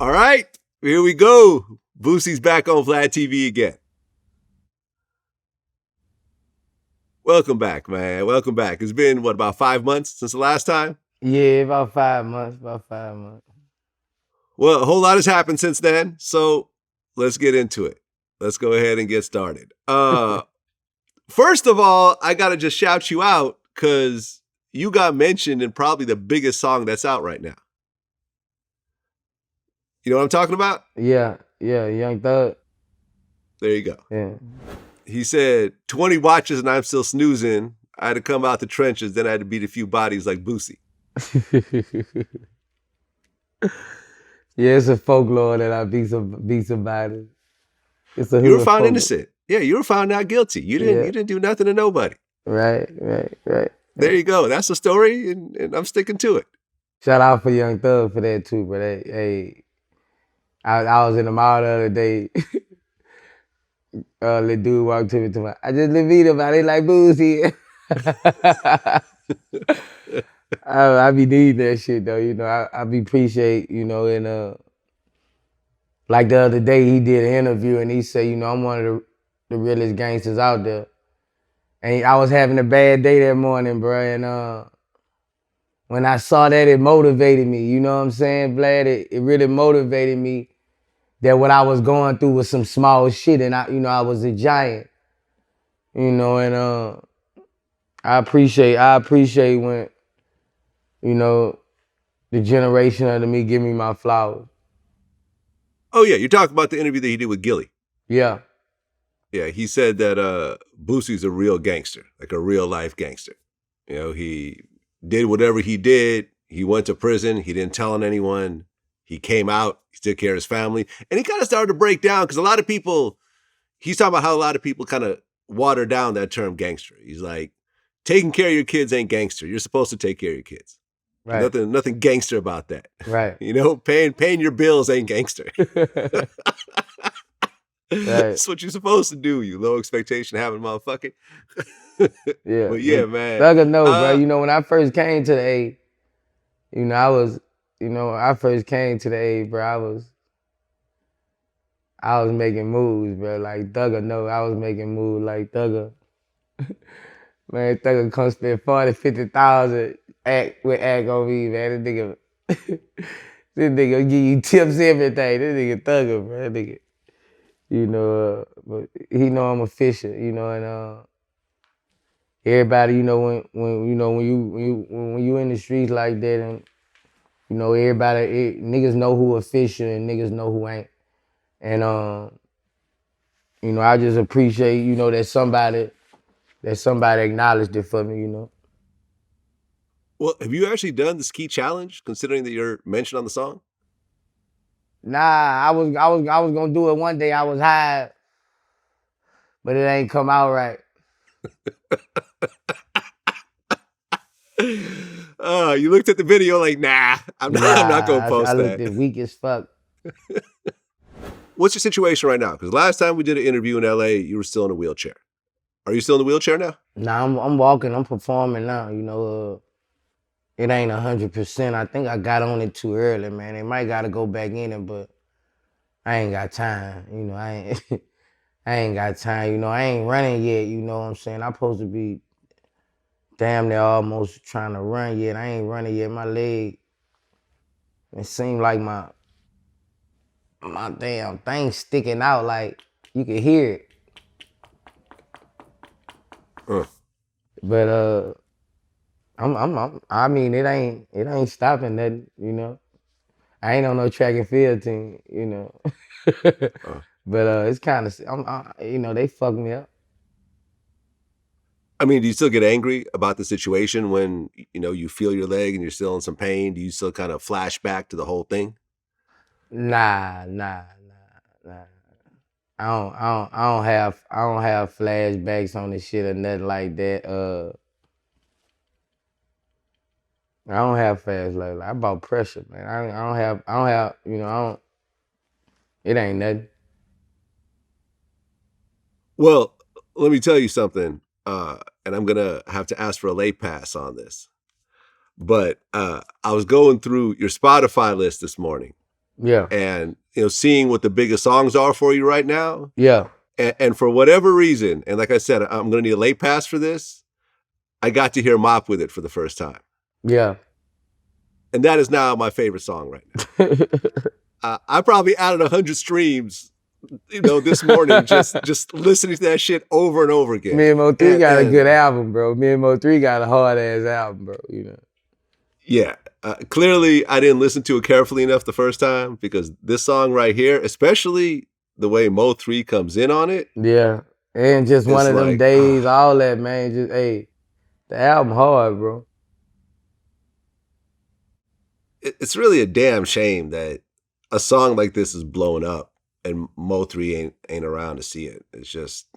All right, here we go. Boosie's back on VladTV again. Welcome back, man. Welcome back. It's been, what, about 5 months since the last time? Yeah, about 5 months. Well, a whole lot has happened since then, so let's get into it. Let's go ahead and get started. First of all, I got to just shout you out because you got mentioned in probably the biggest song that's out right now. You know what I'm talking about? Yeah, Young Thug. There you go. Yeah. He said, 20 watches and I'm still snoozing. I had to come out the trenches, then I had to beat a few bodies like Boosie. Yeah, it's a folklore that I beat somebody. It's a You were found folklore. innocent. Yeah, you were found not guilty. You didn't do nothing to nobody. Right. There you go. That's the story, and I'm sticking to it. Shout out for Young Thug for that too, but hey, I was in the mall the other day. Little dude walked to me, I just beat him, I didn't like Boosie. I be needing that shit though, you know. I be appreciate, you know, and like the other day he did an interview and he said, you know, I'm one of the realest gangsters out there. And I was having a bad day that morning, bro, and when I saw that, it motivated me, you know what I'm saying, Vlad? It really motivated me that what I was going through was some small shit, and I was a giant, you know, and I appreciate when, you know, the generation under me give me my flowers. Oh yeah, you're talking about the interview that he did with Gilly. Yeah. Yeah, he said that Boosie's a real gangster, like a real life gangster. You know, he did whatever he did. He went to prison. He didn't tell on anyone. He came out. He took care of his family. And he kind of started to break down because a lot of people, he's talking about how a lot of people kind of water down that term gangster. He's like, taking care of your kids ain't gangster. You're supposed to take care of your kids. Right. Nothing gangster about that. Right. You know, paying your bills ain't gangster. Right. That's what you're supposed to do, you low expectation having motherfucker. Yeah. But yeah, man. Thugger know, bro. You know, when I first came to the A, you know, I first came to the A, bro, I was making moves, bro. Like Thugger know I was making moves like Thugger. Man, Thugger come spend 40, 50,000 act on me, man. This nigga give you tips, everything. This nigga Thugger, bro. That nigga. You know, but he know I'm a fisher, you know, and everybody, you know, when you in the streets like that, and you know, niggas know who a fisher and niggas know who ain't, and you know, I just appreciate, you know, that somebody acknowledged it for me, you know. Well, have you actually done the ski challenge, considering that you're mentioned on the song? Nah, I was gonna do it one day. I was high, but it ain't come out right. You looked at the video like, nah, I'm not gonna post that. I looked at weak as fuck. What's your situation right now? Because last time we did an interview in LA, you were still in a wheelchair. Are you still in the wheelchair now? Nah, I'm walking. I'm performing now. You know, it ain't 100%. I think I got on it too early, man. They might gotta go back in it, but I ain't got time. You know, I ain't got time. You know, I ain't running yet. You know what I'm saying? I'm supposed to be damn near almost trying to run yet. I ain't running yet. My leg, it seemed like my damn thing sticking out, like you can hear it. But I mean, it ain't stopping nothing, you know. I ain't on no track and field team, you know. But it's kind of, you know, they fucked me up. I mean, do you still get angry about the situation when, you know, you feel your leg and you're still in some pain? Do you still kind of flash back to the whole thing? Nah. I don't have flashbacks on this shit or nothing like that. I don't have fast like I about pressure, man. I don't have, you know, it ain't nothing. Well, let me tell you something, and I'm gonna have to ask for a late pass on this. But I was going through your Spotify list this morning, Yeah. And, seeing what the biggest songs are for you right now. Yeah. And for whatever reason, and like I said, I'm going to need a late pass for this. I got to hear Mop with it for the first time. Yeah. And that is now my favorite song right now. I probably added 100 streams, this morning, just listening to that shit over and over again. Me and Mo3 got a good album, bro. Me and Mo3 got a hard ass album, bro. Yeah. Clearly, I didn't listen to it carefully enough the first time, because this song right here, especially the way Mo3 comes in on it. Yeah. And just one of them days, all that, man. Just, hey, the album hard, bro. It's really a damn shame that a song like this is blowing up and Mo3 ain't around to see it. It's just,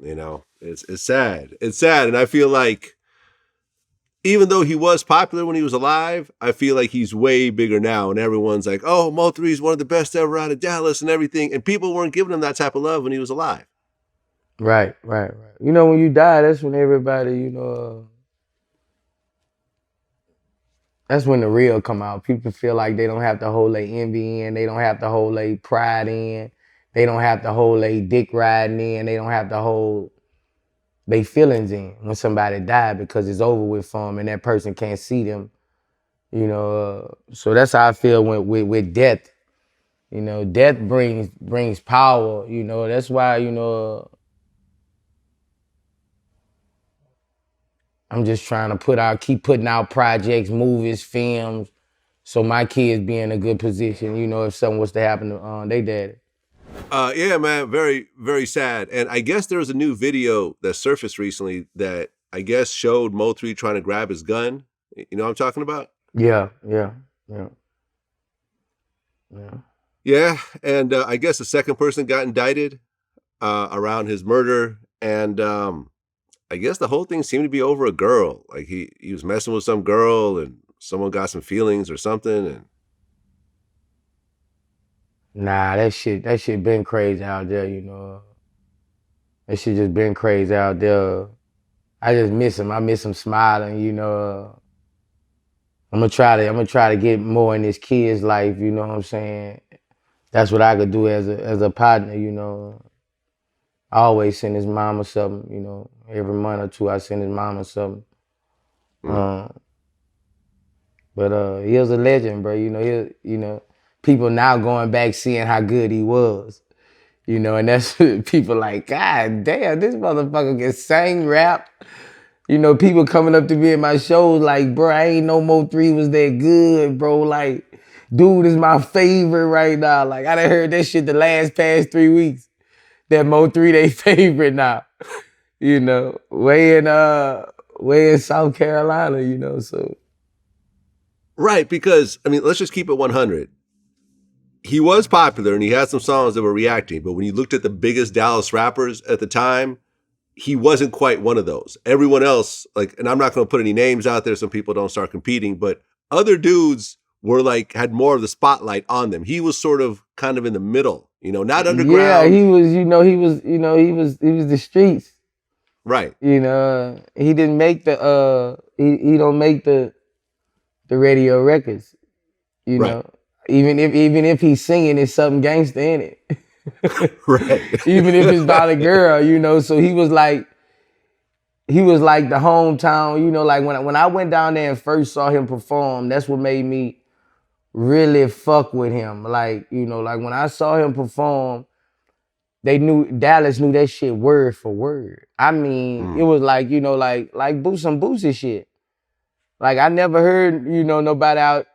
it's sad. It's sad. And I feel like, even though he was popular when he was alive, I feel like he's way bigger now. And everyone's like, oh, Mo3 is one of the best ever out of Dallas and everything. And people weren't giving him that type of love when he was alive. Right. When you die, that's when everybody, that's when the real come out. People feel like they don't have to hold their envy in. They don't have to hold their pride in. They don't have to hold their dick riding in. They don't have to hold their feelings in when somebody died, because it's over with for them and that person can't see them. So that's how I feel with death. Death brings power. That's why, I'm just trying to keep putting out projects, movies, films, so my kids be in a good position, if something was to happen to their daddy. Yeah, man, very, very sad. And I guess there was a new video that surfaced recently that I guess showed Mo3 trying to grab his gun. You know what I'm talking about? Yeah. Yeah, and I guess the second person got indicted around his murder. And I guess the whole thing seemed to be over a girl. Like he was messing with some girl and someone got some feelings or something. And nah, that shit been crazy out there, That shit just been crazy out there. I just miss him. I miss him smiling, I'm gonna try to get more in this kid's life, you know what I'm saying? That's what I could do as a partner, I always send his mama something, every month or two I send his mama something. But he was a legend, bro. People now going back seeing how good he was. And that's people like, God damn, this motherfucker can sing, rap. People coming up to me at my shows like, bro, I ain't know Mo3 was that good, bro. Like, dude is my favorite right now. Like, I done heard that shit the past 3 weeks. That Mo3 they favorite now. Way in South Carolina, so. Right, because, let's just keep it 100. He was popular and he had some songs that were reacting, but when you looked at the biggest Dallas rappers at the time, he wasn't quite one of those. Everyone else, and I'm not going to put any names out there so people don't start competing, but other dudes were had more of the spotlight on them. He was sort of kind of in the middle, not underground. Yeah, he was the streets. Right. He didn't make he don't make the radio records. Right. Even if he's singing, it's something gangster in it. Right. Even if it's about a girl, so he was like the hometown, when I went down there and first saw him perform, that's what made me really fuck with him. When I saw him perform, Dallas knew that shit word for word. It was like some Boosie shit. Like, I never heard, nobody out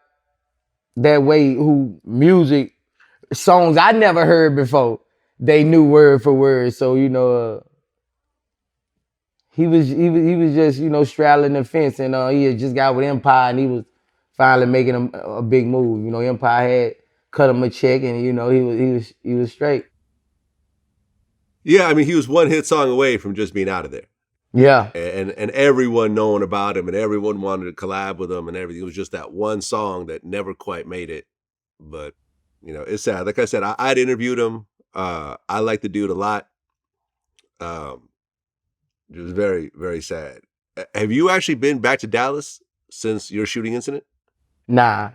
that way who music, songs I never heard before, they knew word for word. So, he was just, straddling the fence, and he had just got with Empire, and he was finally making a big move. Empire had cut him a check, and, he was straight. Yeah, he was one hit song away from just being out of there. Yeah. And everyone knowing about him and everyone wanted to collab with him and everything. It was just that one song that never quite made it. But, it's sad. Like I said, I'd interviewed him. I like the dude a lot. It was very, very sad. Have you actually been back to Dallas since your shooting incident? Nah.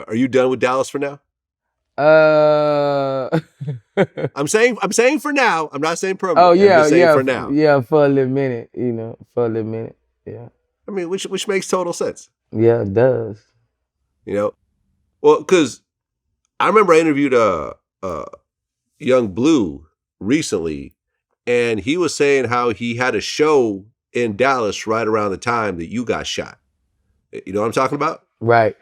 Are you done with Dallas for now? Uh. I'm saying for now. I'm not saying Oh permanently. I'm yeah, just saying for now. yeah. For a little minute, for a little minute. Yeah. I mean, which makes total sense. Yeah, it does. Well, because I remember I interviewed young Bleu recently, and he was saying how he had a show in Dallas right around the time that you got shot. You know what I'm talking about? Right.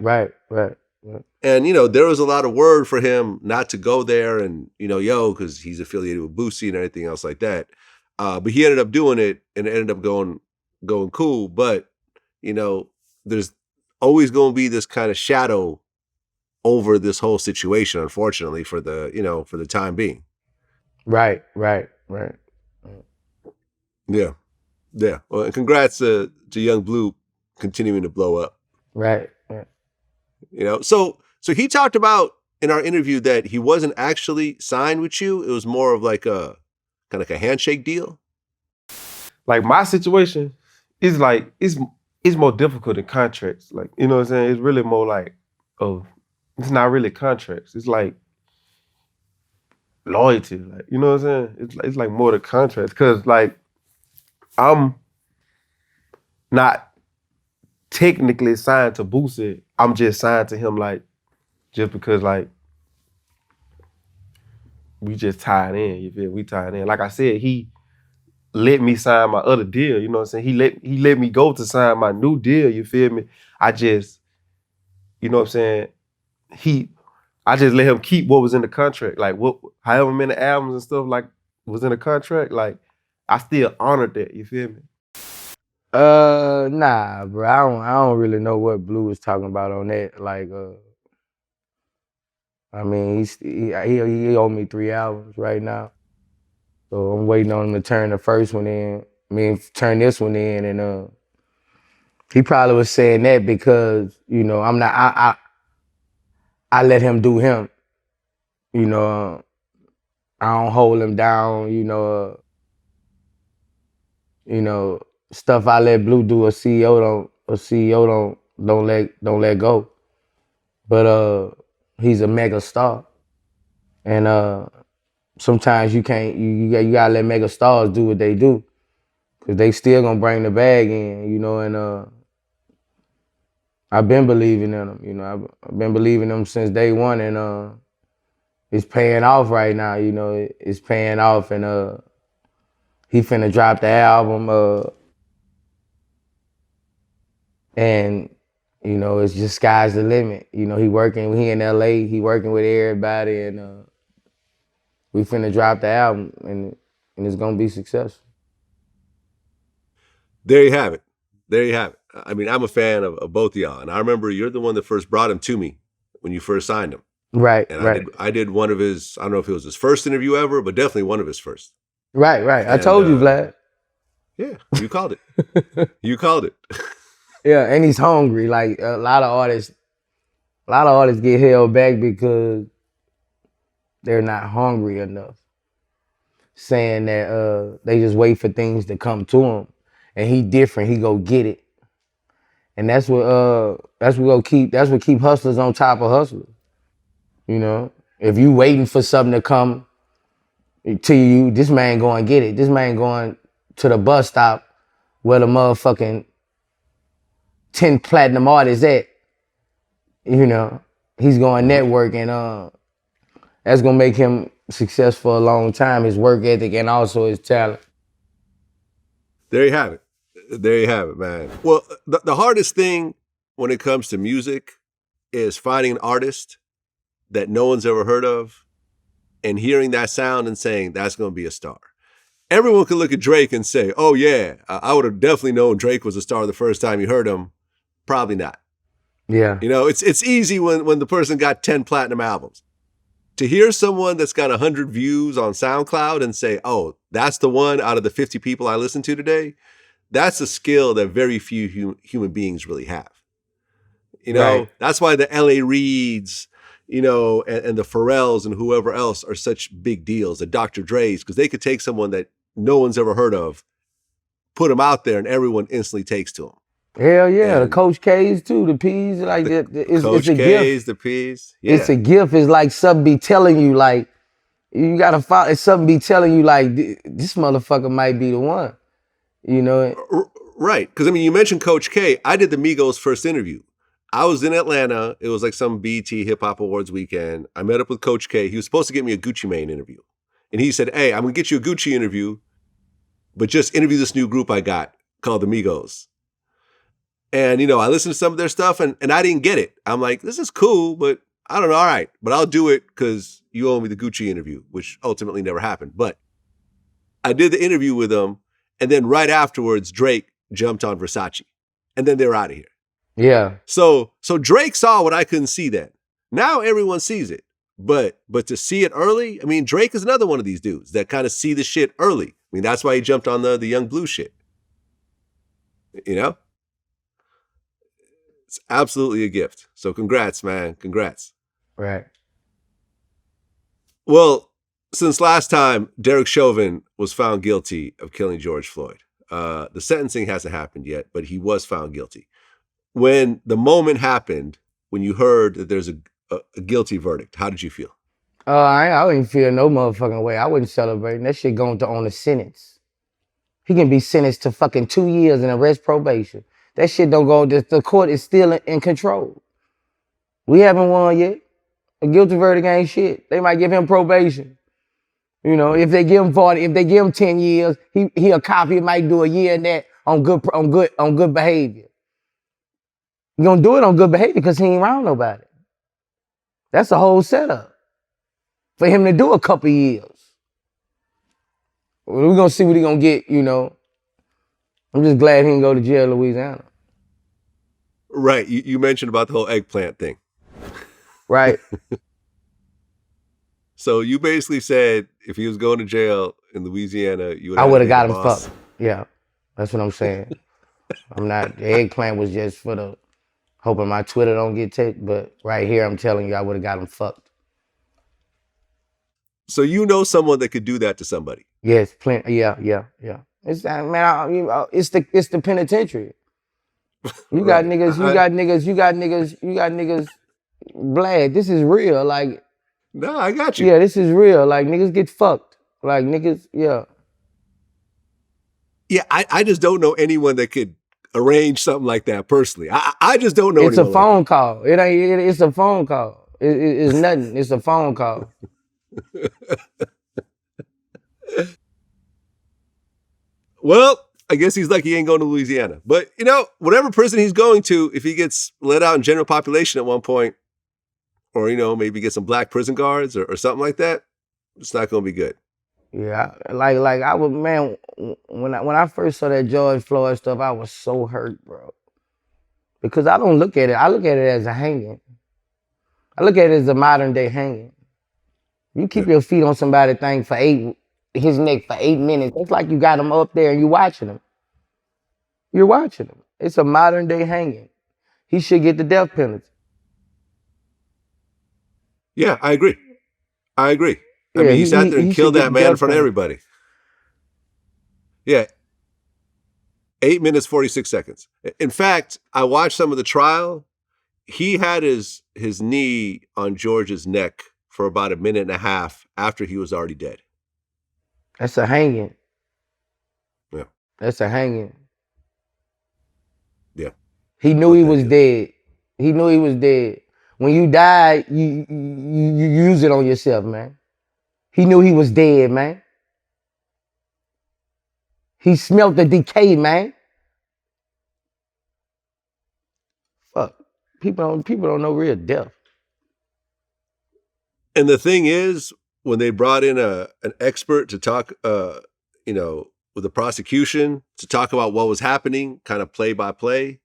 And, there was a lot of word for him not to go there and, because he's affiliated with Boosie and everything else like that. But he ended up doing it and it ended up going cool. But, there's always going to be this kind of shadow over this whole situation, unfortunately, for the time being. Right. Yeah. Well, and congrats to young Bleu continuing to blow up. Right. So he talked about in our interview that he wasn't actually signed with you. It was more of like a kind of like a handshake deal. Like my situation is like it's more difficult than contracts. Like, you know what I'm saying? It's really more like, it's not really contracts. It's like loyalty. Like, you know what I'm saying? It's like more than contracts. Cause like I'm not technically signed to Boosie. I'm just signed to him like just because like we just tied in, you feel? We tied in. Like I said, he let me sign my other deal, you know what I'm saying? He let me go to sign my new deal, you feel me? I just, you know what I'm saying? I just let him keep what was in the contract. Like however many albums and stuff like was in the contract, like I still honored that, you feel me? Nah, bro. I don't really know what Bleu was talking about on that. Like, I mean, he owed me 3 albums right now, so I'm waiting on him to turn the first one in. Turn this one in, and he probably was saying that because I'm not. I let him do him. I don't hold him down. Stuff I let Bleu do. A CEO don't let go. But he's a mega star, and sometimes you can't. You gotta let mega stars do what they do, cause they still gonna bring the bag in. And I've been believing in them. I've been believing in them since day one, and it's paying off right now. It's paying off, and he finna drop the album. And it's just sky's the limit. He in LA, he working with everybody, and we finna drop the album, and it's gonna be successful. There you have it. I mean, I'm a fan of both of y'all, and I remember you're the one that first brought him to me when you first signed him. Right, and right. I did one of his. I don't know if it was his first interview ever, but definitely one of his first. Right. I told you, Vlad. Yeah, you called it. You called it. Yeah, and he's hungry. Like a lot of artists get held back because they're not hungry enough. Saying that they just wait for things to come to him, and he different. He go get it, and that's what keep hustlers on top of hustlers. If you waiting for something to come to you, this man going get it. This man going to the bus stop where the motherfucking 10 platinum artists at. He's going network, and that's gonna make him successful a long time. His work ethic and also his talent. There you have it, man. Well, the hardest thing when it comes to music is finding an artist that no one's ever heard of and hearing that sound and saying that's going to be a star. Everyone can look at Drake and say, oh yeah, I would have definitely known Drake was a star the first time you heard him. Probably not. Yeah. It's easy when the person got 10 platinum albums. To hear someone that's got 100 views on SoundCloud and say, oh, that's the one out of the 50 people I listened to today, that's a skill that very few human beings really have. Right. That's why the LA Reeds, and the Pharrells and whoever else are such big deals, the Dr. Dre's, because they could take someone that no one's ever heard of, put them out there, and everyone instantly takes to them. Hell yeah, the And Coach K's too, the P's, like it's Coach a K's, gift. the P's. Yeah. It's a gift. It's like something be telling you, like, you gotta follow. It's something be telling you, like, this motherfucker might be the one. You know? Right. Because, I mean, you mentioned Coach K. I did the Migos' first interview. I was in Atlanta. It was like some BET Hip Hop Awards weekend. I met up with Coach K. He was supposed to get me a Gucci Mane interview. And he said, hey, I'm going to get you a Gucci interview, but just interview this new group I got called the Migos. And, you know, I listened to some of their stuff and I didn't get it. I'm like, this is cool, but I don't know. All right. But I'll do it because you owe me the Gucci interview, which ultimately never happened. But I did the interview with them. And then right afterwards, Drake jumped on Versace. And then they were out of here. Yeah. So Drake saw what I couldn't see then. Now everyone sees it. But to see it early, I mean, Drake is another one of these dudes that kind of see the shit early. I mean, that's why he jumped on the young Bleu shit. You know? It's absolutely a gift. So congrats, man. Congrats. Right. Well, since last time, Derek Chauvin was found guilty of killing George Floyd. The sentencing hasn't happened yet, but he was found guilty. When the moment happened, when you heard that there's a guilty verdict, how did you feel? I wouldn't feel no motherfucking way. I wouldn't celebrate. That shit going to on a sentence. He can be sentenced to fucking 2 years and arrest probation. That shit don't go, the court is still in control. We haven't won yet. A guilty verdict ain't shit. They might give him probation. You know, if they give him 40, if they give him 10 years, he a cop, he might do a year in that on good behavior. He gonna do it on good behavior because he ain't around nobody. That's the whole setup. For him to do a couple years. We're gonna see what he gonna get, you know. I'm just glad he didn't go to jail in Louisiana. Right. You mentioned about the whole eggplant thing. Right. So you basically said if he was going to jail in Louisiana, you would I would have got him boss. fucked. Yeah. That's what I'm saying. The eggplant was just for the hoping my Twitter don't get taken, but right here I'm telling you I would have got him fucked. So you know someone that could do that to somebody? Yes, plenty. Yeah. It's it's the penitentiary. You got niggas, you got niggas. Vlad, this is real. Like, no, I got you. Yeah, this is real. Like, niggas get fucked. Like, niggas, yeah. Yeah, I just don't know anyone that could arrange something like that personally. I just don't know. It's a phone like call. It ain't. It's a phone call. It's nothing. It's a phone call. Well, I guess he's lucky he ain't going to Louisiana. But, you know, whatever prison he's going to, if he gets let out in general population at one point, or, you know, maybe get some black prison guards or something like that, it's not going to be good. Yeah, like I was, man, when I first saw that George Floyd stuff, I was so hurt, bro. Because I don't look at it. I look at it as a hanging. I look at it as a modern day hanging. You keep your feet on somebody's thing for his neck for 8 minutes. It's like you got him up there and you watching him. You're watching him. It's a modern day hanging. He should get the death penalty. Yeah, I agree. I Yeah, mean, he sat there and killed that man in front of penalty. everybody. Yeah. 8 minutes, 46 seconds. In fact, I watched some of the trial. He had his knee on George's neck for about 1.5 minutes after he was already dead. That's a hanging. Yeah. That's a hanging. Yeah. He knew he was dead. He knew he was dead. When you die, you use it on yourself, man. He knew he was dead, man. He smelt the decay, man. Fuck. People don't know real death. And the thing is, when they brought in an expert to talk, you know, with the prosecution to talk about what was happening, kind of play by play,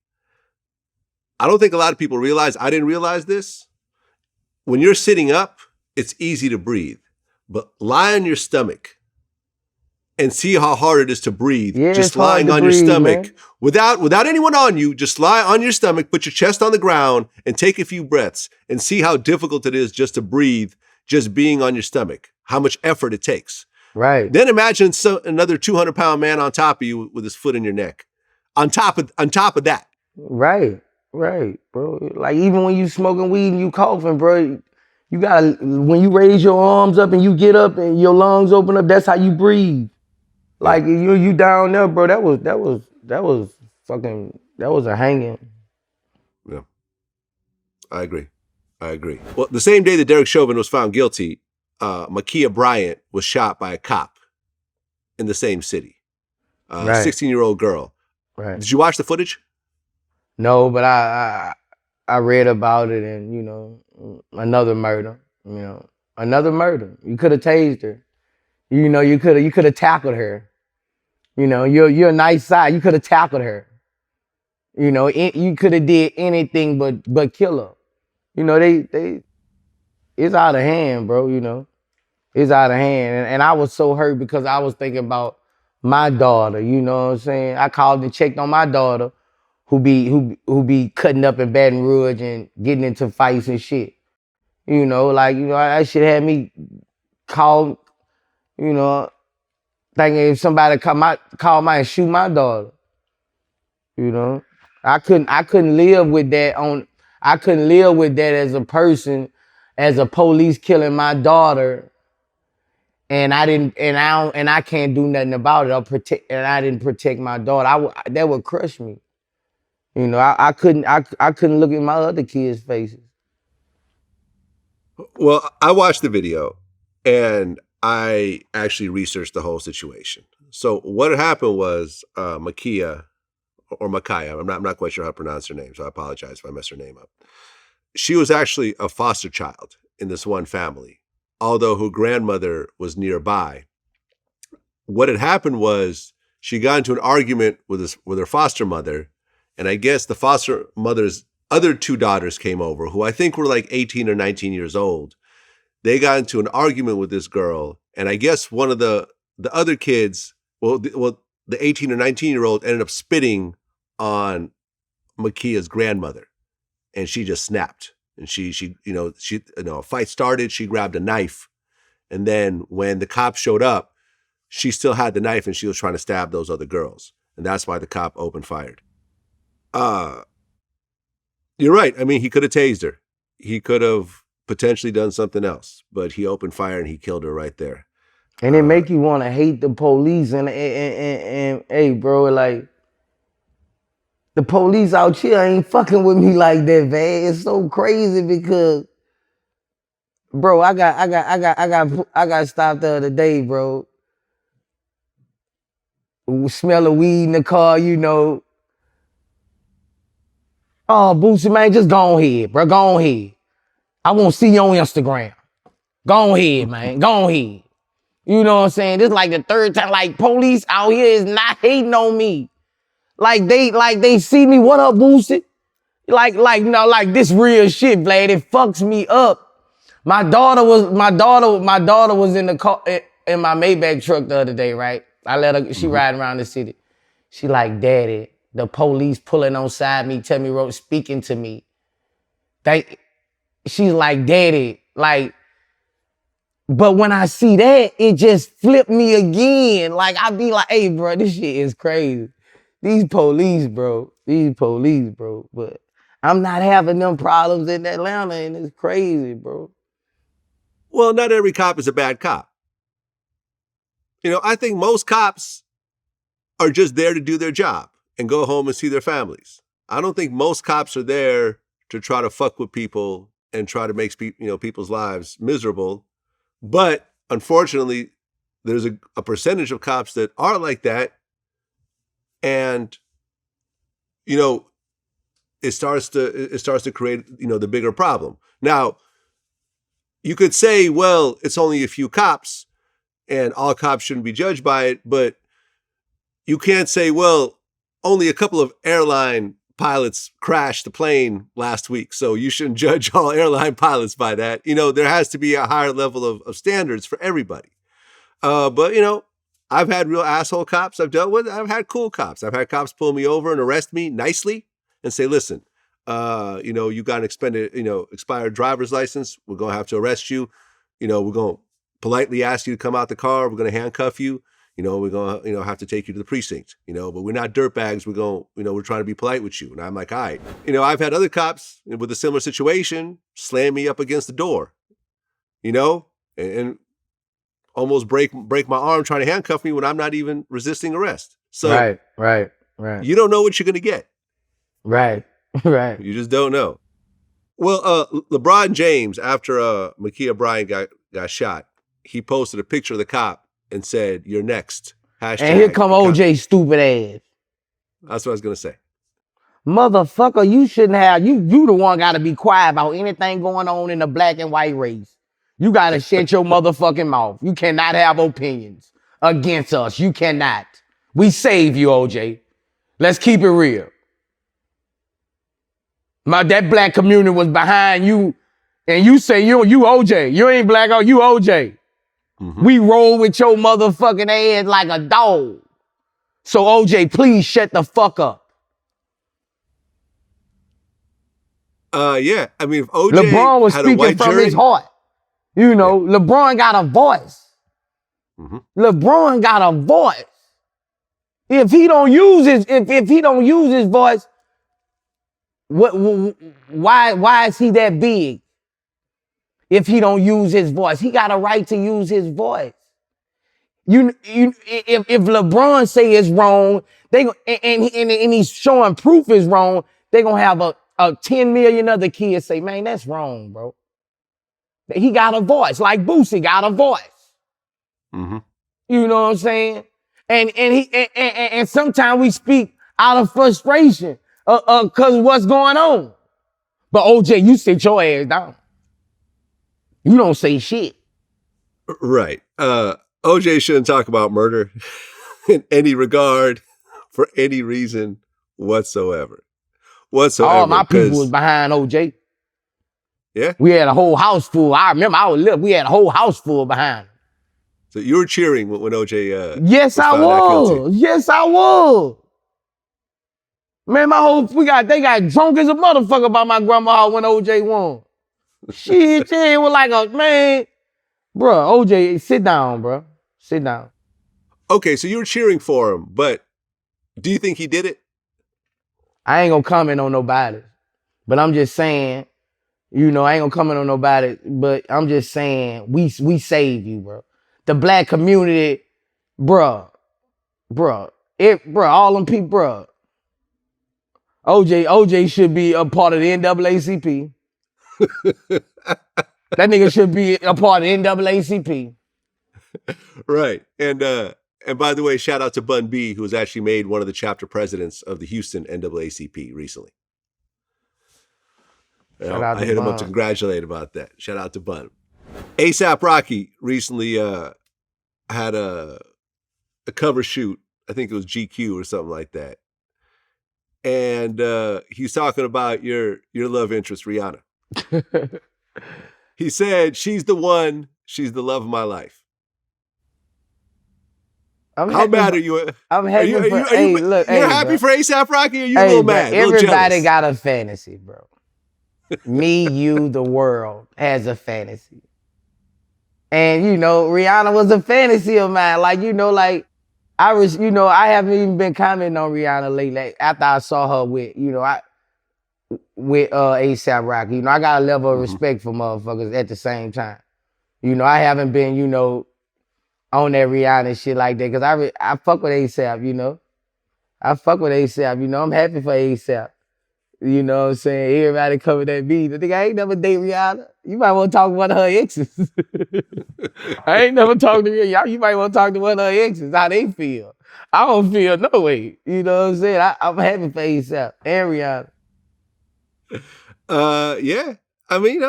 I don't think a lot of people realize, I didn't realize this. When you're sitting up, it's easy to breathe, but lie on your stomach and see how hard it is to breathe. Yeah, just lying on your stomach without anyone on you. Just lie on your stomach, put your chest on the ground and take a few breaths and see how difficult it is just to breathe, just being on your stomach, how much effort it takes. Right. Then imagine another 200-pound man on top of you with his foot in your neck. On top of that. Right, bro. Like even when you smoking weed and you coughing, bro, you gotta when you raise your arms up and you get up and your lungs open up, that's how you breathe. Yeah, Like you down there, bro. That was a hanging. yeah. I agree. Well, the same day that Derek Chauvin was found guilty, Ma'Khia Bryant was shot by a cop in the same city. A Right, 16-year-old girl. right. Did you watch the footage? No, but I read about it and another murder. Another murder. You could have tased her. You could have tackled her. You're a nice side. You could have tackled her. You could have did anything but kill her. They it's out of hand, bro. It's out of hand, and I was so hurt because I was thinking about my daughter. You know what I'm saying? I called and checked on my daughter, who be cutting up in Baton Rouge and getting into fights and shit. That shit had me call. You know, thinking if somebody call my and shoot my daughter. You know, I couldn't live with that on. I couldn't live with that as a person, as a police killing my daughter, and I didn't, and I don't, and I can't do nothing about it. And I didn't protect my daughter. That would crush me. I couldn't look at my other kids' faces. Well, I watched the video and I actually researched the whole situation. So what had happened was Ma'Khia or Ma'Khia, I'm not quite sure how to pronounce her name, so I apologize if I mess her name up. She was actually a foster child in this one family, although her grandmother was nearby. What had happened was she got into an argument with her foster mother, and I guess the foster mother's other two daughters came over, who I think were like 18 or 19 years old. They got into an argument with this girl, and I guess one of the other kids, the 18 or 19-year-old ended up spitting on Ma'Khia's grandmother, and she just snapped. And a fight started. She grabbed a knife, and then when the cops showed up, she still had the knife, and she was trying to stab those other girls, and that's why the cop opened fire. You're right. I mean, he could have tased her. He could have potentially done something else, but he opened fire and he killed her right there. And it make you want to hate the police. And hey, bro, like the police out here ain't fucking with me like that, man. It's so crazy because, bro, I got stopped the other day, bro. Smell of weed in the car, Oh, Boosie, man, just go ahead, bro. Go ahead. I want to see you on Instagram. Go ahead, man. Go ahead. You know what I'm saying? This is like the third time. Like, police out here is not hating on me. Like they see me. What up, Boosie? Like this real shit, Vlad. It fucks me up. My daughter was in the car in my Maybach truck the other day, right? I let her. She riding around the city. She like, Daddy, the police pulling on side me, tell me, speaking to me. She's like, Daddy, like. But when I see that, it just flipped me again. Like, I be like, hey, bro, this shit is crazy. These police, bro. But I'm not having them problems in Atlanta, and it's crazy, bro. Well, not every cop is a bad cop. I think most cops are just there to do their job and go home and see their families. I don't think most cops are there to try to fuck with people and try to make people's lives miserable. But unfortunately, there's a percentage of cops that are like that. And, it starts to create, the bigger problem. Now, you could say, well, it's only a few cops and all cops shouldn't be judged by it. But you can't say, well, only a couple of airline pilots crashed the plane last week, so you shouldn't judge all airline pilots by that. There has to be a higher level of standards for everybody. But I've had real asshole cops I've dealt with. I've had cool cops. I've had cops pull me over and arrest me nicely and say, listen, you got an expired driver's license. We're going to have to arrest you. We're going to politely ask you to come out the car. We're going to handcuff you. we're going to, have to take you to the precinct, but we're not dirtbags. We're going, we're trying to be polite with you. And I'm like, all right. I've had other cops with a similar situation slam me up against the door, and almost break my arm trying to handcuff me when I'm not even resisting arrest. So right. You don't know what you're going to get. Right. You just don't know. Well, LeBron James, after Ma'Khia Bryant got shot, he posted a picture of the cop and said, "You're next." Hashtag and here come OJ stupid ass. That's what I was going to say. Motherfucker, you shouldn't have, you the one got to be quiet about anything going on in the black and white race. You got to shut your motherfucking mouth. You cannot have opinions against us. You cannot. We save you, OJ. Let's keep it real. That black community was behind you, and you say you OJ. You ain't black, you OJ. Mm-hmm. We roll with your motherfucking ass like a dog. So OJ, please shut the fuck up. Yeah. I mean, if OJ LeBron was had speaking from his heart. LeBron got a voice. Mm-hmm. LeBron got a voice. If he don't use his voice, why is he that big? If he don't use his voice, he got a right to use his voice. If LeBron say it's wrong, and he's showing proof is wrong, they gonna have a 10 million other kids say, man, that's wrong, bro. He got a voice, like Boosie got a voice. Mm-hmm. You know what I'm saying? And sometimes we speak out of frustration because of what's going on. But OJ, you sit your ass down. You don't say shit. Right. OJ shouldn't talk about murder in any regard for any reason whatsoever. All my people was behind OJ. Yeah? We had a whole house full. I remember we had a whole house full behind him. So you were cheering when OJ Yes, I was. Yes, I was. Man, they got drunk as a motherfucker by my grandma when OJ won. Shit, it was like a, man. Bro, OJ, sit down, bro. Sit down. Okay, so you were cheering for him, but do you think he did it? I ain't gonna comment on nobody. But I'm just saying, I ain't gonna comment on nobody, but I'm just saying, we save you, bro. The black community, bro, all them people, bro. OJ should be a part of the NAACP. That nigga should be a part of the NAACP. Right. And by the way, shout out to Bun B, who was actually made one of the chapter presidents of the Houston NAACP recently. I hit him up to congratulate about that. Shout out to Bun. A$AP Rocky recently had a cover shoot. I think it was GQ or something like that. And he's talking about your love interest, Rihanna. He said, she's the one, she's the love of my life. How mad are you? I'm happy you're happy bro. for A$AP Rocky, or you a little mad? Everybody got a fantasy, bro. Me, you, the world has a fantasy. And, Rihanna was a fantasy of mine. I haven't even been commenting on Rihanna lately. After I saw her with A$AP Rocky. I got a level of respect for motherfuckers at the same time. I haven't been, on that Rihanna shit like that. Because I fuck with A$AP, I fuck with A$AP, I'm happy for A$AP. You know what I'm saying? Everybody coming at me. The nigga, I ain't never date Rihanna. You might want to talk to one of her exes. I ain't never talked to Rihanna. You might want to talk to one of her exes, how they feel. I don't feel no way. You know what I'm saying? I'm happy for A$AP and Rihanna. Yeah. I mean,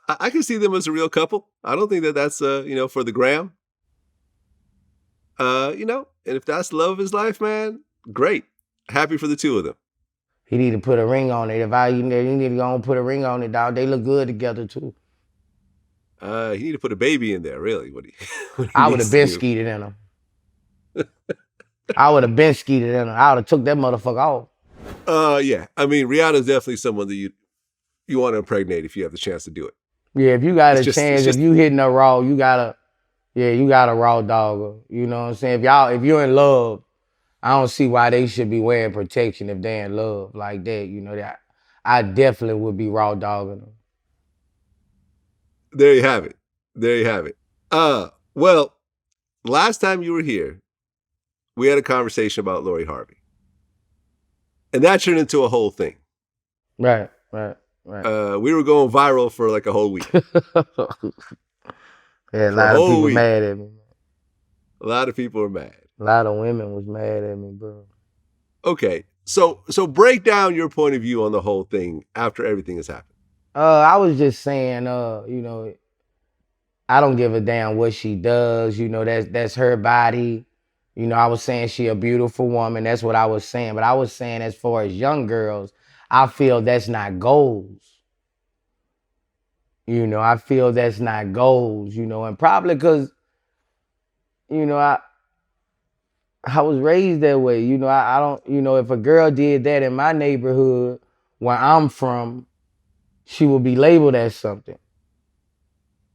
I can see them as a real couple. I don't think that's, for the gram. And if that's love of his life, man, great. Happy for the two of them. He need to put a ring on it. He need to go and put a ring on it, dog. They look good together, too. He need to put a baby in there, really. I would have been skeeted in him. I would have been skeeted in him. I would have took that motherfucker off. Yeah. I mean, Rihanna's definitely someone that you want to impregnate if you have the chance to do it. Yeah, if you got a chance, if you hitting her raw, you gotta Yeah, you got a raw dog her. You know what I'm saying? If you're in love, I don't see why they should be wearing protection if they're in love like that. You know that I definitely would be raw dogging them. There you have it. There you have it. Well, last time you were here, we had a conversation about Lori Harvey. And that turned into a whole thing. Right. We were going viral for like a whole week. Yeah, a lot of people mad at me. A lot of people are mad. A lot of women was mad at me, bro. Okay. So break down your point of view on the whole thing after everything has happened. I was just saying, you know, I don't give a damn what she does. You know, that's her body. You know, I was saying she a beautiful woman. That's what I was saying. But I was saying as far as young girls, I feel that's not goals. You know, I feel that's not goals, you know, and probably because, you know, I was raised that way. You know, I don't, you know, if a girl did that in my neighborhood where I'm from, she would be labeled as something.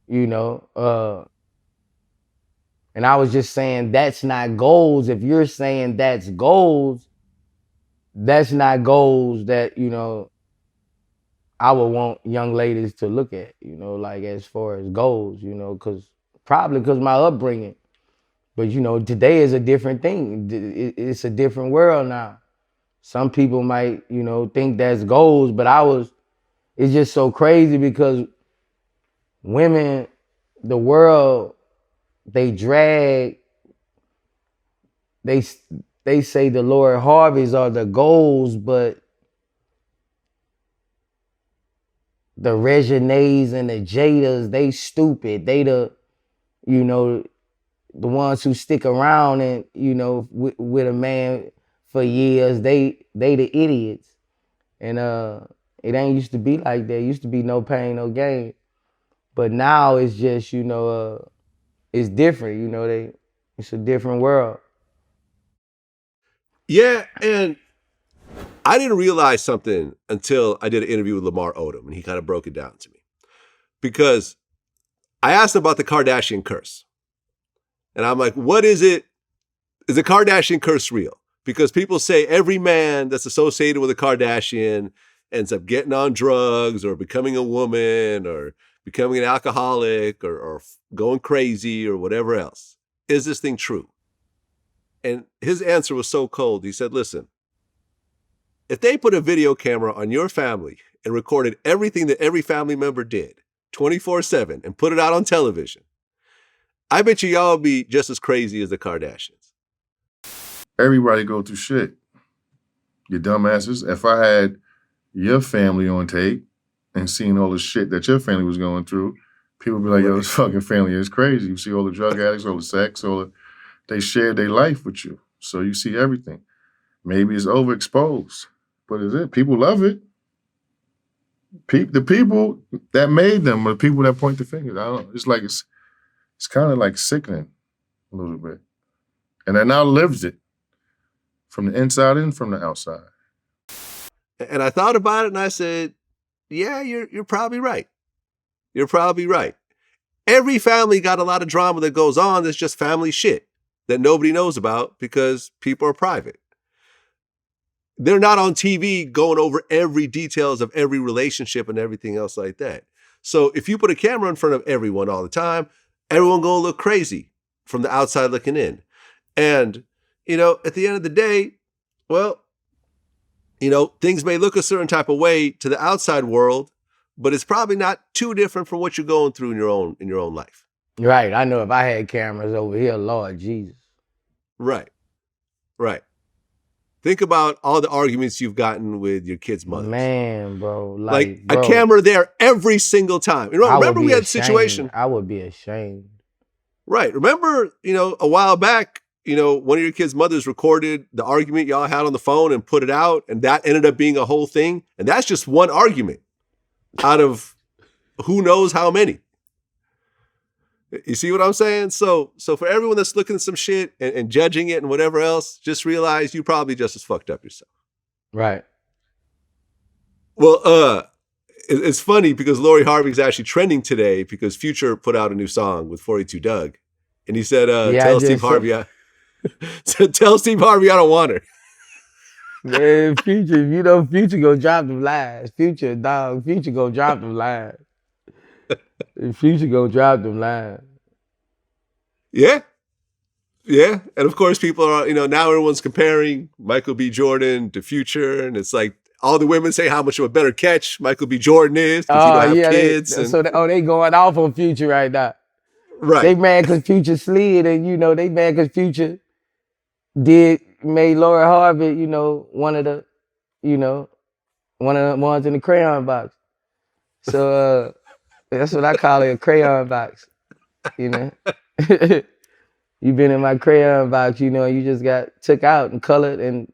You know, and I was just saying that's not goals. If you're saying that's goals, that's not goals that, you know, I would want young ladies to look at, you know, like as far as goals, you know, probably because my upbringing. But, you know, today is a different thing. It's a different world now. Some people might, you know, think that's goals, but it's just so crazy because women, the world, they say the Lord Harveys are the goals, but the Reginaes and the Jadas, they stupid. They you know, the ones who stick around and, you know, with a man for years, they the idiots. And it ain't used to be like that. It used to be no pain, no gain. But now it's just, you know, it's different, you know, it's a different world. Yeah, and I didn't realize something until I did an interview with Lamar Odom, and he kind of broke it down to me. Because I asked him about the Kardashian curse. And I'm like, what is it? Is the Kardashian curse real? Because people say every man that's associated with a Kardashian ends up getting on drugs or becoming a woman or becoming an alcoholic or going crazy or whatever else. Is this thing true? And his answer was so cold. He said, listen, if they put a video camera on your family and recorded everything that every family member did 24/7 and put it out on television, I bet you y'all be just as crazy as the Kardashians. Everybody go through shit. You dumbasses. If I had your family on tape and seen all the shit that your family was going through, people would be like, yo, this fucking family is crazy. You see all the drug addicts, all the sex, they shared their life with you. So you see everything. Maybe it's overexposed, but is it? People love it. The people that made them are the people that point the fingers. I don't know. It's like it's kind of like sickening a little bit. And I now lives it from the inside and from the outside. And I thought about it and I said, yeah, you're probably right. You're probably right. Every family got a lot of drama that goes on that's just family shit that nobody knows about because people are private. They're not on TV going over every details of every relationship and everything else like that. So if you put a camera in front of everyone all the time, everyone gonna look crazy from the outside looking in. And, you know, at the end of the day, well, you know, things may look a certain type of way to the outside world, but it's probably not too different from what you're going through in your own life. Right. I know if I had cameras over here, Lord Jesus. Right. Think about all the arguments you've gotten with your kids' mothers. Man, bro. Like a camera there every single time. You know, remember we had a situation. I would be ashamed. Right. Remember, you know, a while back, you know, one of your kids' mothers recorded the argument y'all had on the phone and put it out, and that ended up being a whole thing. And that's just one argument out of who knows how many. You see what I'm saying? So for everyone that's looking at some shit and judging it and whatever else, just realize you probably just as fucked up yourself. Right. Well, it's funny because Lori Harvey's actually trending today because Future put out a new song with 42 Doug. And he said, Yeah, tell Steve Harvey, tell Steve Harvey I don't want her. Man, Future, you know, Future gonna drop them lines. Future, dog, Future gonna drop them lines. Future gonna drop them lines. Yeah. Yeah. And of course, people are, now everyone's comparing Michael B. Jordan to Future. And it's like all the women say how much of a better catch Michael B. Jordan is because he don't have kids. They going off on Future right now. Right. They mad because Future slid, and they mad because Future made Lori Harvey, one of the ones in the crayon box. So that's what I call it, a crayon box. You been in my crayon box, you just got took out and colored, and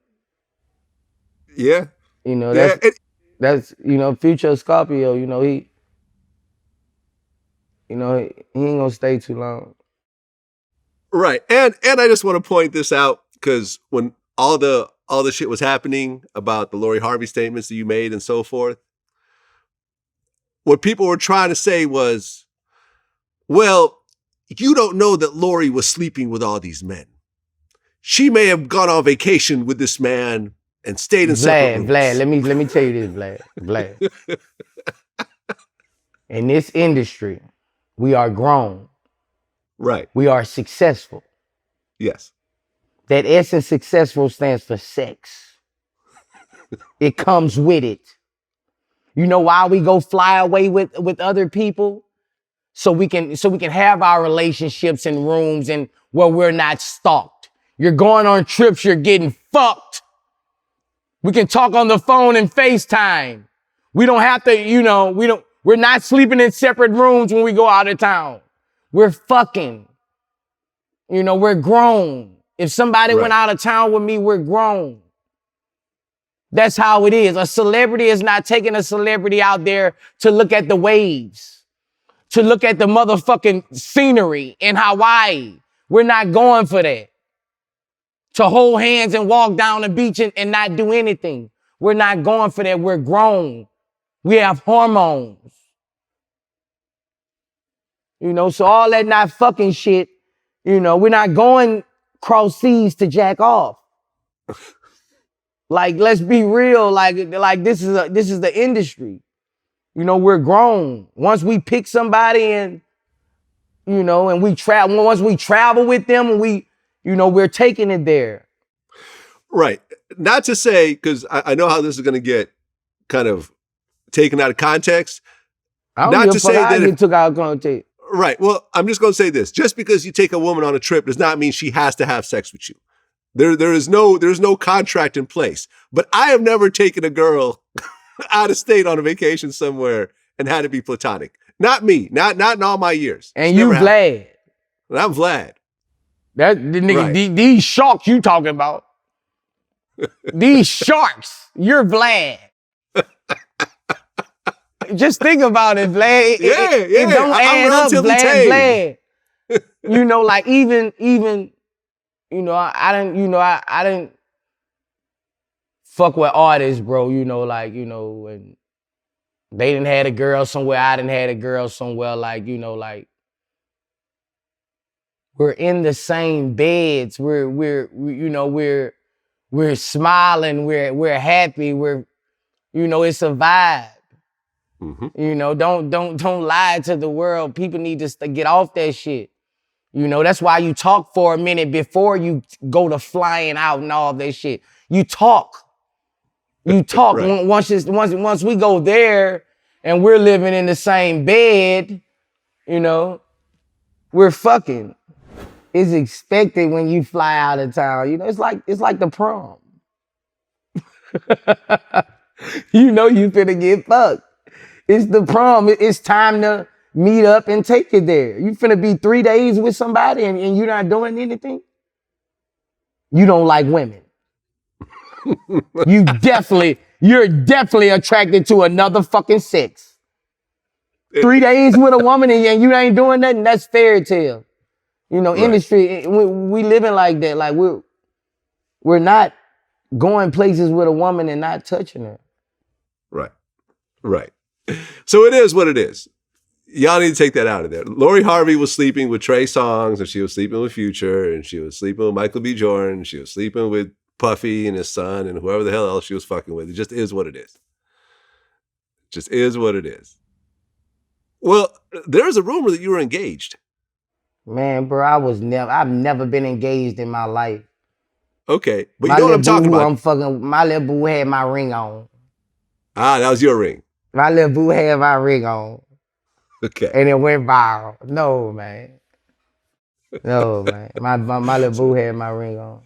yeah. That's Future Scorpio, he ain't gonna stay too long. Right. And I just want to point this out because when all the shit was happening about the Lori Harvey statements that you made and so forth, what people were trying to say was, well, you don't know that Lori was sleeping with all these men. She may have gone on vacation with this man and stayed in separate rooms. Vlad, let me tell you this, Vlad. In this industry, we are grown. Right. We are successful. Yes. That S in successful stands for sex. It comes with it. You know why we go fly away with other people? So we can have our relationships in rooms and where we're not stalked. You're going on trips, you're getting fucked. We can talk on the phone and FaceTime. We don't have to, we're not sleeping in separate rooms when we go out of town. We're fucking. We're grown. If somebody went out of town with me, we're grown. That's how it is. A celebrity is not taking a celebrity out there to look at the waves, to look at the motherfucking scenery in Hawaii. We're not going for that. To hold hands and walk down the beach and not do anything. We're not going for that. We're grown. We have hormones. So all that not fucking shit, we're not going cross seas to jack off. Like, let's be real. Like this is the industry. We're grown. Once we pick somebody and we travel, once we travel with them and we're taking it there. Right. Not to say, because I know how this is going to get kind of taken out of context. Not to say that it took out of context. Right. Well, I'm just going to say this. Just because you take a woman on a trip does not mean she has to have sex with you. There's no contract in place. But I have never taken a girl out of state on a vacation somewhere and had it be platonic. Not me. Not in all my years. And you Vlad. I'm Vlad. That the nigga, these sharks you talking about. These sharks. You're Vlad. Just think about it, Vlad. It don't add up, Vlad. Like even, I didn't fuck with artists, bro. When they didn't had a girl somewhere, I didn't had a girl somewhere. We're in the same beds. We're smiling. We're happy. It's a vibe. Mm-hmm. Don't lie to the world. People need to get off that shit. That's why you talk for a minute before you go to flying out and all that shit. You talk. Right. Once we go there and we're living in the same bed, we're fucking. It's expected when you fly out of town. It's like the prom. You finna get fucked. It's the prom. It's time to meet up and take it there. You finna be 3 days with somebody and you're not doing anything? You don't like women. You're definitely attracted to another fucking sex. 3 days with a woman and you ain't doing nothing, that's fairy tale. Right. Industry, we living like that. Like we're not going places with a woman and not touching her. Right. So it is what it is. Y'all need to take that out of there. Lori Harvey was sleeping with Trey Songz, and she was sleeping with Future, and she was sleeping with Michael B. Jordan, and she was sleeping with Puffy and his son, and whoever the hell else she was fucking with. It just is what it is. Just is what it is. Well, there's a rumor that you were engaged. Man, bro, I've never been engaged in my life. Okay, but you know what I'm talking about. My little boo had my ring on. Ah, that was your ring. My little boo had my ring on. Okay. And it went viral. No, man. No, man. My little boo had my ring on.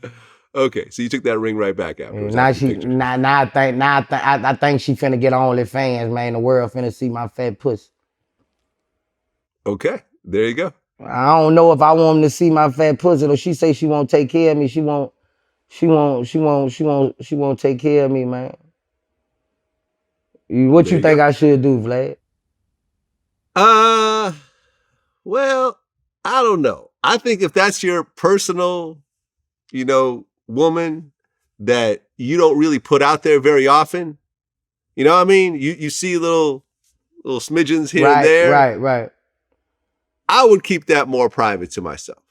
Okay, so you took that ring right back out. Now I think she finna get OnlyFans, man. The world finna see my fat pussy. Okay, there you go. I don't know if I want them to see my fat pussy, or she say she won't take care of me. She won't take care of me, man. What you think I should do, Vlad? Well, I don't know. I think if that's your personal, woman that you don't really put out there very often, you know what I mean? You see little smidgens here and there. Right. I would keep that more private to myself.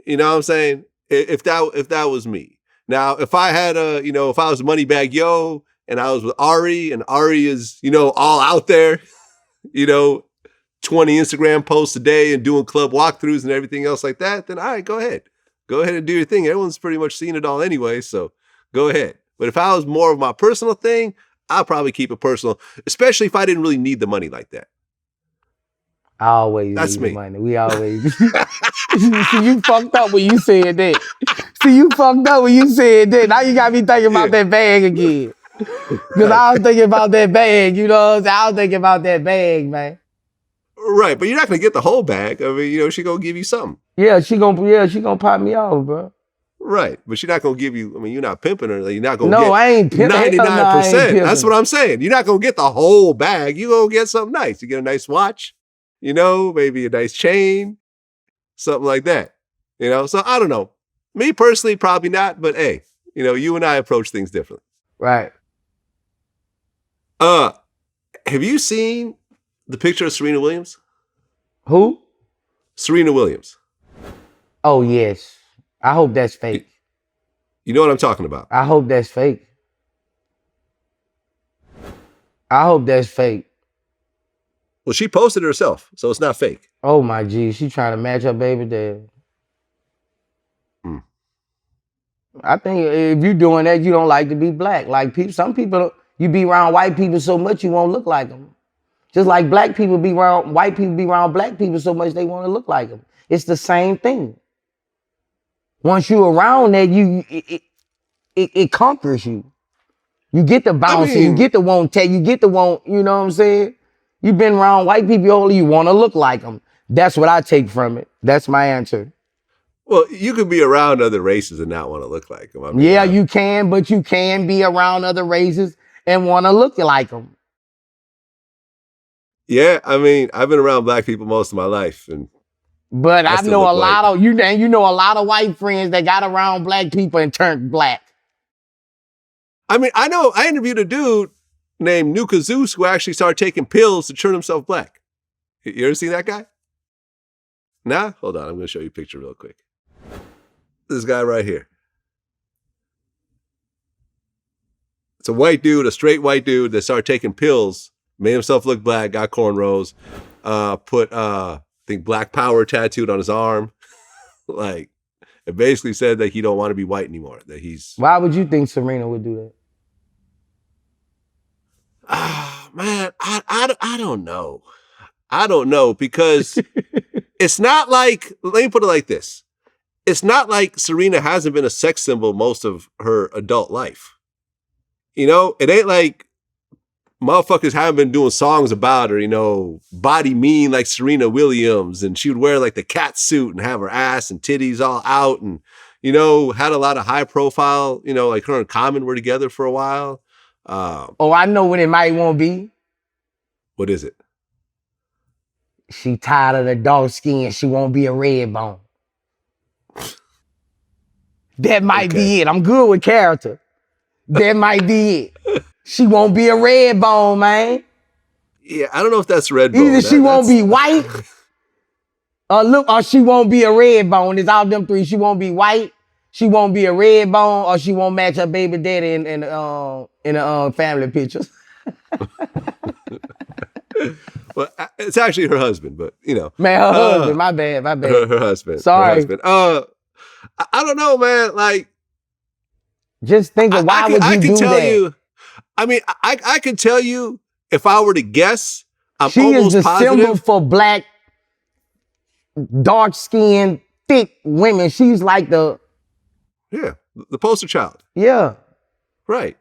You know what I'm saying? If that was me. Now, if I had if I was Moneybag Yo and I was with Ari and Ari is, all out there, 20 Instagram posts a day and doing club walkthroughs and everything else like that, then all right, go ahead. Go ahead and do your thing. Everyone's pretty much seen it all anyway, so go ahead. But if I was more of my personal thing, I'll probably keep it personal, especially if I didn't really need the money like that. I always That's need me. The money. We always. See, you fucked up when you said that. Now you got me thinking about that bag again. Because I was thinking about that bag, you know what I'm saying? I was thinking about that bag, man. Right, but you're not going to get the whole bag. I mean, she going to give you something. Yeah, she gonna pop me off, bro. Right, but she's not going to give you, you're not pimping her. You're not going to get I ain't pimping 99%. No, That's what I'm saying. You're not going to get the whole bag. You're going to get something nice. You get a nice watch, maybe a nice chain, something like that. So I don't know. Me personally, probably not, but hey, you and I approach things differently. Right. Have you seen the picture of Serena Williams? Who? Serena Williams. Oh, yes. I hope that's fake. You know what I'm talking about? I hope that's fake. Well, she posted it herself, so it's not fake. Oh, my G. She trying to match her baby dad. I think if you're doing that, you don't like to be black. Like some people, you be around white people so much you won't look like them. Just like white people be around black people so much they want to look like them. It's the same thing. Once you're around that, it conquers you. You get the bouncing, you get the won't take, you get the won't, you know what I'm saying? You've been around white people, only you want to look like them. That's what I take from it. That's my answer. Well, you could be around other races and not want to look like them. Yeah, you can, but you can be around other races and want to look like them. Yeah, I've been around black people most of my life, but I know a lot of you know a lot of white friends that got around black people and turned black. I interviewed a dude named Nuka Zeus who actually started taking pills to turn himself black. You ever seen that guy? Nah? Hold on, I'm going to show you a picture real quick. This guy right here. It's a white dude, a straight white dude that started taking pills, made himself look black, got cornrows, put, I think, Black Power tattooed on his arm. It basically said that he don't want to be white anymore. That he's. Why would you think Serena would do that? Man, I don't know. I don't know because it's not like, let me put it like this. It's not like Serena hasn't been a sex symbol most of her adult life. It ain't like motherfuckers haven't been doing songs about her, body mean like Serena Williams. And she would wear the cat suit and have her ass and titties all out and, had a lot of high profile, like her and Common were together for a while. I know what it might won't be. What is it? She tired of the dark skin. She won't be a red bone. That might be it. I'm good with character. That might be it. She won't be a red bone, man. Yeah, I don't know if that's red bone. Either she won't be white, or she won't be a red bone. It's all them three. She won't be white, she won't be a red bone, or she won't match her baby daddy in the family pictures. Well, it's actually her husband, but you know. Man, her husband. My bad. Her husband. Sorry. Her husband. I don't know, man. Like, just think of why would you do that? I mean, I can tell you if I were to guess, I'm she almost is the positive. symbol for black, dark-skinned, thick women. She's like the poster child. Yeah. Right.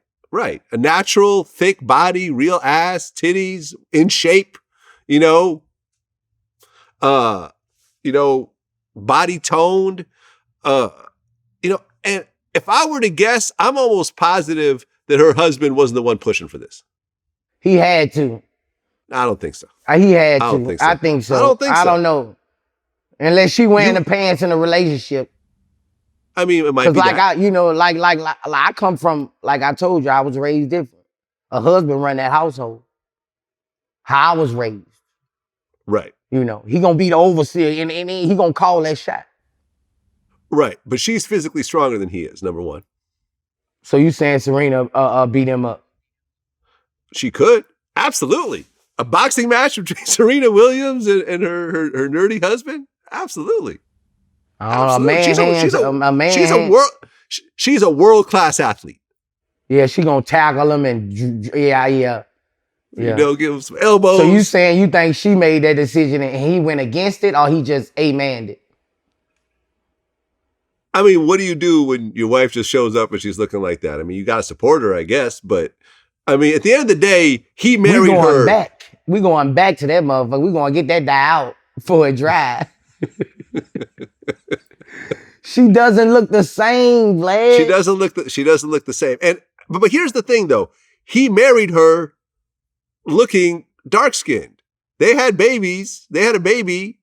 A natural, thick body, real ass, titties, in shape, body toned, and if I were to guess, I'm almost positive that her husband wasn't the one pushing for this. He had to. I don't think so. He had to. I don't think so. I think so. I don't think so. I don't know. Unless she wearing the pants in a relationship. I mean, it might be like that. I come from, like I told you, I was raised different. A husband run that household. How I was raised. Right. He gonna be the overseer and he gonna call that shot. Right. But she's physically stronger than he is, number one. So you saying Serena beat him up? She could. Absolutely. A boxing match between Serena Williams and her nerdy husband? Absolutely. She's a world-class athlete. Yeah, she gonna tackle him and yeah. Give him some elbows. So you saying you think she made that decision and he went against it, or he just amanned it? I mean, what do you do when your wife just shows up and she's looking like that? I mean, you gotta support her, I guess, but I mean, at the end of the day, he married her. We going back to that motherfucker. We gonna get that guy out for a drive. She doesn't look the same, Vlad. She doesn't look the same. And but here's the thing, though. He married her looking dark-skinned. They had babies. They had a baby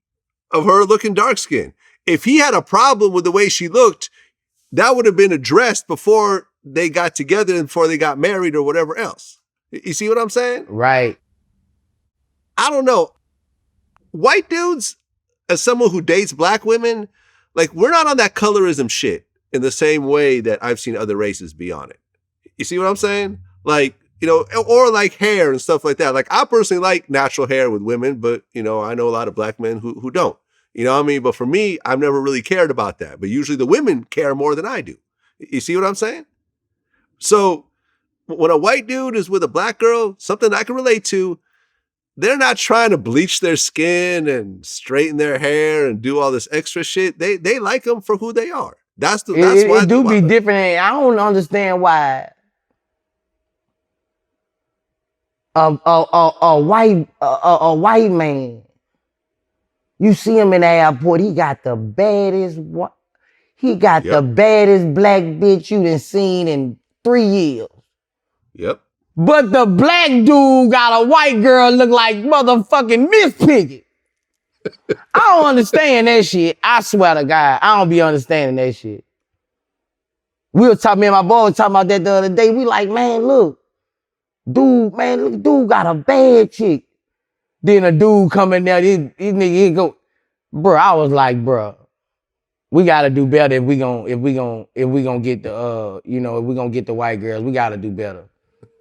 of her looking dark-skinned. If he had a problem with the way she looked, that would have been addressed before they got together and before they got married or whatever else. You see what I'm saying? Right. I don't know. White dudes, as someone who dates black women, like, we're not on that colorism shit in the same way that I've seen other races be on it. You see what I'm saying? Like, or like hair and stuff like that. Like, I personally like natural hair with women, but, I know a lot of black men who don't. You know what I mean? But for me, I've never really cared about that. But usually the women care more than I do. You see what I'm saying? So when a white dude is with a black girl, something I can relate to, they're not trying to bleach their skin and straighten their hair and do all this extra shit. They like them for who they are. That's why it do be different. I don't understand why a white man, you see him in the airport, he got the baddest the baddest black bitch you done seen in 3 years. Yep. But the black dude got a white girl look like motherfucking Miss Piggy. I don't understand that shit. I swear to God, I don't be understanding that shit. Me and my boy was talking about that the other day. We like, dude got a bad chick. Then a dude come in there, this nigga, he go, bro. I was like, bro, we gotta do better if we gonna get the if we gonna get the white girls, we gotta do better.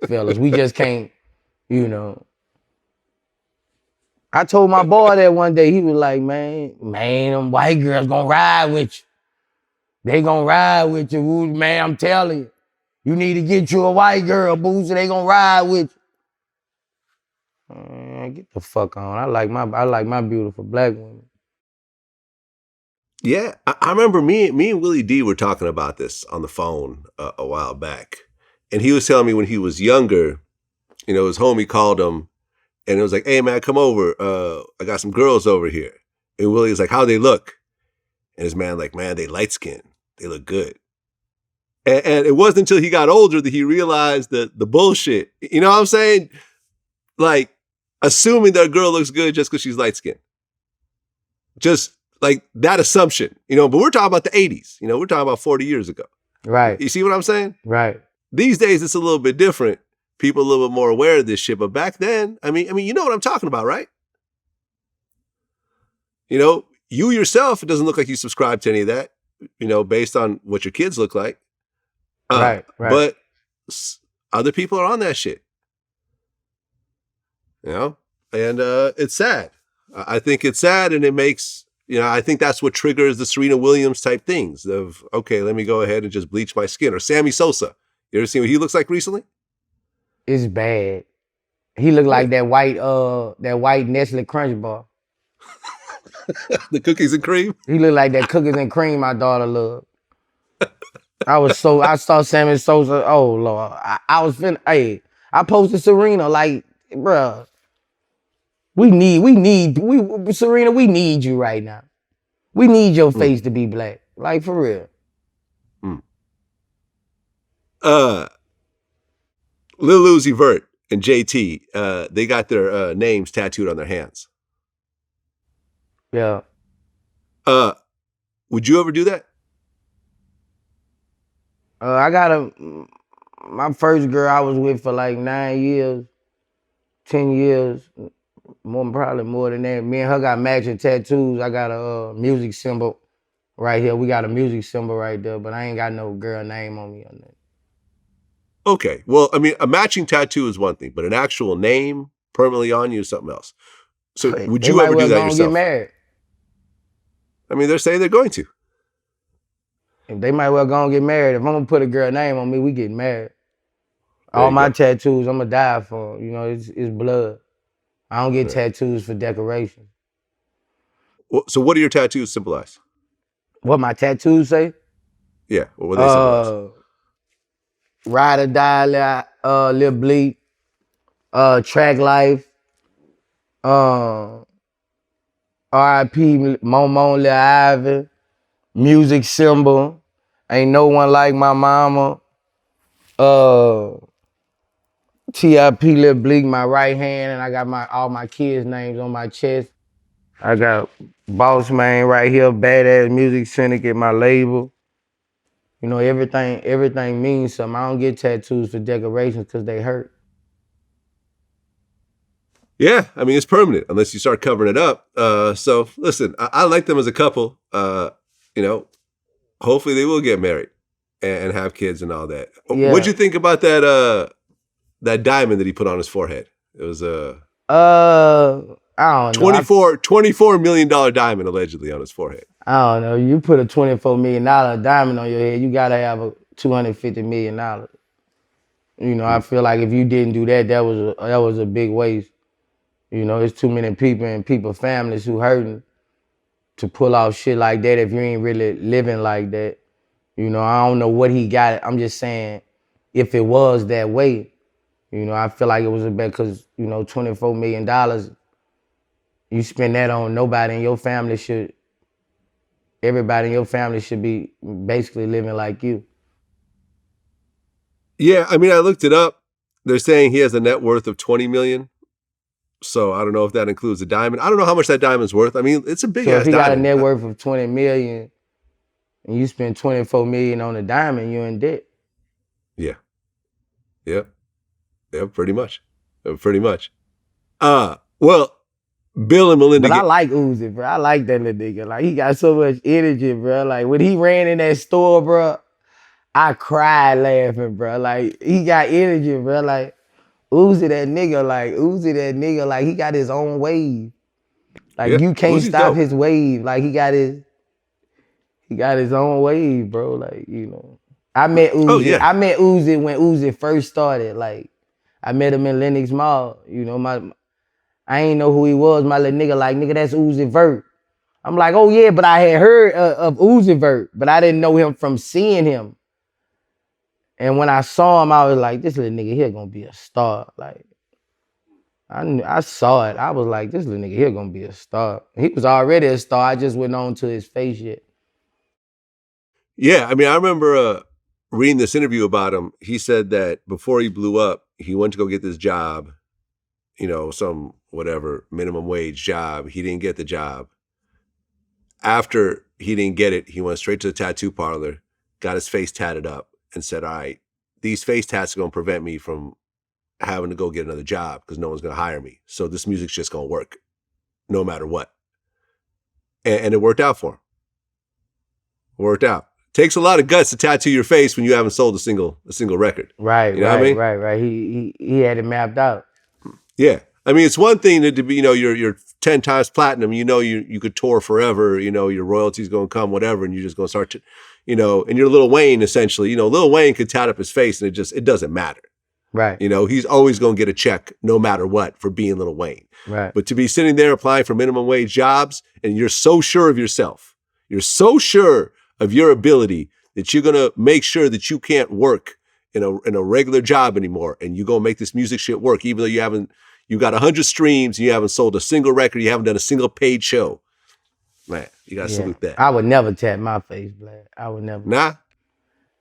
Fellas, we just can't, I told my boy that one day. He was like, man, them white girls gonna ride with you. They gonna ride with you, man, I'm telling you. You need to get you a white girl, Boosie, they gonna ride with you. Man, get the fuck on. I like my beautiful black women. Yeah, I remember me and Willie D were talking about this on the phone a while back. And he was telling me when he was younger, his homie called him and it was like, hey man, come over. I got some girls over here. And Willie was like, how they look? And his man like, man, they light skinned. They look good. And it wasn't until he got older that he realized the bullshit. You know what I'm saying? Like, assuming that a girl looks good just because she's light skinned. Just like that assumption, but we're talking about the 80s. We're talking about 40 years ago. Right. You see what I'm saying? Right. These days, it's a little bit different. people a little bit more aware of this shit. But back then, I mean, you know what I'm talking about, right? You know, you yourself, it doesn't look like you subscribe to any of that, you know, based on what your kids look like. Right. But other people are on that shit. You know? And it's sad. I think it's sad, and it makes, you know, I think that's what triggers the Serena Williams type things of, okay, let me go ahead and just bleach my skin. Or Sammy Sosa. You ever seen what he looks like recently? It's bad. He looked like that white Nestle Crunch bar. The cookies and cream? He looked like that cookies and cream my daughter loved. I saw Sammy Sosa, oh Lord. I was finna, hey, I posted Serena like, bruh, Serena, we need you right now. We need your face to be black. Like, for real. Lil Uzi Vert and JT, they got their names tattooed on their hands. Yeah. Would you ever do that? I got my first girl I was with for like 9 years, 10 years, probably more than that. Me and her got matching tattoos. I got a music symbol right here. We got a music symbol right there, but I ain't got no girl name on me on that. Okay. Well, I mean, a matching tattoo is one thing, but an actual name permanently on you is something else. So would you ever do that yourself? Get married. I mean, they're saying they're going to. They might well go and get married. If I'm gonna put a girl name on me, we get married. All my tattoos, I'm gonna die for. You know, it's blood. I don't get tattoos for decoration. Well, so what do your tattoos symbolize? What my tattoos say? Yeah, what would they symbolize? Ride or die, Lil Bleak, Track Life, R.I.P. Momo, Lil Ivy, music symbol, ain't no one like my mama, T.I.P. Lil Bleak, my right hand, and I got all my kids' names on my chest. I got Boss Man right here, Badass Music Syndicate, my label. You know, everything means something. I don't get tattoos for decorations because they hurt. Yeah, I mean, it's permanent unless you start covering it up. So listen, I like them as a couple. You know, hopefully they will get married and have kids and all that. Yeah. What'd you think about that diamond that he put on his forehead? It was I don't know. $24 million diamond allegedly on his forehead. I don't know. You put a $24 million diamond on your head, you gotta have a $250 million. You know, I feel like if you didn't do that, that was a big waste. You know, it's too many people and families who hurting to pull off shit like that if you ain't really living like that. You know, I don't know what he got. I'm just saying, if it was that way, you know, I feel like it was a bet because, you know, $24 million, you spend that on nobody in your family everybody in your family should be basically living like you. Yeah, I mean, I looked it up. They're saying he has a net worth of $20 million. So I don't know if that includes a diamond. I don't know how much that diamond's worth. I mean, it's a big ass diamond. So if he got a net worth of $20 million and you spend $24 million on a diamond, you're in debt. Yeah. Yeah, pretty much. Pretty much. Well, Bill and Melinda. But I like Uzi, bro. I like that little nigga. Like, he got so much energy, bro. Like, when he ran in that store, bro, I cried laughing, bro. Like, he got energy, bro. Like, Uzi that nigga, like, he got his own wave. Like, you can't Uzi's stop dope. his wave. Like, he got his own wave, bro. Like, you know. I met Uzi. Oh, yeah. I met Uzi when Uzi first started. Like, I met him in Lenox Mall. You know, I ain't know who he was. My little nigga, like, nigga, that's Uzi Vert. I'm like, oh yeah, but I had heard of Uzi Vert, but I didn't know him from seeing him. And when I saw him, I was like, this little nigga here gonna be a star. Like, I saw it. I was like, this little nigga here gonna be a star. He was already a star. I just went on to his face yet. Yeah, I mean, I remember reading this interview about him. He said that before he blew up, he went to go get this job, you know, some whatever minimum wage job. He didn't get the job. After he didn't get it, he went straight to the tattoo parlor, got his face tatted up, and said, all right, these face tats are going to prevent me from having to go get another job because no one's going to hire me. So this music's just going to work no matter what. And it worked out for him. Worked out. Takes a lot of guts to tattoo your face when you haven't sold a single record. Right, you know what I mean? right. He had it mapped out. Yeah. I mean, it's one thing to be, you're 10 times platinum, you could tour forever, your royalties going to come, whatever, and you're just going to start to, and you're Lil Wayne essentially, Lil Wayne could tat up his face and it doesn't matter. Right. He's always going to get a check no matter what for being Lil Wayne. Right. But to be sitting there applying for minimum wage jobs and you're so sure of yourself, you're so sure of your ability that you're going to make sure that you can't work in a regular job anymore, and you're going to make this music shit work, even though you got 100 streams and you haven't sold a single record, you haven't done a single paid show. Man, you got to salute that. I would never tap my face, Vlad. I would never. Nah,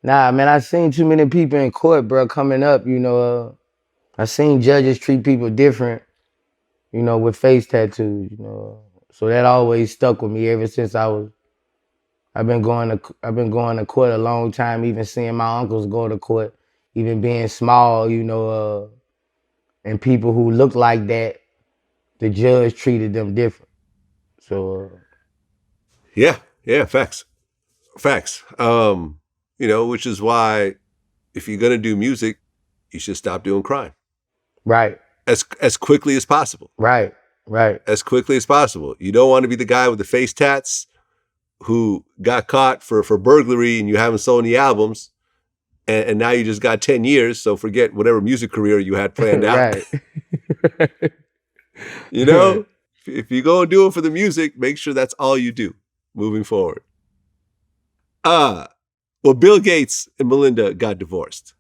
man, I seen too many people in court, bro, coming up, I seen judges treat people different, with face tattoos, So that always stuck with me ever since I've been going to court a long time, even seeing my uncles go to court, even being small, and people who look like that, the judge treated them different. So yeah, facts. Which is why if you're gonna do music, you should stop doing crime. Right. As quickly as possible. Right. As quickly as possible. You don't want to be the guy with the face tats who got caught for burglary and you haven't sold any albums, and now you just got 10 years, so forget whatever music career you had planned out. Right. If you go and do it for the music, make sure that's all you do moving forward. Well, Bill Gates and Melinda got divorced.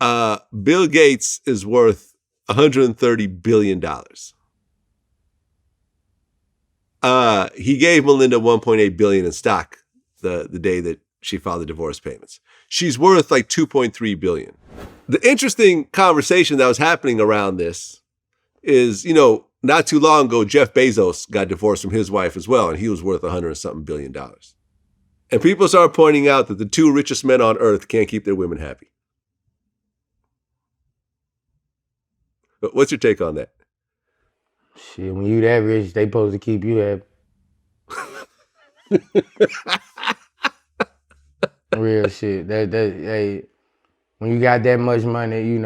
Bill Gates is worth $130 billion. He gave Melinda $1.8 billion in stock the day that she filed the divorce payments. She's worth like $2.3 billion. The interesting conversation that was happening around this is, not too long ago, Jeff Bezos got divorced from his wife as well, and he was worth $100-something billion. And people started pointing out that the two richest men on earth can't keep their women happy. But what's your take on that? Shit, when you that rich, they supposed to keep you happy. Real shit. Hey, when you got that much money,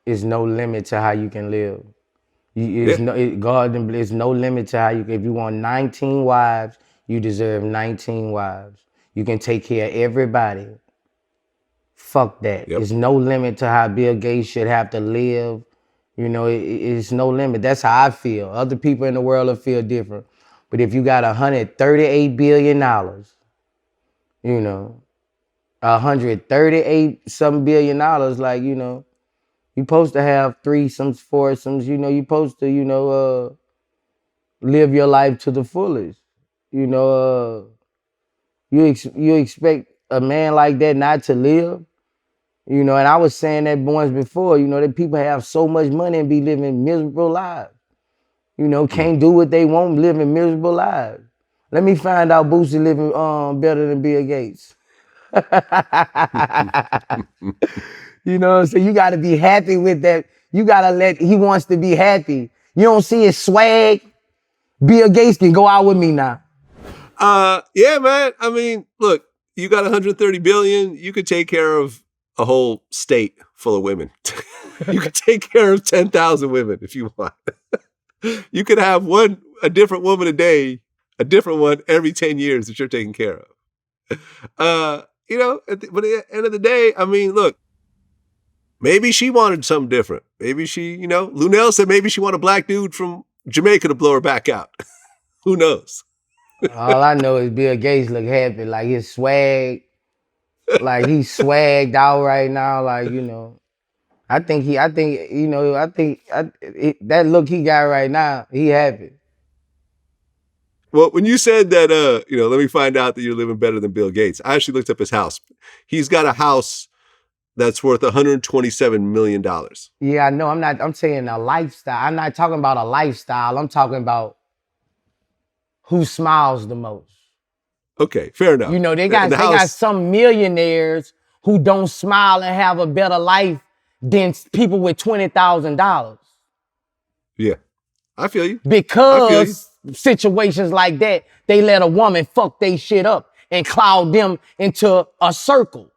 it's no limit to how you can live. There's no limit to how you. If you want 19 wives, you deserve 19 wives. You can take care of everybody. Fuck that. Yep. There's no limit to how Bill Gates should have to live. It's no limit. That's how I feel. Other people in the world will feel different. But if you got $138 billion, $138-something billion, like, you supposed to have threesomes, foursomes, you supposed to, live your life to the fullest. You expect a man like that not to live? And I was saying that once before, that people have so much money and be living miserable lives. Can't do what they want, living miserable lives. Let me find out Boosie living better than Bill Gates. So you got to be happy with that. You got to he wants to be happy. You don't see his swag? Bill Gates can go out with me now. Yeah, man. I mean, look, you got 130 billion. You could take care of a whole state full of women. You could take care of 10,000 women if you want. You could have a different woman a day, a different one every 10 years that you're taking care of. But at the end of the day, I mean, look, maybe she wanted something different. Maybe she, Lunel said maybe she wanted a black dude from Jamaica to blow her back out. Who knows? All I know is Bill Gates look happy, like his swag, like he's swagged out right now, like, that look he got right now, he happy. Well, when you said that, let me find out that you're living better than Bill Gates, I actually looked up his house. He's got a house that's worth $127 million. Yeah, I know. I'm saying a lifestyle. I'm not talking about a lifestyle. I'm talking about who smiles the most. Okay, fair enough. They got some millionaires who don't smile and have a better life than people with $20,000. Yeah. I feel you. Because situations like that, they let a woman fuck they shit up and cloud them into a circle.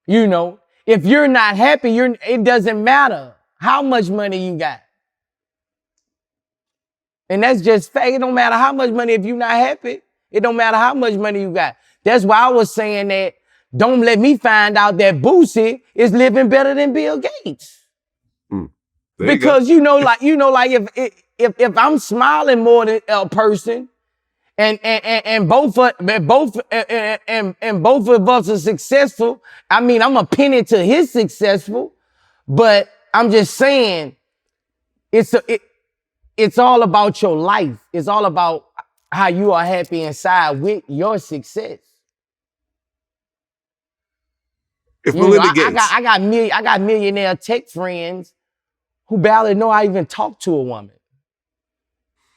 You know, if you're not happy, it doesn't matter how much money you got. And that's just fact. It don't matter how much money if you're not happy. It don't matter how much money you got. That's why I was saying that don't let me find out that Boosie is living better than Bill Gates. Because you know, like if I'm smiling more than a person, and both of us are successful. I mean, I'm a penny to his successful, but I'm just saying, it's all about your life. It's all about how you are happy inside with your success. If Melinda Gates, I got millionaire tech friends who barely know I even talk to a woman.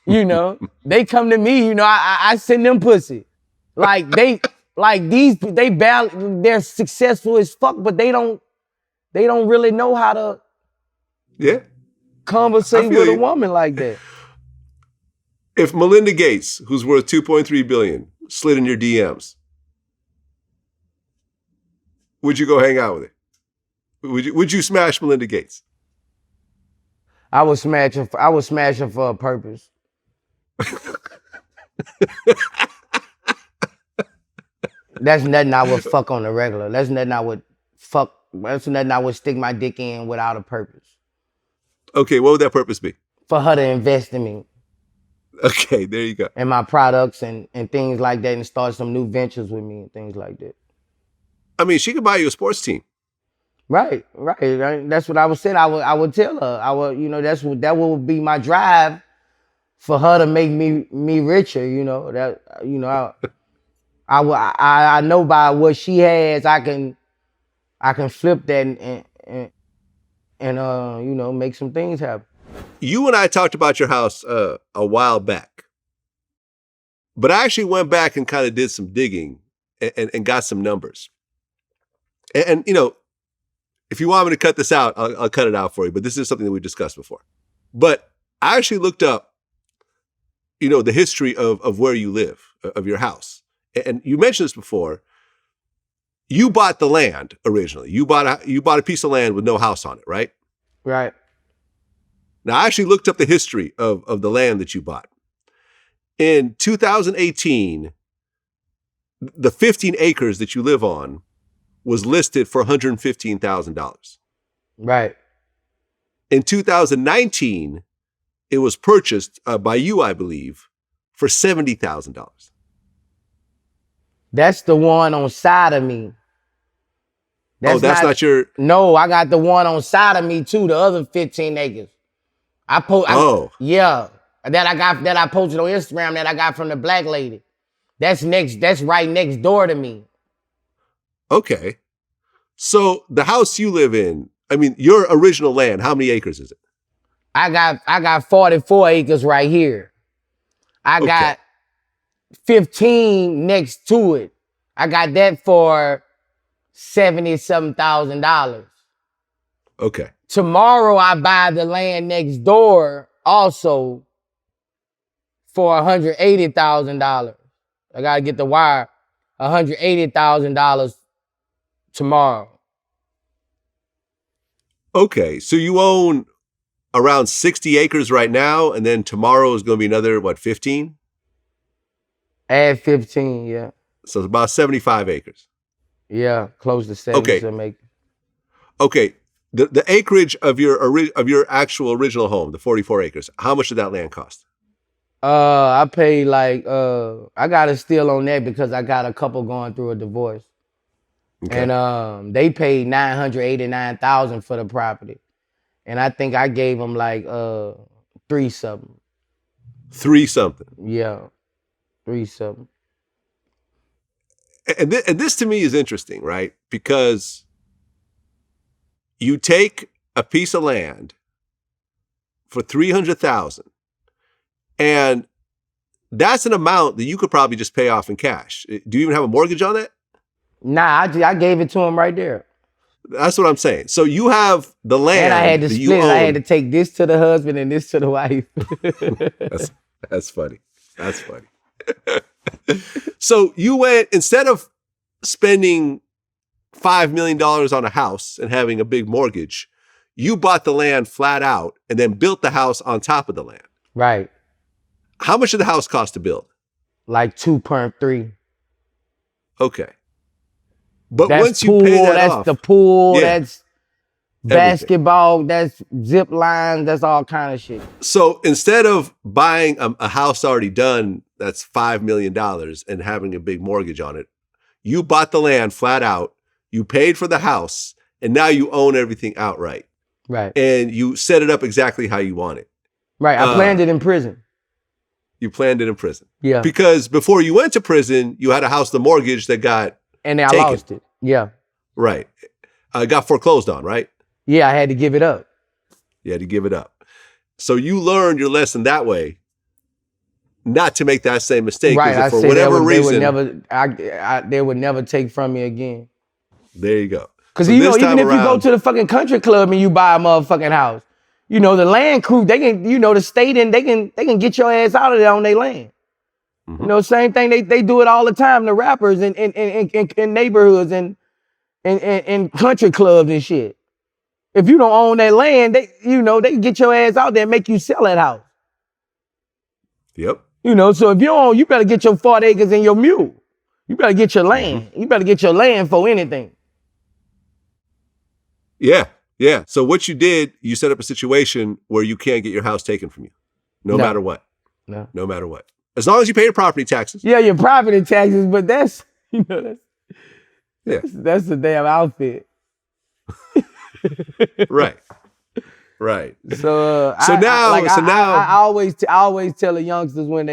You know, they come to me, you know, I send them pussy. Like they're successful as fuck, but they don't really know how to conversate with a woman like that. If Melinda Gates, who's worth $2.3 billion, slid in your DMs, would you go hang out with her? Would you smash Melinda Gates? I would smash her for a purpose. That's nothing I would fuck on the regular. That's nothing I would stick my dick in without a purpose. Okay, what would that purpose be? For her to invest in me. Okay, there you go. And my products and things like that, and start some new ventures with me and things like that. I mean, she could buy you a sports team. Right. That's what I was saying. I would tell her. That would be my drive for her to make me richer. You know that. You know, I know by what she has, I can flip that and make some things happen. You and I talked about your house a while back, but I actually went back and kind of did some digging and got some numbers. And you know, if you want me to cut this out, I'll cut it out for you. But this is something that we discussed before. But I actually looked up, you know, the history of where you live, of your house. And you mentioned this before. You bought the land originally. You bought a piece of land with no house on it, right? Right. Now, I actually looked up the history of the land that you bought. In 2018, the 15 acres that you live on was listed for $115,000. Right. In 2019, it was purchased by you, I believe, for $70,000. That's the one on side of me. That's not your... No, I got the one on side of me too, the other 15 acres. Yeah. That I posted on Instagram that I got from the black lady. That's right next door to me. Okay. So the house you live in, I mean, your original land, how many acres is it? I got 44 acres right here. I got 15 next to it. I got that for $70,000. Okay. Tomorrow I buy the land next door also for $180,000. I gotta get the wire. $180,000 tomorrow. Okay, so you own around 60 acres right now, and then tomorrow is going to be another, 15? Add 15, yeah. So it's about 75 acres. Yeah, close to 70 acres. Okay, the acreage of your actual original home, the 44 acres, how much did that land cost? I paid I got a steal on that because I got a couple going through a divorce. Okay. And they paid $989,000 for the property. And I think I gave them $3 something. $3 something? Yeah, $3 something. And this to me is interesting, right? Because you take a piece of land for $300,000, and that's an amount that you could probably just pay off in cash. Do you even have a mortgage on that? Nah, I gave it to him right there. That's what I'm saying. So you have the land And I had to that split you it. own. I had to take this to the husband and this to the wife. That's funny. That's funny. So you went, instead of spending $5 million on a house and having a big mortgage, you bought the land flat out and then built the house on top of the land. Right. How much did the house cost to build? Like 2.3. Okay. But That's once pool, you pay that that's off, the pool, yeah, that's basketball, that's zip lines, that's all kind of shit. so instead of buying a house already done that's $5 million and having a big mortgage on it, you bought the land flat out, you paid for the house, and now you own everything outright. Right. And you set it up exactly how you want it. Right. I planned it in prison. You planned it in prison. Yeah. Because before you went to prison, you had a house, the mortgage that got And I taken. lost it. Yeah. Right. Got foreclosed on, right? Yeah, I had to give it up. You had to give it up. So you learned your lesson that way, not to make that same mistake. Right. I For said whatever reason, they would never take from me again. there you go. Because So you know, this even time if you go around- to the fucking country club and you buy a motherfucking house, you know, the land crew, they can, you know, the state and they can get your ass out of there on their land. Mhm. You know, same thing, they do it all the time, the rappers in neighborhoods and country clubs and shit. If you don't own that land, they can get your ass out there and make you sell that house. Yep. You know, so if you don't, you better get your 40 acres and your mule. You better get your land. You better get your land for anything. Yeah. Yeah. So what you did, you set up a situation where you can't get your house taken from you, no No. matter what. No. No matter what. As long as you pay your property taxes. Yeah, your property taxes, but that's, you know, Yeah. that's the damn outfit. Right. Right. So So now- I always tell the youngsters when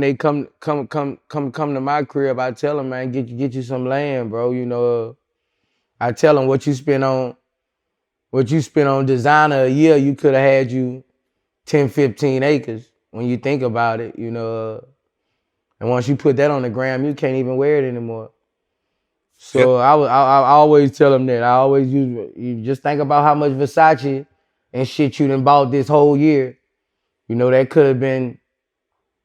they come to my crib, I tell them, man, get you some land, bro. You know, I tell them what you spend on designer a year, you could have had you 10, 15 acres when you think about it, you know. And once you put that on the gram, you can't even wear it anymore. So I always tell them that. I always you just think about how much Versace and shit you done bought this whole year. You know, that could have been,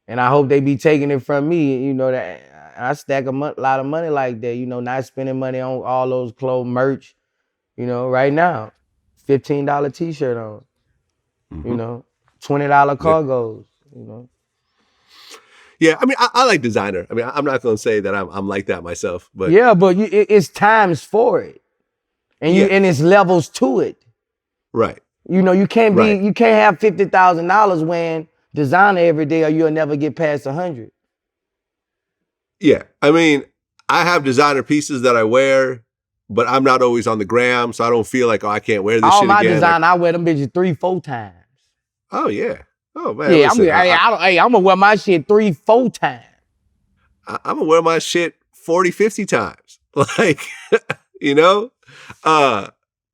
and I hope they be taking it from me. You know, that I stack a lot of money like that, you know, not spending money on all those clothes, merch, you know, right now. $15 t-shirt on, you know, $20 cargos, you know. Yeah. I mean, I like designer. I mean, I'm not going to say that I'm like that myself, but Yeah, but it's times for it. And and it's levels to it. right. You know, you can't Right. you can't have $50,000 wearing designer every day or you'll never get past 100. Yeah. I mean, I have designer pieces that I wear, but I'm not always on the gram, so I don't feel like, oh, I can't wear this All shit my again. design, I wear them bitches 3-4 times. Oh, yeah. Oh, man. Yeah, listen, I'm gonna wear my shit 3-4 times. I'm going to wear my shit 40, 50 times. Like, you know?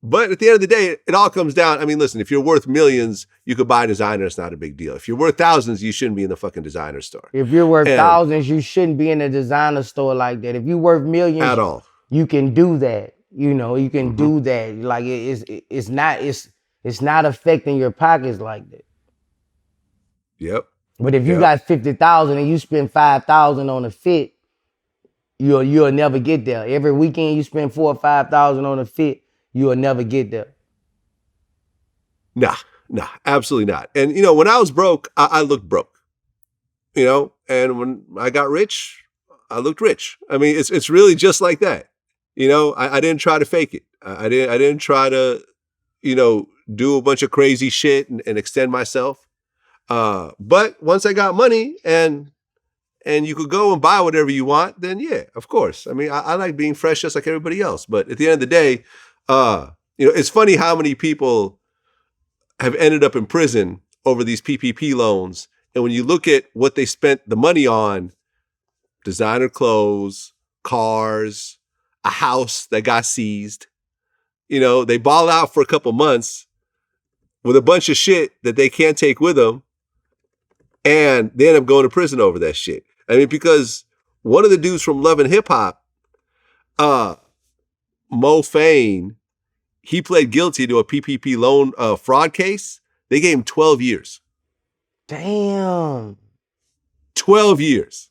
But at the end of the day, it all comes down. I mean, listen, if you're worth millions, you could buy designer. It's not a big deal. If you're worth thousands, you shouldn't be in the fucking designer store. If you're worth And- thousands, you shouldn't be in a designer store like that. If you're worth millions, At all. you can do that. You know, you can do that. Like it's not affecting your pockets like that. Yep. But if you Yep. got 50,000 and you spend 5,000 on a fit, you'll never get there. Every weekend you spend 4,000 or 5,000 on a fit, you'll never get there. Nah, absolutely not. And, you know, when I was broke, I looked broke, you know, and when I got rich, I looked rich. I mean, it's really just like that. You know, I didn't try to fake it. I didn't try to, you know, do a bunch of crazy shit and extend myself. But once I got money and you could go and buy whatever you want, then yeah, of course. I mean, I like being fresh just like everybody else. But at the end of the day, you know, it's funny how many people have ended up in prison over these PPP loans. And when you look at what they spent the money on, designer clothes, cars, a house that got seized, you know, they ball out for a couple months with a bunch of shit that they can't take with them. And they end up going to prison over that shit. I mean, because one of the dudes from Love and Hip Hop, Mo3, he pled guilty to a PPP loan fraud case. They gave him 12 years. Damn. 12 years.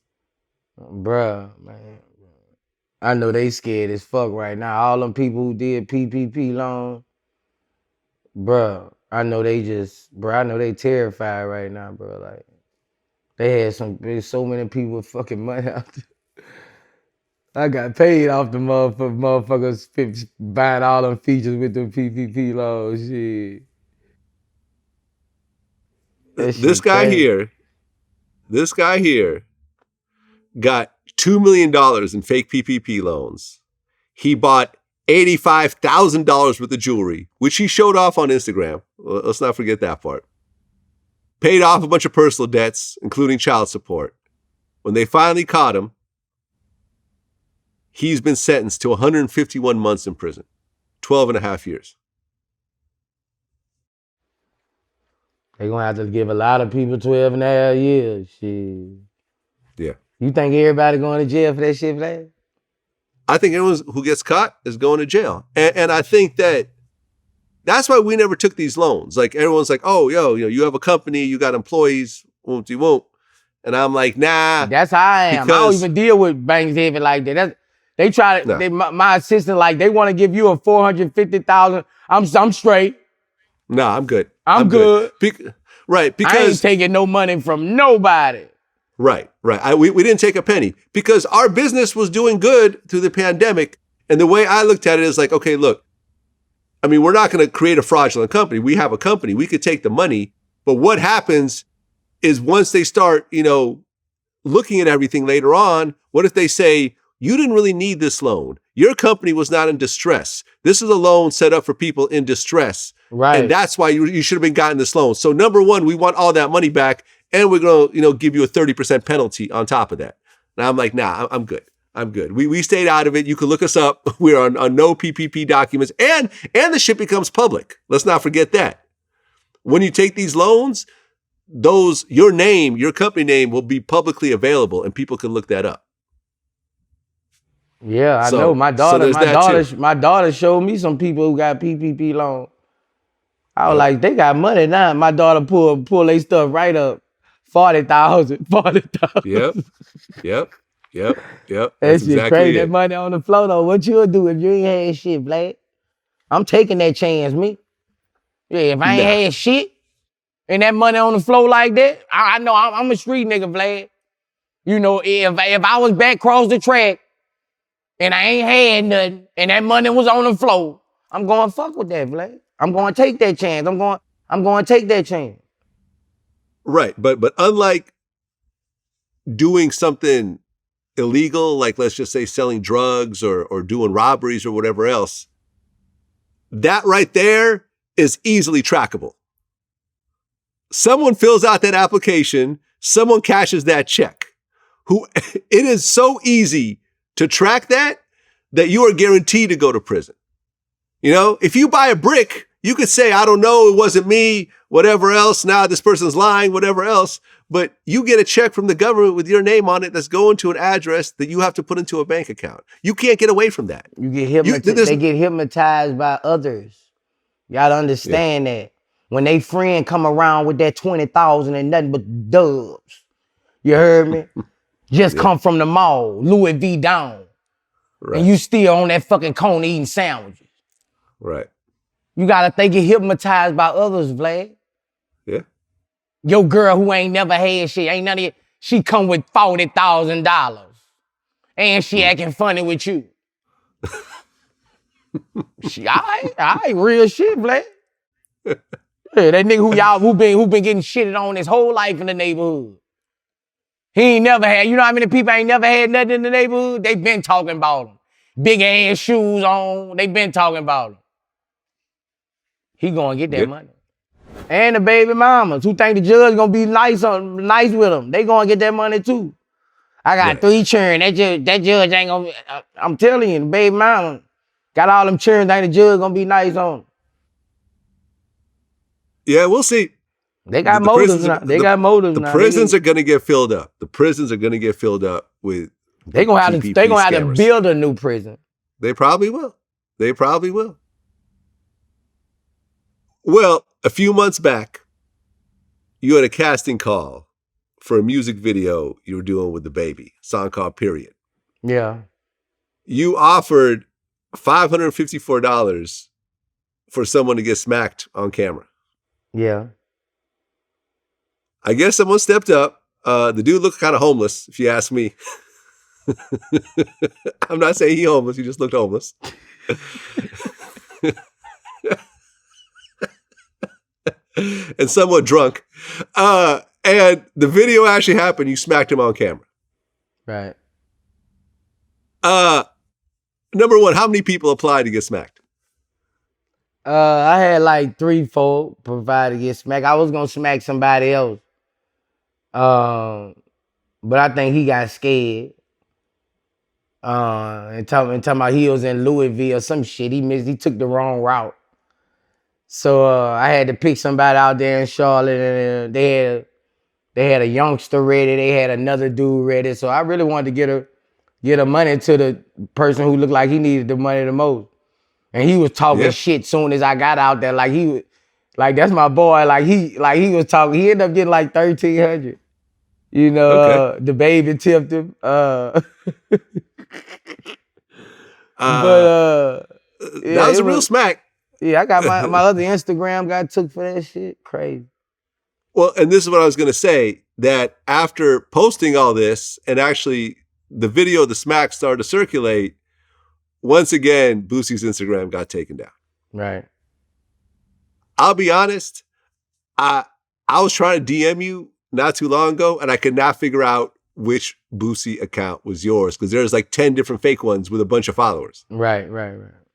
Bruh, man. I know they scared as fuck right now. All them people who did PPP loan, bruh, I know they terrified right now, bro. Like, there's so many people with fucking money out there. I got paid off the motherfuckers buying all them features with them PPP loans. Shit. This guy here got $2 million in fake PPP loans. He bought $85,000 worth of jewelry, which he showed off on Instagram. Let's not forget that part. Paid off a bunch of personal debts, including child support. When they finally caught him, he's been sentenced to 151 months in prison, 12 and a half years. They're going to have to give a lot of people 12 and a half years. Shit. Yeah. You think everybody going to jail for that shit, Vlad? I think everyone who gets caught is going to jail. And I think that's why we never took these loans. Like, everyone's like, oh, you have a company, you got employees, won't. And I'm like, nah. That's how I am. I don't even deal with banks even like that. They try to, my assistant, like, they want to give you a $450,000. I'm straight. No, I'm good. I'm good. Right, because I ain't taking no money from nobody. Right. We didn't take a penny because our business was doing good through the pandemic. And the way I looked at it is like, okay, look, I mean, we're not going to create a fraudulent company. We have a company. We could take the money. But what happens is once they start, looking at everything later on, what if they say, you didn't really need this loan? Your company was not in distress. This is a loan set up for people in distress. Right. And that's why you should have been gotten this loan. So number one, we want all that money back. And we're going to, give you a 30% penalty on top of that. And I'm like, nah, I'm good. We stayed out of it. You can look us up. We're on no PPP documents. And the shit becomes public. Let's not forget that. When you take these loans, your name, your company name will be publicly available and people can look that up. Yeah, I know. My daughter showed me some people who got PPP loan. I was like, they got money now. My daughter pull their stuff right up. 40,000. Yep. That's that shit exactly crazy. it. That money on the floor though. What you'll do if you ain't had shit, Vlad? I'm taking that chance, me. Yeah, if I ain't had shit and that money on the floor like that, I know I'm a street nigga, Vlad. If I was back across the track and I ain't had nothing and that money was on the floor, I'm going to fuck with that, Vlad. I'm going to take that chance. I'm going to take that chance. Right, but unlike doing something illegal, like let's just say selling drugs or doing robberies or whatever else, that right there is easily trackable. Someone fills out that application, someone cashes that check. It is so easy to track that you are guaranteed to go to prison. If you buy a brick, you could say, I don't know, it wasn't me, whatever else. Now this person's lying, whatever else. But you get a check from the government with your name on it that's going to an address that you have to put into a bank account. You can't get away from that. You get hypnotized. They get hypnotized by others. You gotta understand that. When they friend come around with that 20,000 and nothing but dubs, you heard me? Just come from the mall, Louis V down. Right. And you still on that fucking corner eating sandwiches. Right. You gotta think you're hypnotized by others, Vlad. Yeah. Your girl who ain't never had shit, ain't none of it, she come with $40,000. And she acting funny with you. I ain't real shit, Vlad. Yeah, that nigga who been getting shitted on his whole life in the neighborhood. He ain't never had, how many people ain't never had nothing in the neighborhood? They been talking about him. Big ass shoes on, they been talking about him. He gonna get that money. And the baby mamas who think the judge gonna be nice with them, they gonna get that money too. I got 3 children. That judge ain't gonna. I'm telling you, the baby mama got all them children. Think the judge gonna be nice on them. Yeah, we'll see. They got motives now. They got motives now. The prisons are gonna get filled up. The prisons are gonna get filled up with They gonna have to. PPP They gonna have to scammers. build a new prison. They probably will. They probably will. Well, a few months back, you had a casting call for a music video you were doing with the baby, a song called Period. Yeah. You offered $554 for someone to get smacked on camera. Yeah. I guess someone stepped up. The dude looked kind of homeless, if you ask me. I'm not saying he homeless. He just looked homeless. And somewhat drunk. And the video actually happened. You smacked him on camera. Right. Number one, how many people applied to get smacked? I had like 3, 4 provided to get smacked. I was gonna smack somebody else. But I think he got scared. And talking about he was in Louisville or some shit. He took the wrong route. So I had to pick somebody out there in Charlotte, and they had a youngster ready. They had another dude ready. So I really wanted to get the money to the person who looked like he needed the money the most. And he was talking shit soon as I got out there. Like that's my boy. Like he was talking. He ended up getting like $1,300. You know, the baby tipped him. That was a real smack. Yeah, I got my other Instagram got took for that shit. Crazy. Well, and this is what I was going to say, that after posting all this and actually the video of the smack started to circulate, once again, Boosie's Instagram got taken down. Right. I'll be honest, I was trying to DM you not too long ago, and I could not figure out which Boosie account was yours, because there's like 10 different fake ones with a bunch of followers. Right.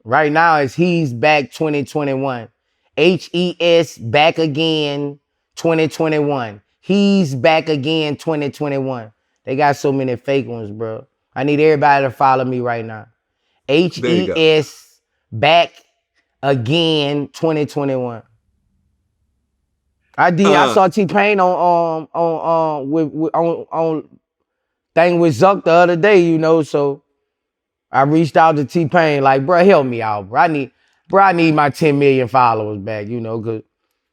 Right now it's He's Back 2021. HES Back Again 2021. He's Back Again 2021. They got so many fake ones, bro. I need everybody to follow me right now. HES Back Again 2021. I saw T-Pain on thing with Zuck the other day, you know, so I reached out to T-Pain like, bro, help me out, bro. I need my 10 million followers back, you know, because,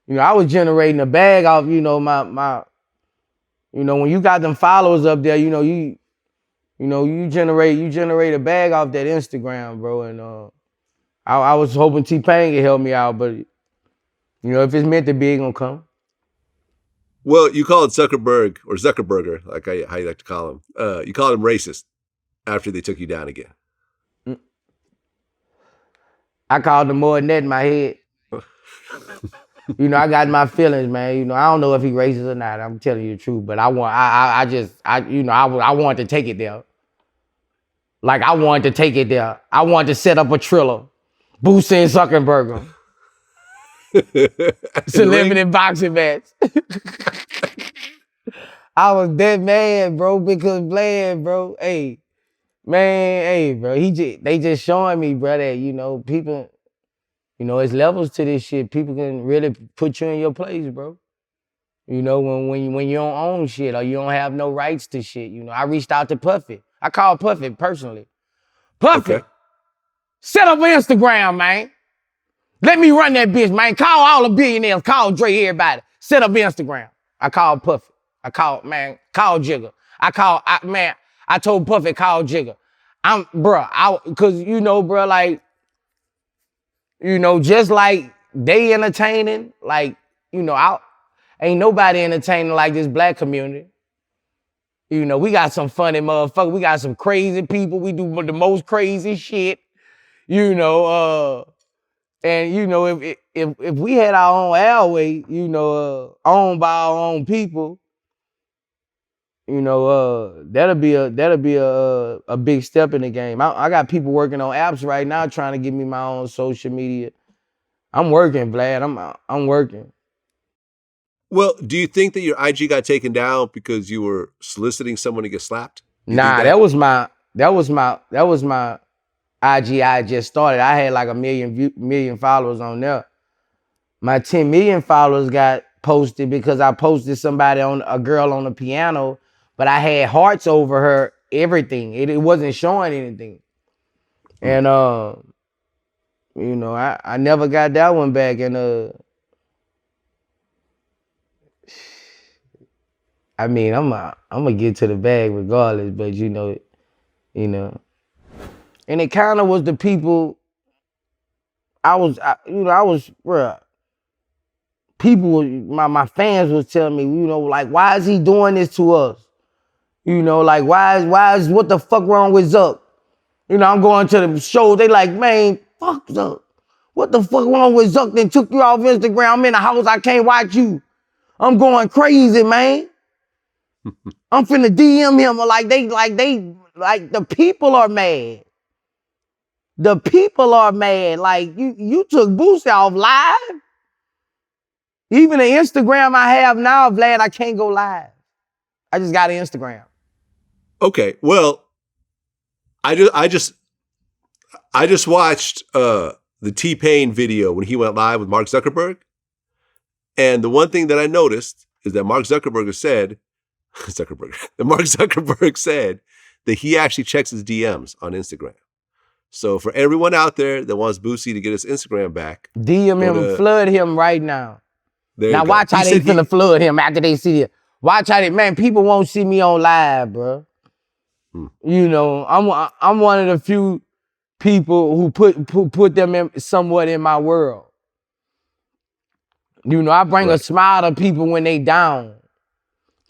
you know, I was generating a bag off, you know, my you know, when you got them followers up there, you know, you generate a bag off that Instagram, bro. And I was hoping T-Pain could help me out, but, you know, if it's meant to be, it's gonna come. Well, you called Zuckerberg, or Zuckerberger, like how you like to call him. You called him racist after they took you down again. I called him more than that in my head. You know, I got my feelings, man. You know, I don't know if he racist or not. I'm telling you the truth, but I wanted to take it there. Like, I wanted to take it there. I wanted to set up a thriller. Boosie and Zuckerberg. Celebrity boxing match. I was that mad, bro, because Vlad, bro, bro, they just showing me, bro, that, you know, people, you know, it's levels to this shit. People can really put you in your place, bro. You know, when you don't own shit or you don't have no rights to shit, you know. I reached out to Puffy. I called Puffy personally. Puffy, set up Instagram, man. Let me run that bitch, man. Call all the billionaires. Call Dre, everybody. Set up Instagram. I called Puffy. Call Jigga. I told Puffy, call Jigga. Cause you know, bro, like, you know, just like they entertaining, like, you know, ain't nobody entertaining like this black community. You know, we got some funny motherfuckers. We got some crazy people. We do the most crazy shit. You know, and you know, if we had our own airway, you know, owned by our own people, you know, that'll be a big step in the game. I got people working on apps right now trying to give me my own social media. I'm working, Vlad. I'm working. Well, do you think that your IG got taken down because you were soliciting someone to get slapped? Nah, that was my IG I just started. I had like a million followers on there. My 10 million followers got posted because I posted a girl on the piano, but I had hearts over her everything. It wasn't showing anything. And you know, I never got that one back. And I mean, I'm gonna get to the bag regardless, but you know. And it kind of was the people people, my fans was telling me, you know, like, why is he doing this to us? You know, like, why is what the fuck wrong with Zuck? You know, I'm going to the show, they like, man, fuck Zuck. What the fuck wrong with Zuck? They took you off Instagram. I'm in the house, I can't watch you. I'm going crazy, man. I'm finna DM him like the people are mad. The people are mad. Like, you took Boosie off live. Even the Instagram I have now, Vlad, I can't go live. I just got an Instagram. Okay, well, I just watched the T-Pain video when he went live with Mark Zuckerberg. And the one thing that I noticed is that Mark Zuckerberg said that he actually checks his DMs on Instagram. So for everyone out there that wants Boosie to get his Instagram back, DM him, flood him right now. Now watch how they finna flood him after they see it. Watch how man, people won't see me on live, bro. You know, I'm one of the few people who put them somewhat in my world. You know, I bring a smile to people when they down.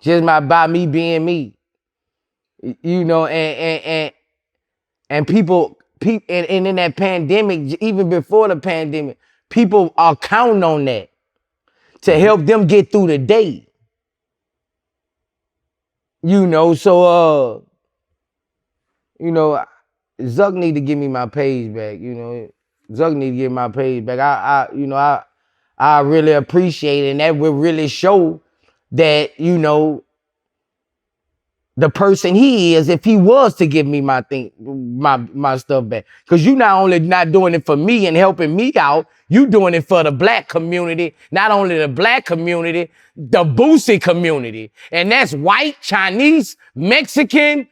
Just by me being me. You know, and people and in that pandemic, even before the pandemic, people are counting on that to help them get through the day. You know, so you know, Zuck need to give me my page back. You know, Zuck need to give my page back. I really appreciate it, and that will really show that, you know, the person he is, if he was to give me my stuff back. Because you not only not doing it for me and helping me out, you doing it for the black community. Not only the black community, the Boosie community. And that's white, Chinese, Mexican,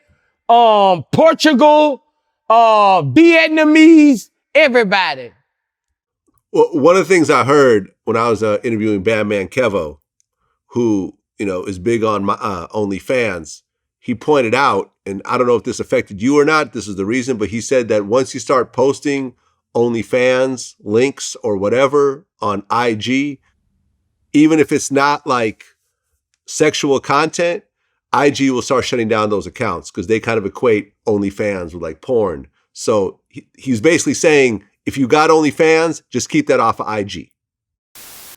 Portugal, Vietnamese, everybody. Well, one of the things I heard when I was interviewing Bandman Kevo, who, you know, is big on my OnlyFans, he pointed out, and I don't know if this affected you or not, this is the reason, but he said that once you start posting OnlyFans links or whatever on IG, even if it's not like sexual content, IG will start shutting down those accounts because they kind of equate OnlyFans with like porn. So he's basically saying, if you got OnlyFans, just keep that off of IG.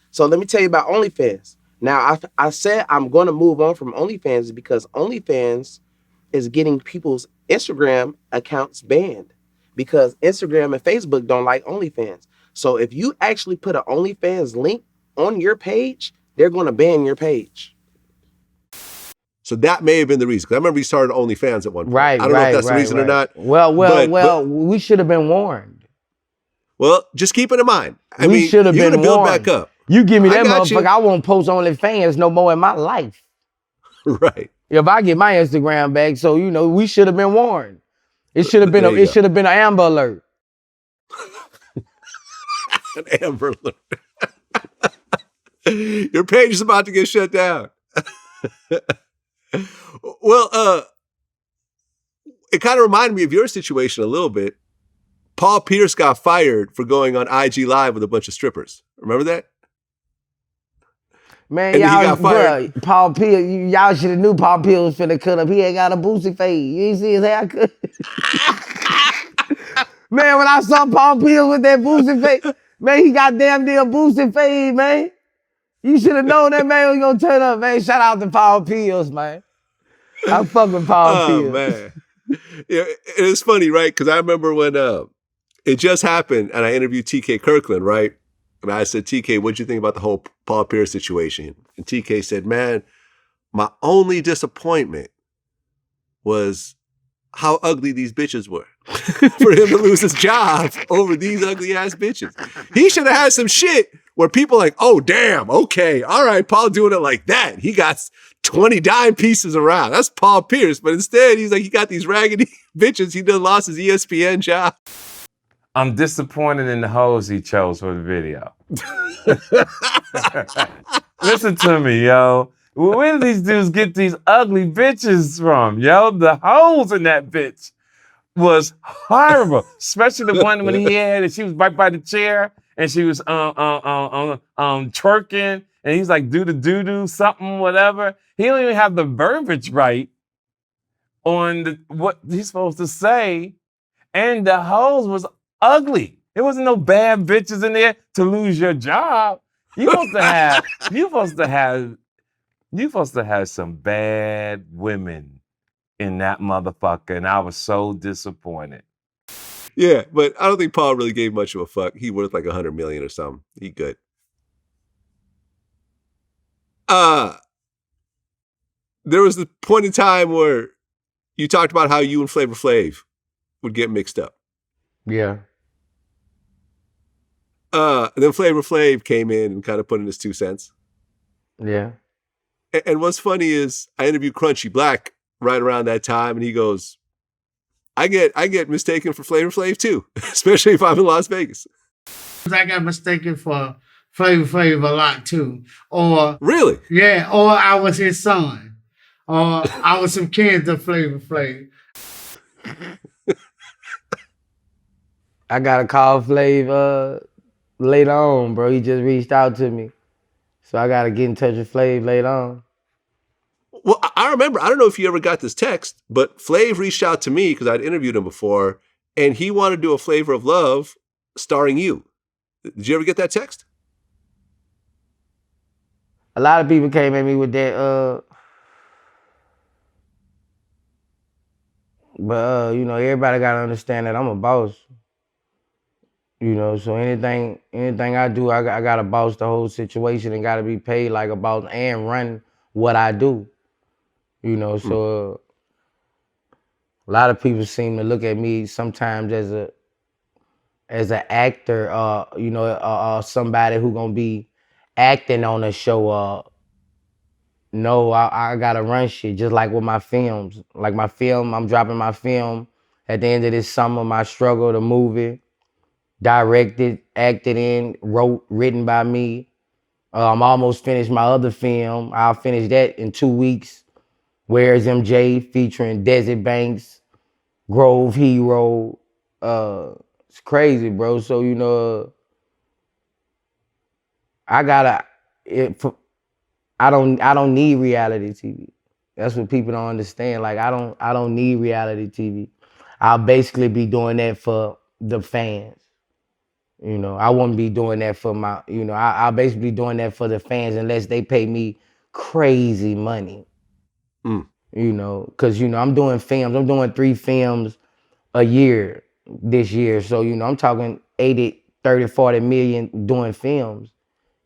So let me tell you about OnlyFans. Now, I said I'm going to move on from OnlyFans because OnlyFans is getting people's Instagram accounts banned because Instagram and Facebook don't like OnlyFans. So if you actually put an OnlyFans link on your page, they're going to ban your page. So that may have been the reason. Because I remember he started OnlyFans at one point. Right, I don't know if that's the reason or not. Well, we should have been warned. Well, just keep it in mind. I we mean, should have been gonna build warned. back up. You give me that motherfucker, you. I won't post OnlyFans no more in my life. Right. If I get my Instagram back, so you know, we should have been warned. It should have been an Amber Alert. An Amber Alert. Your page is about to get shut down. Well, it kind of reminded me of your situation a little bit. Paul Pierce got fired for going on IG Live with a bunch of strippers. Remember that? Man, and y'all, bruh, Paul Pierce, y'all should have knew Paul Pierce was finna cut up. He ain't got a Boosie fade. You ain't see his haircut? Man, when I saw Paul Pierce with that Boosie fade, man, he got damn near Boosie fade, man. You should have known that man was gonna turn up, man. Shout out to Paul Pierce, man. I fuck with Paul Pierce. Oh, man. Yeah, it's funny, right? Because I remember when it just happened and I interviewed TK Kirkland, right? And I said, TK, what'd you think about the whole Paul Pierce situation? And TK said, man, my only disappointment was how ugly these bitches were for him to lose his job over these ugly ass bitches. He should have had some shit where people like, oh, damn, okay, all right, Paul doing it like that. He got 20 dime pieces around. That's Paul Pierce. But instead, he's like, he got these raggedy bitches. He done lost his ESPN job. I'm disappointed in the hoes he chose for the video. Listen to me, yo. Where do these dudes get these ugly bitches from, yo? The hoes in that bitch was horrible. Especially the one when he had it, she was right by the chair and she was twerking and he's like do the doo-doo something, whatever. He don't even have the verbiage right on what he's supposed to say. And the hoes was ugly. There wasn't no bad bitches in there to lose your job. You supposed to have some bad women in that motherfucker, and I was so disappointed. Yeah, but I don't think Paul really gave much of a fuck. He worth like 100 million or something. He good. There was the point in time where you talked about how you and Flavor Flav would get mixed up. Yeah. And then Flavor Flav came in and kind of put in his 2 cents. Yeah. And what's funny is I interviewed Crunchy Black right around that time, and he goes, I get mistaken for Flavor Flav too, especially if I'm in Las Vegas. I got mistaken for Flavor Flav a lot too. Or Really? yeah, or I was his son. Or I was some kids of Flavor Flav. I got a call Flav later on, bro. He just reached out to me. So I got to get in touch with Flav later on. Well, I remember, I don't know if you ever got this text, but Flav reached out to me because I'd interviewed him before, and he wanted to do a Flavor of Love starring you. Did you ever get that text? A lot of people came at me with that, but you know, everybody got to understand that I'm a boss. You know, so anything I do, I got to boss the whole situation and got to be paid like a boss and run what I do. You know, so a lot of people seem to look at me sometimes as an actor, you know, somebody who gonna be acting on a show. No, I gotta run shit just like with my films. Like my film, I'm dropping my film at the end of this summer. My Struggle, the movie, directed, acted in, written by me. I'm almost finished my other film. I'll finish that in 2 weeks. Where's MJ featuring Desert Banks, Grove Hero. It's crazy, bro. So, you know, I don't need reality TV. That's what people don't understand. Like I don't need reality TV. I'll basically be doing that for the fans. You know, I wouldn't be doing that for my, you know, I'll basically be doing that for the fans unless they pay me crazy money. You know, because, you know, I'm doing films. I'm doing 3 films a year this year. So, you know, I'm talking 80, 30, 40 million doing films.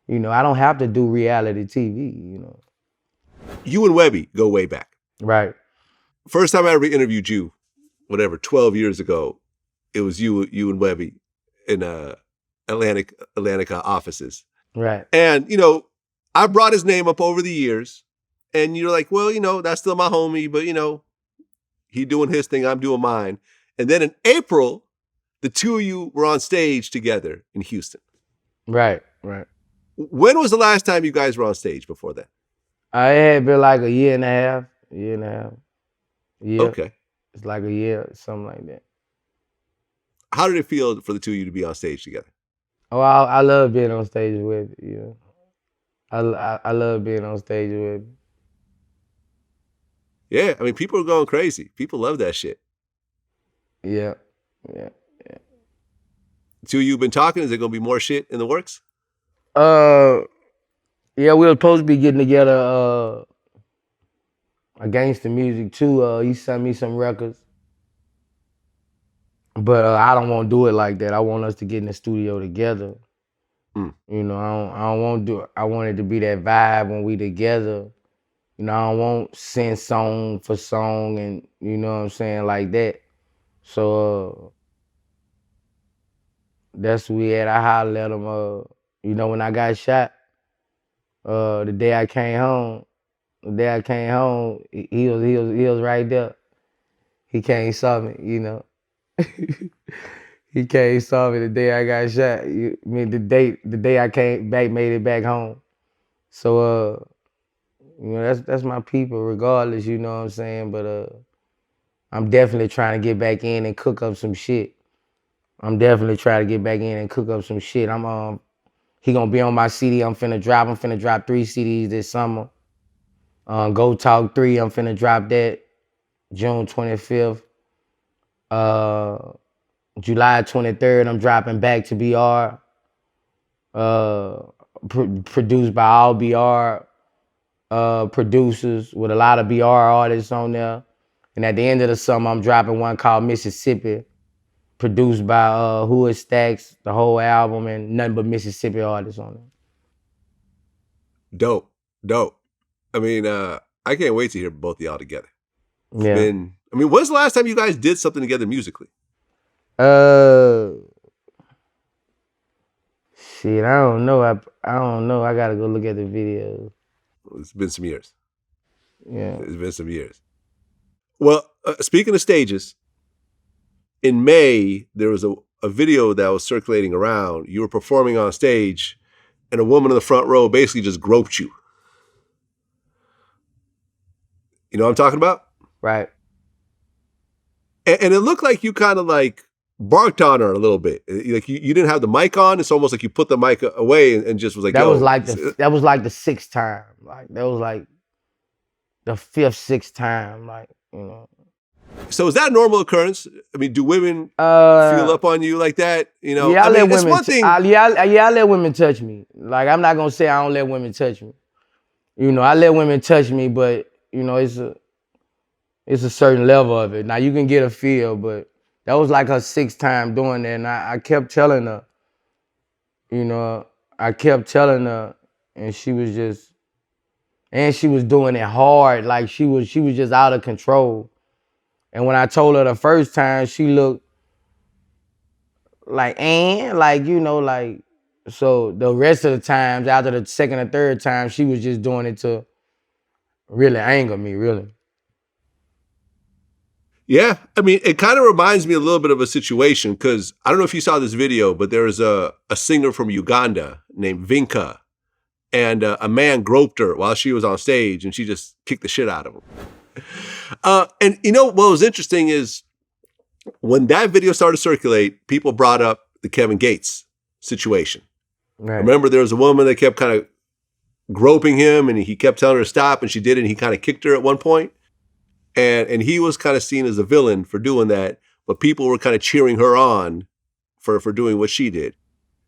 You know, I don't have to do reality TV, you know. You and Webby go way back. Right. First time I ever interviewed you, whatever, 12 years ago, it was you and Webby in Atlantica offices. Right. And, you know, I brought his name up over the years, and you're like, well, you know, that's still my homie, but, you know, he doing his thing, I'm doing mine. And then in April, the 2 of you were on stage together in Houston. Right, right. When was the last time you guys were on stage before that? It had been like a year and a half. Yeah. Okay. It's like a year, something like that. How did it feel for the 2 of you to be on stage together? Oh, I love being on stage with you. I love being on stage with. Yeah, I mean, people are going crazy. People love that shit. Yeah. The 2 of you been talking. Is there going to be more shit in the works? Yeah, we were supposed to be getting together a gangster music too. He sent me some records. But I don't want to do it like that. I want us to get in the studio together. You know, I don't want to do it. I want it to be that vibe when we together. You know, I don't want sing song for song and, you know what I'm saying, like that. So that's where we at. I hollered at him, you know, when I got shot, the day I came home, The day I came home, he was right there. He came and saw me, you know. He came and saw me the day I got shot. I mean the day I came back, made it back home. So you know, that's my people regardless, you know what I'm saying? But I'm definitely trying to get back in and cook up some shit. I'm definitely trying to get back in and cook up some shit. He gonna be on my CD. I'm finna drop 3 CDs this summer. Go Talk 3, I'm finna drop that June 25th. July 23rd, I'm dropping Back to BR. Produced by all BR producers with a lot of BR artists on there. And at the end of the summer, I'm dropping one called Mississippi, produced by Who Stacks, the whole album, and nothing but Mississippi artists on it. Dope. I mean, I can't wait to hear both of y'all together. Yeah. When's the last time you guys did something together musically? Shit, I don't know. I don't know. I gotta go look at the videos. It's been some years. Yeah. It's been some years. Well, speaking of stages, in May, there was a video that was circulating around. You were performing on stage, and a woman in the front row basically just groped you. You know what I'm talking about? Right. And it looked like you kind of like barked on her a little bit. Like you didn't have the mic on. It's almost like you put the mic away and just was like, that was like the 6th time. Like that was like the 5th, 6th time. Like, you know. So is that a normal occurrence? I mean, do women feel up on you like that? You know, yeah, I let women. one thing. I let women touch me. Like I'm not gonna say I don't let women touch me. You know, I let women touch me, but you know, it's a certain level of it. Now you can get a feel, but that was like her 6th time doing that, and I kept telling her. You know, I kept telling her, and she was doing it hard, like she was just out of control. And when I told her the first time, she looked like, you know, like, so the rest of the times, after the 2nd or 3rd time, she was just doing it to really anger me, really. Yeah, I mean, it kind of reminds me a little bit of a situation because I don't know if you saw this video, but there was a singer from Uganda named Vinka, and a man groped her while she was on stage, and she just kicked the shit out of him. And you know what was interesting is when that video started to circulate, people brought up the Kevin Gates situation. Right. Remember, there was a woman that kept kind of groping him, and he kept telling her to stop, and she did it, and he kind of kicked her at one point. And he was kind of seen as a villain for doing that, but people were kind of cheering her on for doing what she did.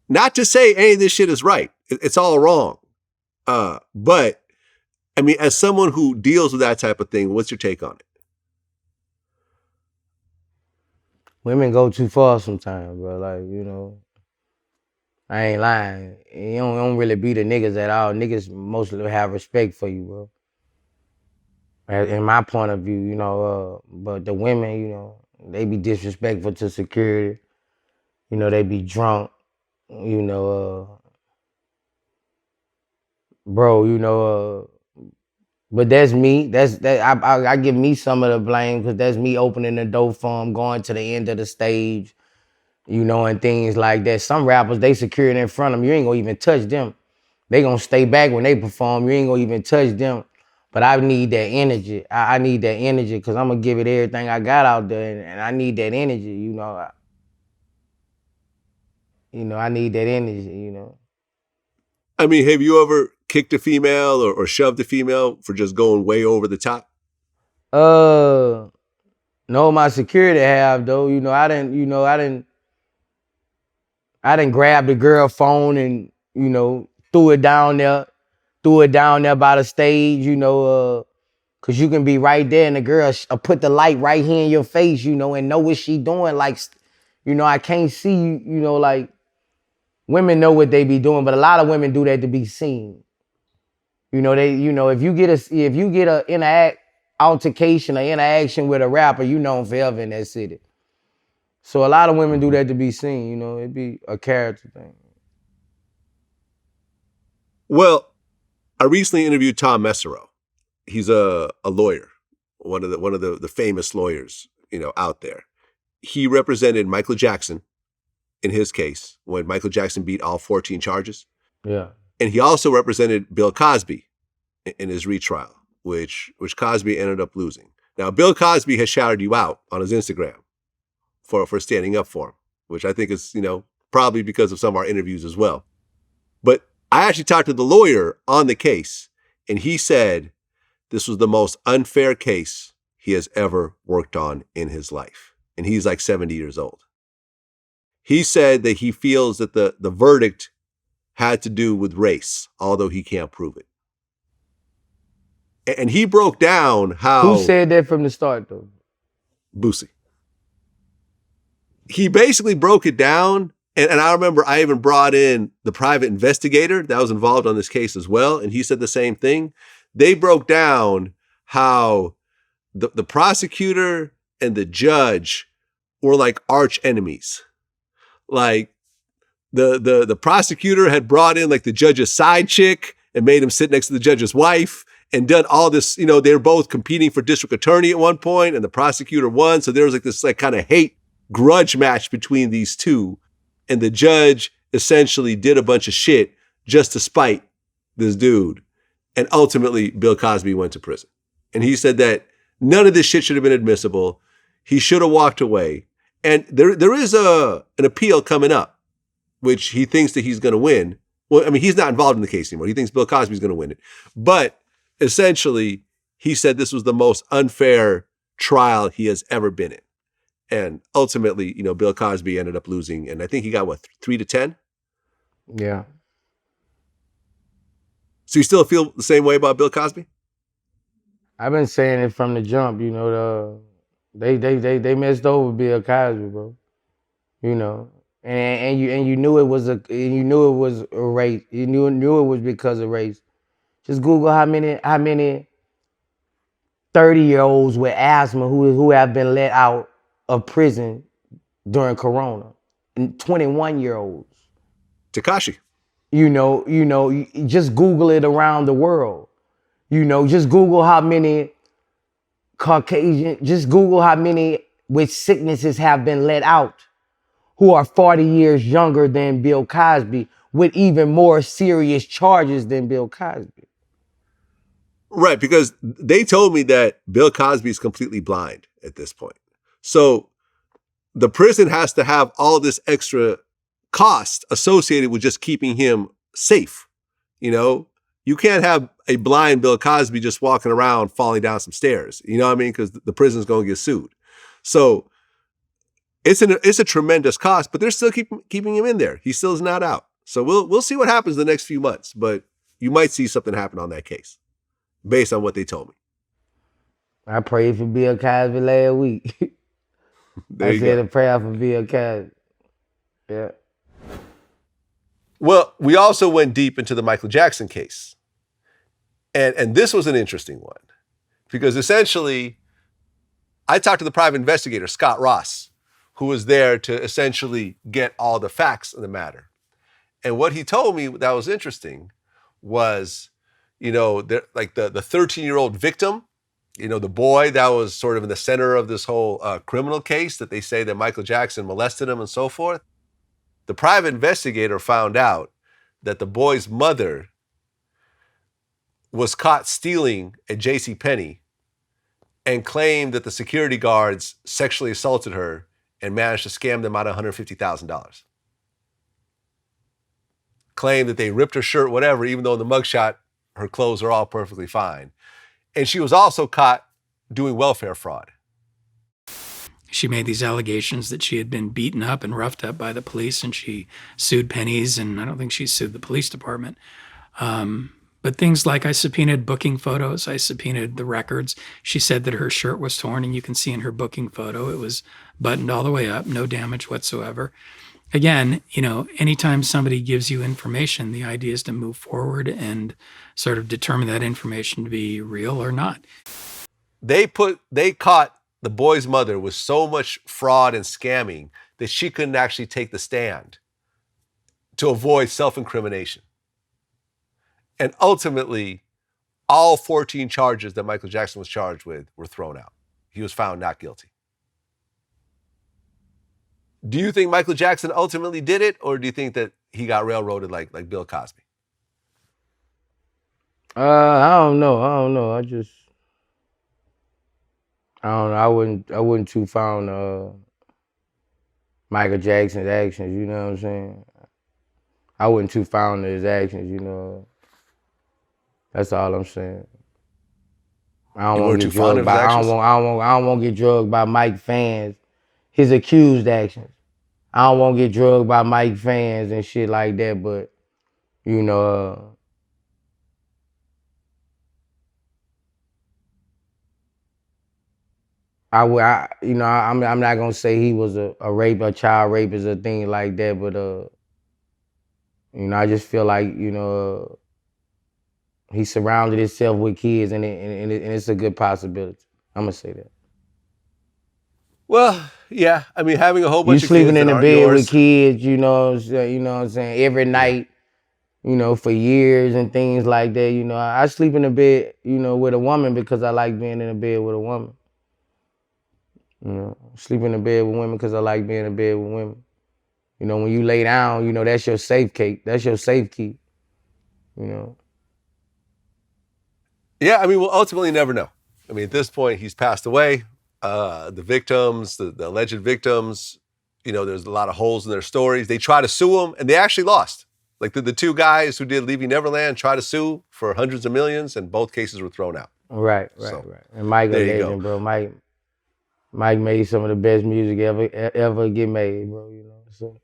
Not to say any of this shit is right. It's all wrong. But, I mean, as someone who deals with that type of thing, what's your take on it? Women go too far sometimes, bro. Like, you know, I ain't lying. You don't really be the niggas at all. Niggas mostly have respect for you, bro. In my point of view, you know, but the women, you know, they be disrespectful to security. You know, they be drunk, you know, bro, you know, but that's me. I give me some of the blame because that's me opening the door for them, going to the end of the stage, you know, and things like that. Some rappers, they secure it in front of them. You ain't gonna even touch them. They gonna stay back when they perform. You ain't gonna even touch them. But I need that energy. I need that energy because I'm gonna give it everything I got out there, and I need that energy, you know. I need that energy, you know. I mean, have you ever kicked a female or shoved a female for just going way over the top? No, my security have though. You know, I didn't grab the girl phone and, you know, threw it down there by the stage, you know, cause you can be right there and the girl put the light right here in your face, you know, and know what she doing. Like, you know, I can't see you, you know, like women know what they be doing, but a lot of women do that to be seen. You know, if you get a altercation or interaction with a rapper, you know him forever in that city. So a lot of women do that to be seen, you know, it'd be a character thing. Well, I recently interviewed Tom Mesereau, he's a lawyer, one of the famous lawyers, out there. He represented Michael Jackson in his case when Michael Jackson beat all 14 charges. Yeah. And he also represented Bill Cosby in his retrial, which Cosby ended up losing. Now, Bill Cosby has shouted you out on his Instagram for standing up for him, which I think is, probably because of some of our interviews as well. But I actually talked to the lawyer on the case, and he said this was the most unfair case he has ever worked on in his life. And he's like 70 years old. He said that he feels that the verdict had to do with race, although he can't prove it. And he broke down how... Who said that from the start, though? Boosie. He basically broke it down, and I remember I even brought in the private investigator that was involved on this case as well, and he said the same thing. They broke down how the prosecutor and the judge were like arch enemies. Like the prosecutor had brought in like the judge's side chick and made him sit next to the judge's wife and done all this, they were both competing for district attorney at one point and the prosecutor won. So there was like this like kind of hate grudge match between these two. And the judge essentially did a bunch of shit just to spite this dude. And ultimately Bill Cosby went to prison. And he said that none of this shit should have been admissible. He should have walked away. And there is an appeal coming up, which he thinks that he's going to win. Well, I mean, he's not involved in the case anymore. He thinks Bill Cosby's going to win it. But essentially, he said this was the most unfair trial he has ever been in. And ultimately, Bill Cosby ended up losing. And I think he got, 3-10? Yeah. So you still feel the same way about Bill Cosby? I've been saying it from the jump, they messed over Bill Cosby, bro. And you knew it was a race. You knew it was because of race. Just Google how many 30-year-olds with asthma who have been let out of prison during Corona, and 21-year-olds. Tekashi. Just Google it around the world. Just Google how many just Google how many with sicknesses have been let out who are 40 years younger than Bill Cosby with even more serious charges than Bill Cosby. Right, because they told me that Bill Cosby is completely blind at this point. So the prison has to have all this extra cost associated with just keeping him safe. You can't have a blind Bill Cosby just walking around falling down some stairs. You know what I mean? Because the prison's going to get sued. So it's a tremendous cost, but they're still keeping him in there. He still is not out. So we'll see what happens the next few months, but you might see something happen on that case based on what they told me. I prayed for Bill Cosby last week. I said a prayer for Bill Cosby. Yeah. Well, we also went deep into the Michael Jackson case. And this was an interesting one because essentially I talked to the private investigator, Scott Ross, who was there to essentially get all the facts of the matter. And what he told me that was interesting was, the 13-year-old victim, the boy that was sort of in the center of this whole criminal case that they say that Michael Jackson molested him and so forth. The private investigator found out that the boy's mother was caught stealing at JCPenney and claimed that the security guards sexually assaulted her and managed to scam them out of $150,000. Claimed that they ripped her shirt, whatever, even though in the mugshot, her clothes are all perfectly fine. And she was also caught doing welfare fraud. She made these allegations that she had been beaten up and roughed up by the police, and she sued Penny's, and I don't think she sued the police department. But things like I subpoenaed booking photos, I subpoenaed the records. She said that her shirt was torn, and you can see in her booking photo, it was buttoned all the way up, no damage whatsoever. Again, anytime somebody gives you information, the idea is to move forward and sort of determine that information to be real or not. They caught the boy's mother with so much fraud and scamming that she couldn't actually take the stand to avoid self-incrimination. And ultimately, all 14 charges that Michael Jackson was charged with were thrown out. He was found not guilty. Do you think Michael Jackson ultimately did it, or do you think that he got railroaded like Bill Cosby? I don't know. I don't know. I wouldn't too found Michael Jackson's actions, you know what I'm saying? I wouldn't too found his actions, you know. That's all I'm saying. I don't want to get drugged by. I don't want to get drugged by Mike fans. His accused actions. I don't want to get drugged by Mike fans and shit like that. But you know, I'm not gonna say he was a child rapist or things like that. But you know, I just feel like he surrounded himself with kids, and it's a good possibility. I'm gonna say that. Well, yeah. I mean, having a whole bunch of kids sleeping in the bed yours. with kids, you know what I'm saying, every night, you know, for years and things like that. You know, I sleep in the bed, you know, with a woman because I like being in the bed with a woman. You know, sleep in the bed with women because I like being in the bed with women. You know, when you lay down, you know, that's your safe key. That's your safe key. You know. Yeah, I mean, we'll ultimately never know. I mean, at this point, he's passed away. The victims, the alleged victims, you know, there's a lot of holes in their stories. They try to sue him, and they actually lost. Like the two guys who did Leaving Neverland tried to sue for hundreds of millions, and both cases were thrown out. Right. And Mike a legend, bro. Mike made some of the best music ever get made, bro. You know. So.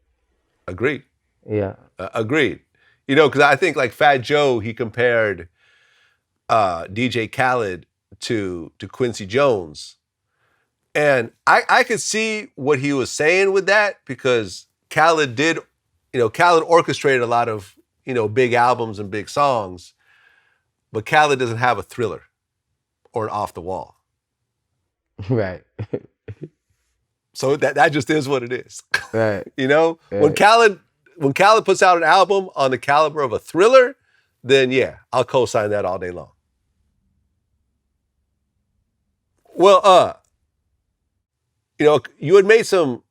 Agreed. Yeah. Agreed. You know, because I think like Fat Joe, he compared DJ Khaled to Quincy Jones. And I could see what he was saying with that, because Khaled orchestrated a lot of, you know, big albums and big songs, but Khaled doesn't have a Thriller or an Off the Wall. Right. So that just is what it is. Right. You know, right. when Khaled puts out an album on the caliber of a Thriller, then yeah, I'll co-sign that all day long. Well, you know, you had made some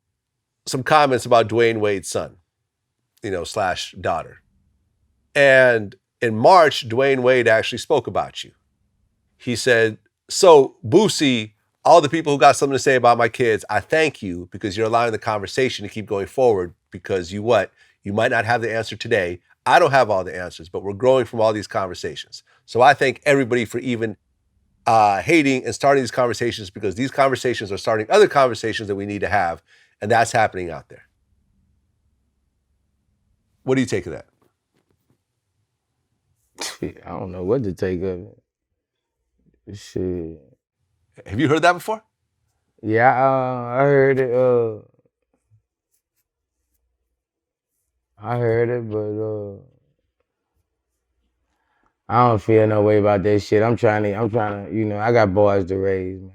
comments about Dwayne Wade's son, you know, / daughter. And in March, Dwayne Wade actually spoke about you. He said, "So, Boosie, all the people who got something to say about my kids, I thank you, because you're allowing the conversation to keep going forward, because you might not have the answer today. I don't have all the answers, but we're growing from all these conversations. So I thank everybody for even hating and starting these conversations, because these conversations are starting other conversations that we need to have, and that's happening out there." What do you take of that? I don't know what to take of it. Shit. Have you heard that before? Yeah, I heard it. I heard it, but I don't feel no way about that shit. I'm trying to, you know, I got boys to raise, man.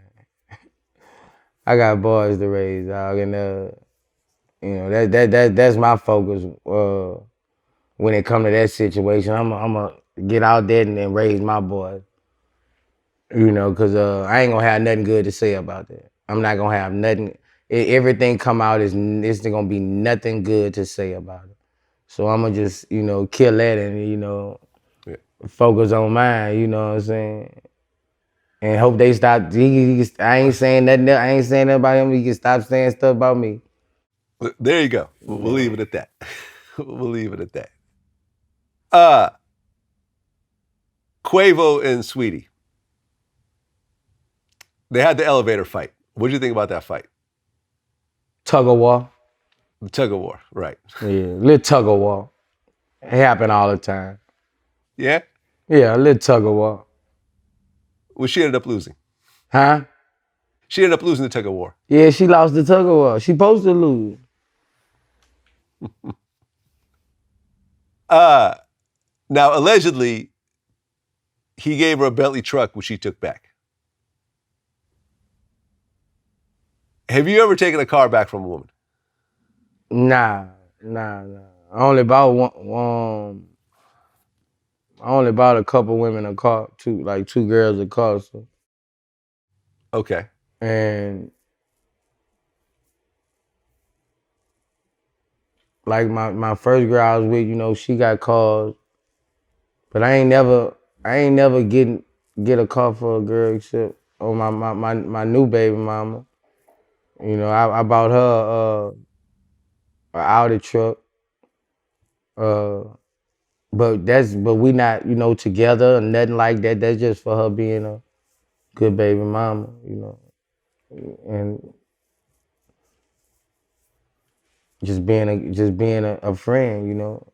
I got boys to raise, dog, and you know, that's my focus. When it come to that situation, I'm gonna get out there and raise my boys. You know, cause I ain't gonna have nothing good to say about that. I'm not gonna have nothing. Everything come out it's gonna be nothing good to say about it. So I'm gonna just, you know, kill that and, you know, focus on mine. You know what I'm saying? And hope they stop. I ain't saying nothing. I ain't saying nothing about him. He can stop saying stuff about me. There you go. We'll leave it at that. We'll leave it at that. Quavo and Sweetie. They had the elevator fight. What did you think about that fight? Tug of war. The tug of war, right. Yeah, little tug of war. It happen all the time. Yeah? Yeah, a little tug of war. Well, she ended up losing. Huh? She ended up losing the tug of war. Yeah, she lost the tug of war. She supposed to lose. Now, allegedly, he gave her a Bentley truck, which she took back. Have you ever taken a car back from a woman? Nah. I only bought one. I only bought a couple women a car, two girls a car. So. Okay. And like my first girl I was with, you know, she got cars, but I ain't never get a car for a girl except my new baby mama. You know, I bought her an Audi truck. But we not, you know, together or nothing like that. That's just for her being a good baby mama, you know. And just being a friend, you know.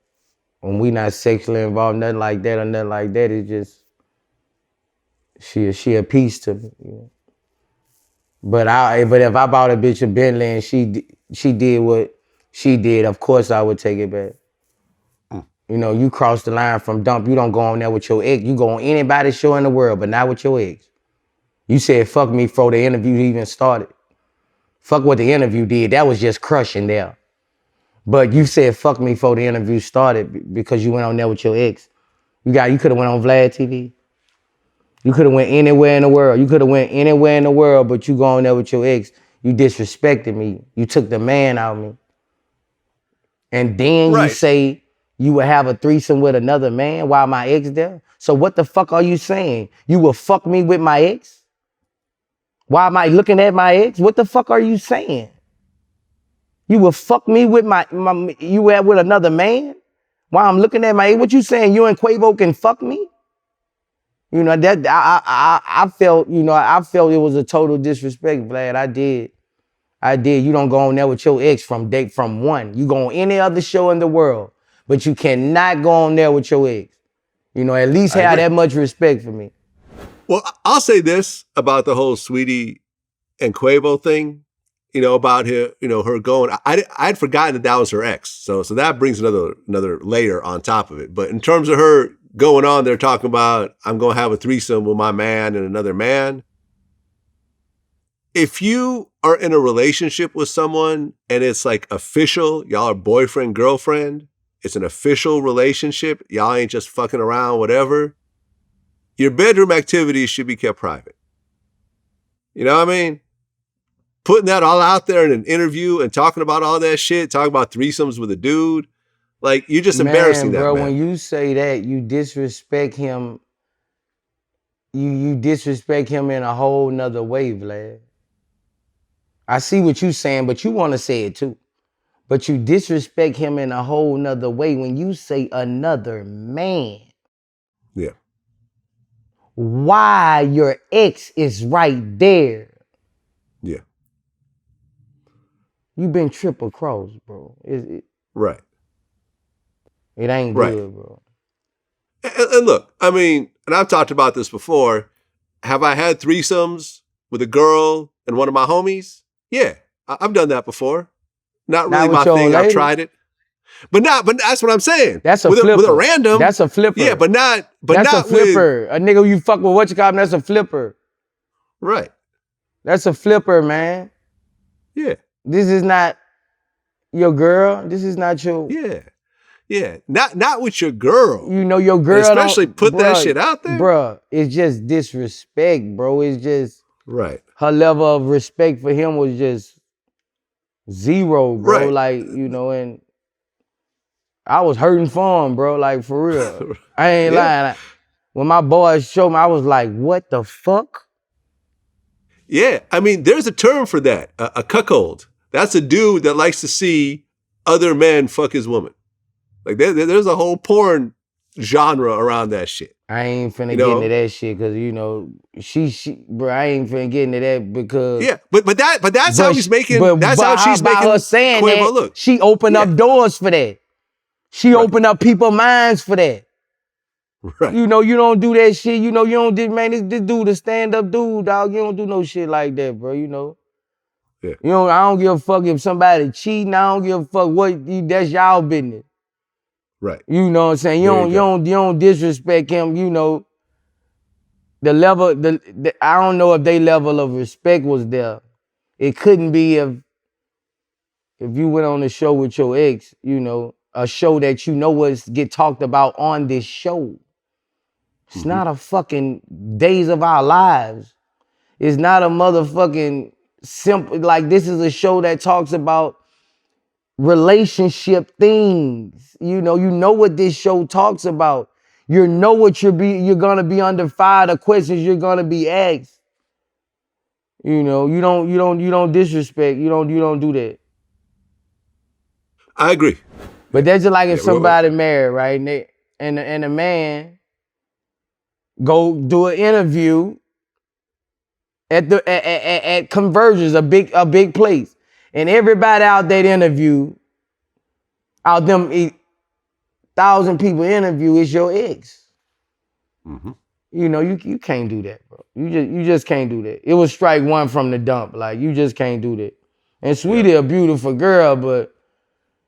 When we not sexually involved, nothing like that or nothing like that, it's just she a piece to me, you know. But if I bought a bitch a Bentley and she did what she did, of course I would take it back. You know, you cross the line from dump, you don't go on there with your ex. You go on anybody's show in the world, but not with your ex. You said fuck me before the interview even started. Fuck what the interview did. That was just crushing there. But you said fuck me before the interview started because you went on there with your ex. You could have went on VladTV. You could have went anywhere in the world. You could have went anywhere in the world, but you go on there with your ex. You disrespected me. You took the man out of me. And then you say you would have a threesome with another man while my ex there? So what the fuck are you saying? You will fuck me with my ex? Why am I looking at my ex? What the fuck are you saying? You will fuck me with you were with another man? While I'm looking at my ex? What you saying? You and Quavo can fuck me? You know, that I felt, you know, I felt it was a total disrespect, Vlad. I did. You don't go on there with your ex from one. You go on any other show in the world, but you cannot go on there with your ex. You know, at least have that much respect for me. Well, I'll say this about the whole Sweetie and Quavo thing, you know, about her, you know, her going. I'd forgotten that was her ex. So that brings another layer on top of it. But in terms of her going on there talking about, I'm going to have a threesome with my man and another man. If you are in a relationship with someone and it's like official, y'all are boyfriend, girlfriend, it's an official relationship, y'all ain't just fucking around, whatever, your bedroom activities should be kept private. You know what I mean? Putting that all out there in an interview and talking about all that shit, talking about threesomes with a dude, like, you're just embarrassing bro, that man. When you say that, you disrespect him. You disrespect him in a whole nother way, Vlad. I see what you're saying, but you want to say it too. But you disrespect him in a whole nother way when you say another man. Yeah. Why your ex is right there. Yeah. You've been triple crossed, bro. Right. It ain't good, bro. And look, I mean, and I've talked about this before. Have I had threesomes with a girl and one of my homies? Yeah, I've done that before. Not really my thing. I've tried it. But that's what I'm saying. That's a flipper. With a random. That's a flipper. Yeah, but not a flipper. A nigga you fuck with what you call him, that's a flipper. Right. That's a flipper, man. Yeah. This is not your girl. This is not your. Yeah. Yeah. Not with your girl. You know your girl. Especially put that shit out there. Bruh, it's just disrespect, bro. It's just. Right. Her level of respect for him was just zero, bro. Right. Like, you know, and I was hurting for him, bro. Like, for real. I ain't lying. When my boys showed me, I was like, what the fuck? Yeah. I mean, there's a term for that. A cuckold. That's a dude that likes to see other men fuck his woman. Like, there's a whole porn genre around that shit. I ain't finna get into that shit because, you know, bro, I ain't finna get into that because. Yeah, but that's how he's making, that's how she's making her saying Quavo that, look. She opened up doors for that. She opened up people's minds for that. Right. You know, you don't do that shit. You know, you don't do, man, this dude a stand-up dude, dog. You don't do no shit like that, bro, you know. Yeah. You know, I don't give a fuck if somebody cheating. I don't give a fuck that's y'all business. Right. You know what I'm saying? You don't disrespect him, you know. The level, I don't know if their level of respect was there. It couldn't be if you went on a show with your ex, you know, a show that you know was get talked about on this show. It's not a fucking Days of Our Lives. It's not a motherfucking simple, like this is a show that talks about relationship things. You know what this show talks about. You know what you're gonna be under fire, the questions you're gonna be asked. You don't disrespect. You don't do that. I agree. But that's just like if Yeah, well, somebody married, right? And a man go do an interview at Convergence, a big place, and everybody out that interview, out them 1,000 people interview is your ex. Mhm. You can't do that, bro. You just can't do that. It was strike one from the dump. Like you just can't do that. And Sweetie a beautiful girl, but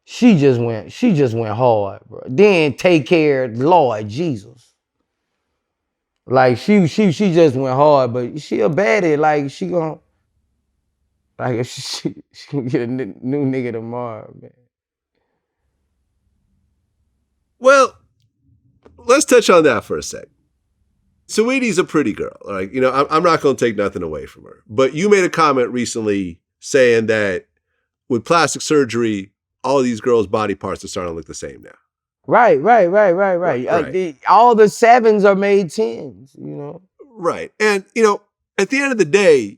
she just went hard, bro. Then Take Care, Lord Jesus. Like she just went hard, but she a baddie. Like she gonna, like if she gonna get a new nigga tomorrow, man. Well, let's touch on that for a sec. Saweetie's a pretty girl. Like, I'm not going to take nothing away from her. But you made a comment recently saying that with plastic surgery, all these girls' body parts are starting to look the same now. Right. Right. All the 7s are made 10s, Right. And, at the end of the day,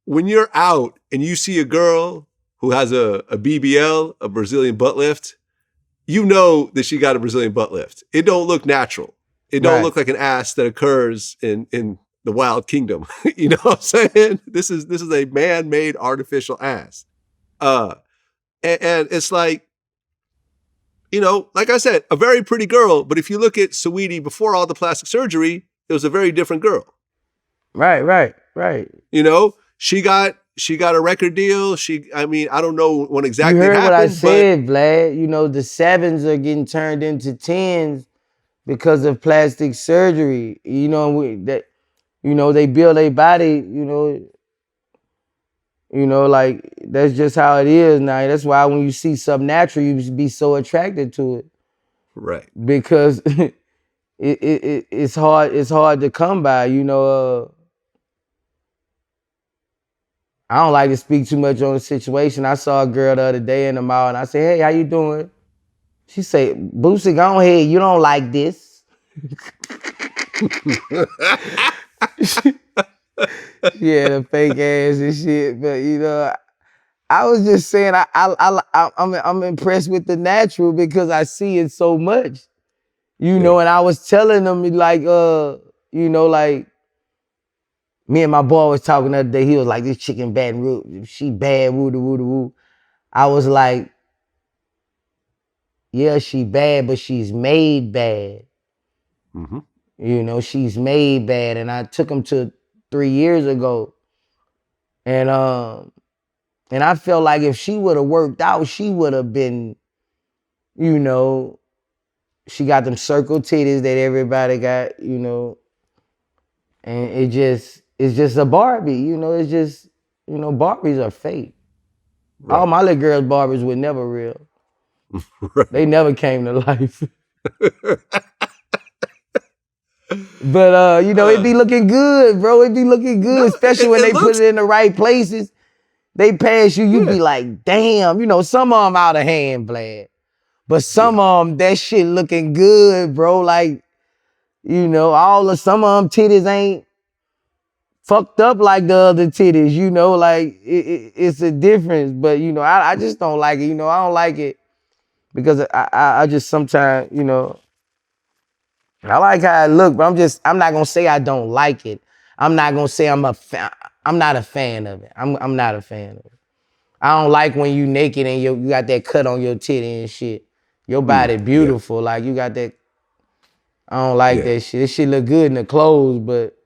when you're out and you see a girl who has a BBL, a Brazilian butt lift, you know that she got a Brazilian butt lift. It don't look natural. It don't look like an ass that occurs in the wild kingdom. You know what I'm saying? This is a man-made artificial ass. And it's like, like I said, a very pretty girl, but if you look at Saweetie before all the plastic surgery, it was a very different girl. Right. She got a record deal. I don't know when exactly you heard happened. What I said, Vlad. The 7s are getting turned into 10s because of plastic surgery. They build their body, like that's just how it is now. That's why when you see something natural, you be so attracted to it. Right. Because it's hard to come by, I don't like to speak too much on the situation. I saw a girl the other day in the mall and I said, "Hey, how you doing?" She said, "Boosie, go ahead. You don't like this." Yeah, the fake ass and shit. But I was just saying I'm impressed with the natural because I see it so much. And I was telling them like like me and my boy was talking the other day. He was like, "This chicken bad, she bad, woo. I was like, "Yeah, she bad, but she's made bad." Mm-hmm. She's made bad. And I took him to 3 years ago. And I felt like if she would have worked out, she would have been, she got them circle titties that everybody got, and it's just a Barbie, it's just, Barbies are fake. Right. All my little girls' Barbies were never real. Right. They never came to life. But it be looking good, bro. It be looking good, especially when they put it in the right places. They pass you be like, damn, some of them out of hand, Vlad. But some of them, that shit looking good, bro. Like, some of them titties ain't fucked up like the other titties, like it's a difference. But, I just don't like it, I don't like it because I just sometimes, I like how it look, but I'm not gonna say I don't like it. I'm not gonna say I'm not a fan of it. I'm not a fan of it. I don't like when you naked and you got that cut on your titty and shit. Your body beautiful, like you got that. I don't like that shit. This shit look good in the clothes, but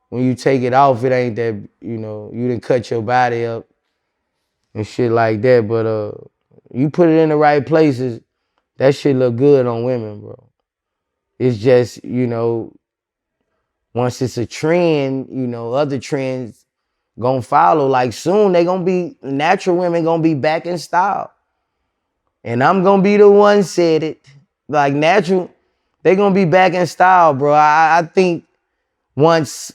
when you take it off, it ain't that, you didn't cut your body up and shit like that. But you put it in the right places, that shit look good on women, bro. It's just, once it's a trend, other trends gonna follow. Like soon natural women gonna be back in style. And I'm gonna be the one said it. Like natural, They gonna be back in style, bro. I think once,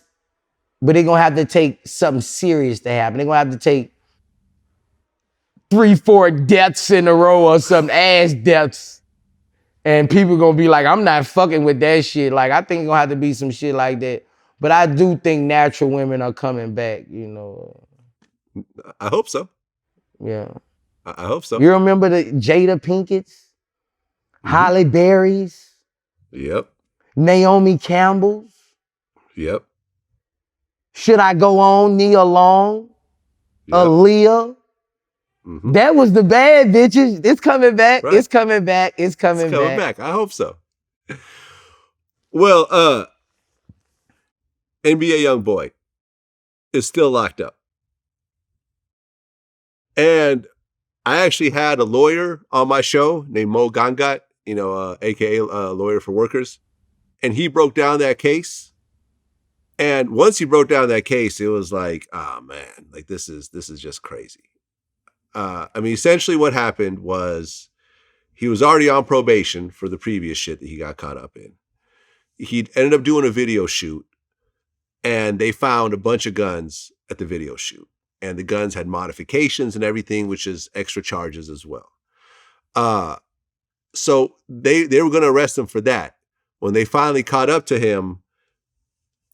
but they gonna have to take something serious to happen. They gonna have to take 3-4 deaths in a row or some ass deaths. And people gonna be like, I'm not fucking with that shit. Like, I think it's gonna have to be some shit like that. But I do think natural women are coming back, you know. I hope so. Yeah. I hope so. You remember the Jada Pinkett's, Holly Berry's, Yep. Naomi Campbell's? Yep. Should I Go On, Nia Long, Yep. Aaliyah? That was the bad bitches. It's coming back. Right. It's coming back. It's coming It's coming back. back. I hope so. Well, NBA YoungBoy is still locked up. And I actually had a lawyer on my show named Mo3, you know, aka Lawyer for Workers. And he broke down that case. And once he broke down that case, it was like, oh man, like this is just crazy. I mean, essentially what happened was he was already on probation for the previous shit that he got caught up in. He ended up doing a video shoot, and they found a bunch of guns at the video shoot. And the guns had modifications and everything, which is extra charges as well. So they were going to arrest him for that. When they finally caught up to him,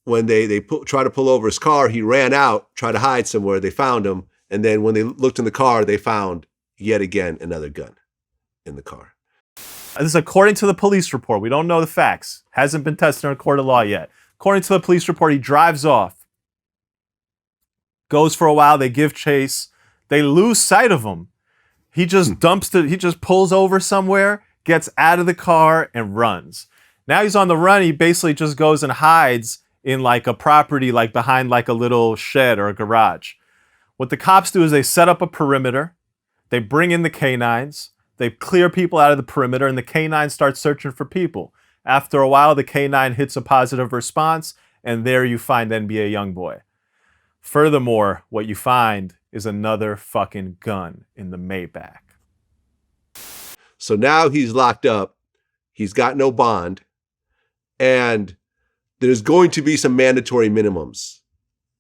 when they tried to pull over his car, he ran out, tried to hide somewhere. They found him. And then when they looked in the car, they found yet again another gun in the car. This is according to the police report. We don't know the facts. Hasn't been tested in a court of law yet. According to the police report, he drives off. Goes for a while. They give chase. They lose sight of him. He just he just pulls over somewhere, gets out of the car, and runs. Now he's on the run. He basically just goes and hides in like a property, like behind like a little shed or a garage. What the cops do is they set up a perimeter. They bring in the canines. They clear people out of the perimeter, and the canine starts searching for people. After a while, the canine hits a positive response, and there you find NBA YoungBoy. Furthermore, what you find is another fucking gun in the Maybach. So now he's locked up. He's got no bond. And there's going to be some mandatory minimums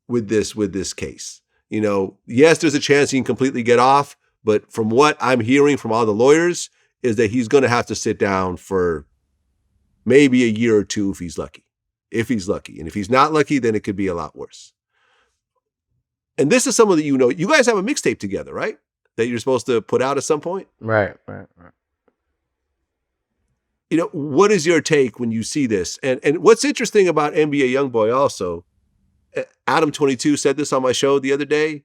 with this case. You know, yes, there's a chance he can completely get off, but from what I'm hearing from all the lawyers is that he's going to have to sit down for maybe a year or two if he's lucky. If he's lucky. And if he's not lucky, then it could be a lot worse. And this is someone that you know. You guys have a mixtape together, right? That you're supposed to put out at some point? Right. You know, what is your take when you see this? And what's interesting about NBA YoungBoy also, Adam 22 said this on my show the other day.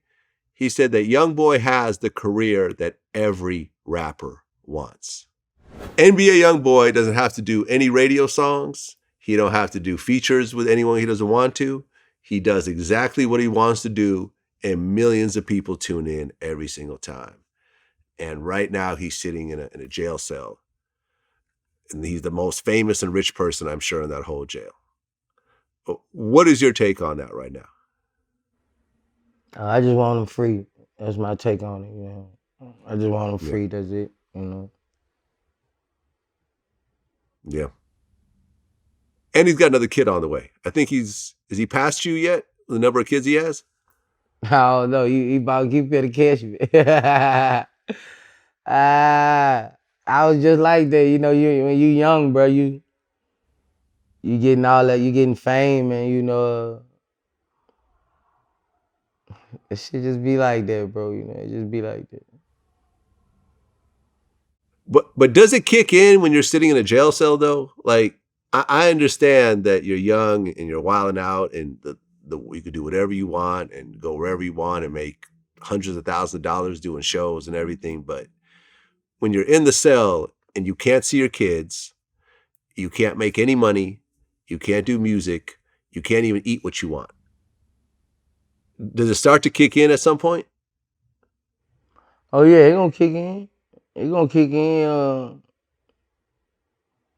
He said that YoungBoy has the career that every rapper wants. NBA YoungBoy doesn't have to do any radio songs. He don't have to do features with anyone he doesn't want to. He does exactly what he wants to do, and millions of people tune in every single time. And right now he's sitting in a jail cell. And he's the most famous and rich person, I'm sure, in that whole jail. What is your take on that right now? I just want him free. That's my take on it, you know. I just want him free, that's it, you know. Yeah. And he's got another kid on the way. I think is he past you yet? The number of kids he has? I don't know. He about to keep to catch me. I was just like that, you know. When you young, bro, you getting all that, you getting fame, and you know, it should just be like that, bro. You know, it just be like that. But does it kick in when you're sitting in a jail cell though? Like I understand that you're young and you're wilding out, and you could do whatever you want and go wherever you want and make hundreds of thousands of dollars doing shows and everything. But when you're in the cell and you can't see your kids, you can't make any money, you can't do music, you can't even eat what you want. Does it start to kick in at some point? Oh yeah, it's gonna kick in. It's gonna kick in.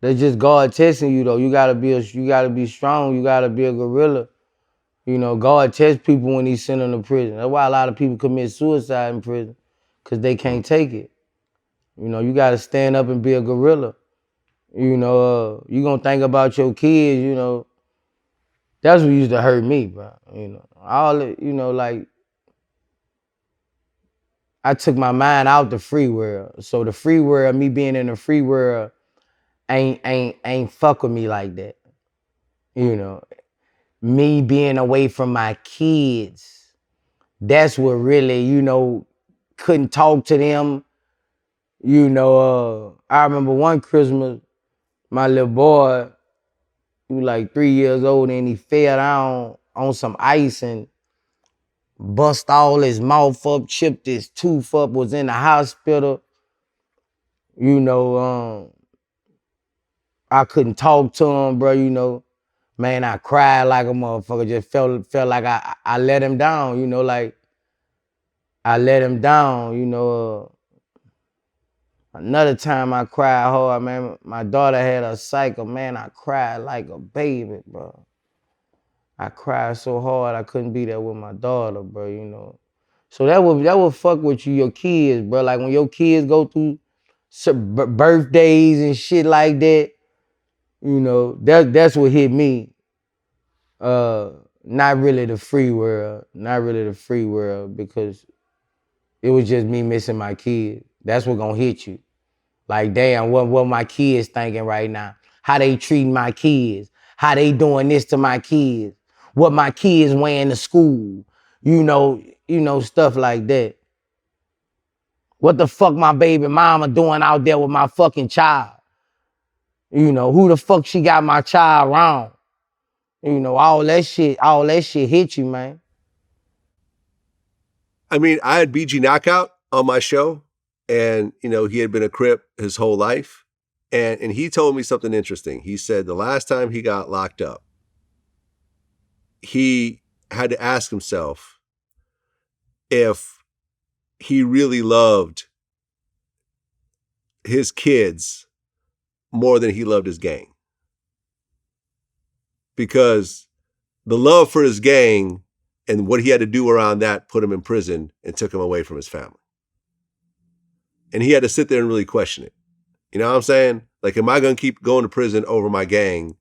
That's just God testing you though. You gotta be strong. You gotta be a gorilla. You know, God tests people when He send them to prison. That's why a lot of people commit suicide in prison, because they can't take it. You know, you gotta stand up and be a gorilla. You know, you gonna think about your kids, you know. That's what used to hurt me, bro. You know, all it, you know, like I took my mind out the free world. So the free world, me being in the free world, ain't fuck with me like that. You know, me being away from my kids, that's what really, you know, couldn't talk to them. You know, I remember one Christmas, my little boy, he was like 3 years old and he fell down on some ice and bust all his mouth up, chipped his tooth up, was in the hospital. You know, I couldn't talk to him, bro, you know. Man, I cried like a motherfucker, just felt like I let him down, you know, like I let him down, you know. Another time I cried hard, man, my daughter had a cycle, man, I cried like a baby, bro. I cried so hard I couldn't be there with my daughter, bro, you know. So that would fuck with you, your kids, bro. Like when your kids go through birthdays and shit like that, you know, that's what hit me. Not really the free world, because it was just me missing my kids. That's what gonna hit you. Like, damn, what my kids thinking right now? How they treating my kids? How they doing this to my kids? What my kids wearing to school? You know, stuff like that. What the fuck my baby mama doing out there with my fucking child? You know, who the fuck she got my child wrong? You know, all that shit hit you, man. I mean, I had BG Knockout on my show, and you know, he had been a Crip his whole life. And he told me something interesting. He said the last time he got locked up, he had to ask himself if he really loved his kids more than he loved his gang. Because the love for his gang and what he had to do around that put him in prison and took him away from his family. And he had to sit there and really question it. You know what I'm saying? Like, am I going to keep going to prison over my gang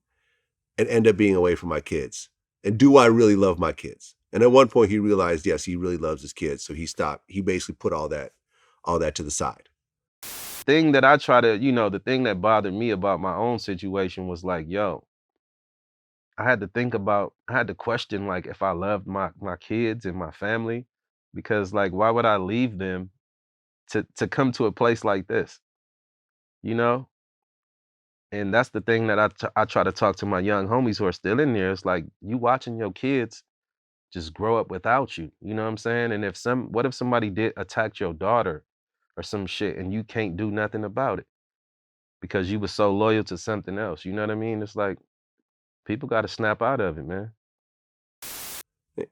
and end up being away from my kids? And do I really love my kids? And at one point he realized, yes, he really loves his kids. So he stopped. He basically put all that to the side. Thing that I try to, you know, the thing that bothered me about my own situation was like, yo, I had to question, like, if I loved my kids and my family, because like, why would I leave them to come to a place like this, you know? And that's the thing that I try to talk to my young homies who are still in there. It's like, you watching your kids just grow up without you, you know what I'm saying? And what if somebody did attack your daughter or some shit and you can't do nothing about it because you was so loyal to something else, you know what I mean? It's like, people got to snap out of it, man.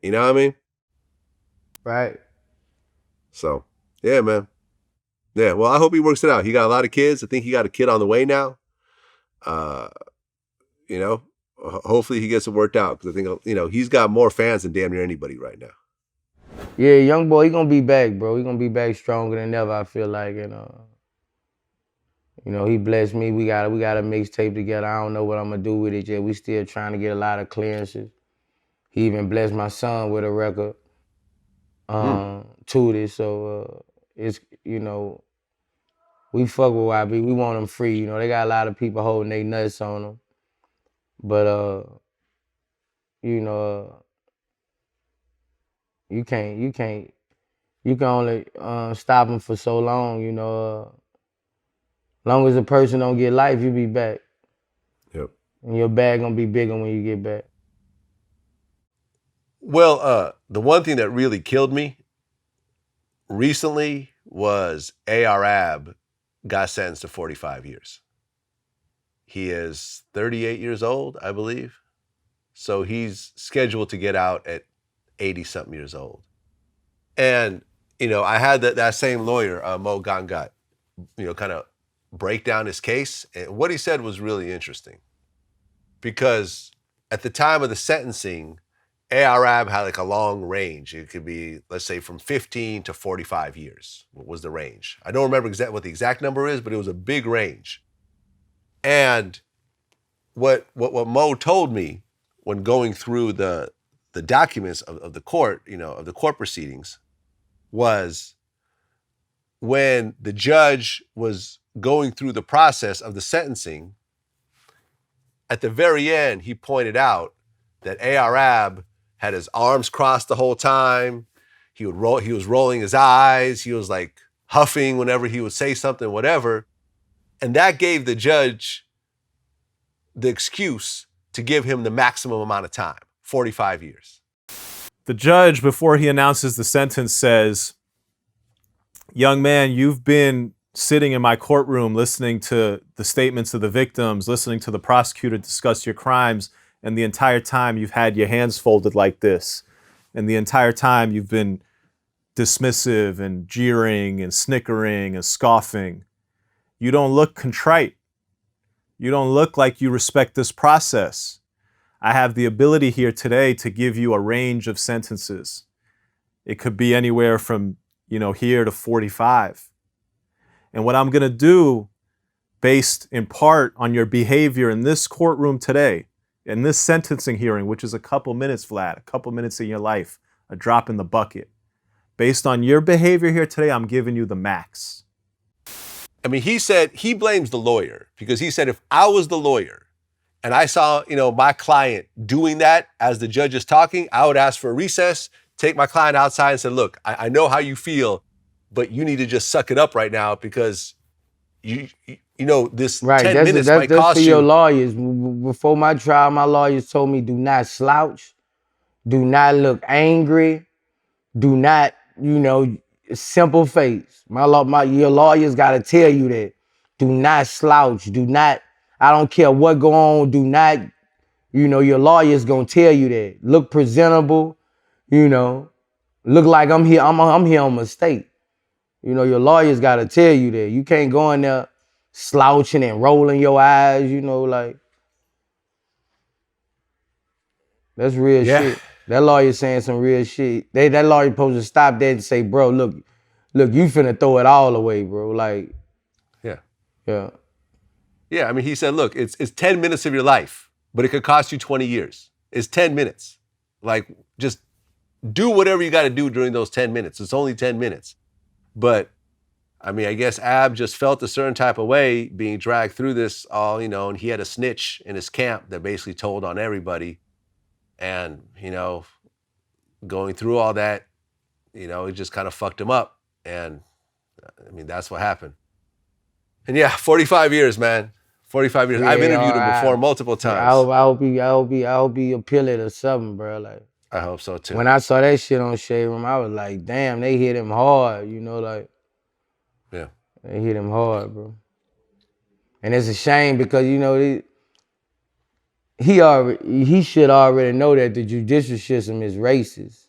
You know what I mean? Right. So, yeah, man. Yeah, well, I hope he works it out. He got a lot of kids. I think he got a kid on the way now. You know, hopefully he gets it worked out, because I think, you know, he's got more fans than damn near anybody right now. Yeah, young boy, he gonna be back, bro. He gonna be back stronger than ever, I feel like. And you know, he blessed me. We got a mixtape together. I don't know what I'm gonna do with it yet. We still trying to get a lot of clearances. He even blessed my son with a record to this. So it's, you know, we fuck with YB. We want them free. You know, they got a lot of people holding their nuts on them. But you know, you can only stop them for so long, you know. Long as a person don't get life, you be back. Yep. And your bag gonna be bigger when you get back. Well, the one thing that really killed me recently was Arab got sentenced to 45 years. He is 38 years old, I believe. So he's scheduled to get out at 80-something years old. And, you know, I had that same lawyer, Mo3, you know, kind of break down his case. And what he said was really interesting. Because at the time of the sentencing, Arab had like a long range. It could be, let's say, from 15 to 45 years was the range. I don't remember what the exact number is, but it was a big range. And what Mo told me when going through the documents of the court, of the court proceedings, was when the judge was going through the process of the sentencing, at the very end, he pointed out that Arab had his arms crossed the whole time. He was rolling his eyes. He was like huffing whenever he would say something, whatever. And that gave the judge the excuse to give him the maximum amount of time, 45 years. The judge, before he announces the sentence, says, "Young man, you've been sitting in my courtroom listening to the statements of the victims, listening to the prosecutor discuss your crimes, and the entire time you've had your hands folded like this. And the entire time you've been dismissive and jeering and snickering and scoffing. You don't look contrite. You don't look like you respect this process. I have the ability here today to give you a range of sentences. It could be anywhere from, here to 45. And what I'm going to do, based in part on your behavior in this courtroom today, in this sentencing hearing, which is a couple minutes, Vlad, a couple minutes in your life, a drop in the bucket. Based on your behavior here today, I'm giving you the max." I mean, he said he blames the lawyer because he said, if I was the lawyer and I saw, my client doing that as the judge is talking, I would ask for a recess, take my client outside and say, look, I know how you feel, but you need to just suck it up right now because this Right, 10 minutes might that's cost for you. your lawyers. Before my trial, my lawyers told me, do not slouch, do not look angry, do not, simple face. Your lawyers got to tell you that. Do not slouch, do not, I don't care what go on, do not, your lawyer's gonna tell you that. Look presentable, look like I'm here on mistake. Your lawyers got to tell you that. You can't go in there slouching and rolling your eyes, that's real shit. That lawyer saying some real shit. That lawyer supposed to stop that and say, bro, look, you finna throw it all away, bro. Like, Yeah. yeah. Yeah, I mean, he said, look, it's 10 minutes of your life, but it could cost you 20 years. It's 10 minutes. Like, just do whatever you got to do during those 10 minutes. It's only 10 minutes. But, I mean, I guess Ab just felt a certain type of way being dragged through this all, and he had a snitch in his camp that basically told on everybody. And, going through all that, it just kind of fucked him up. And, I mean, that's what happened. And yeah, 45 years, man. 45 years. Yeah, I've interviewed him before multiple times. I'll be appealing or something, bro. Like, I hope so too. when I saw that shit on Shade Room, I was like, damn, they hit him hard, like. Yeah. They hit him hard, bro. And it's a shame because, he should already know that the judicial system is racist.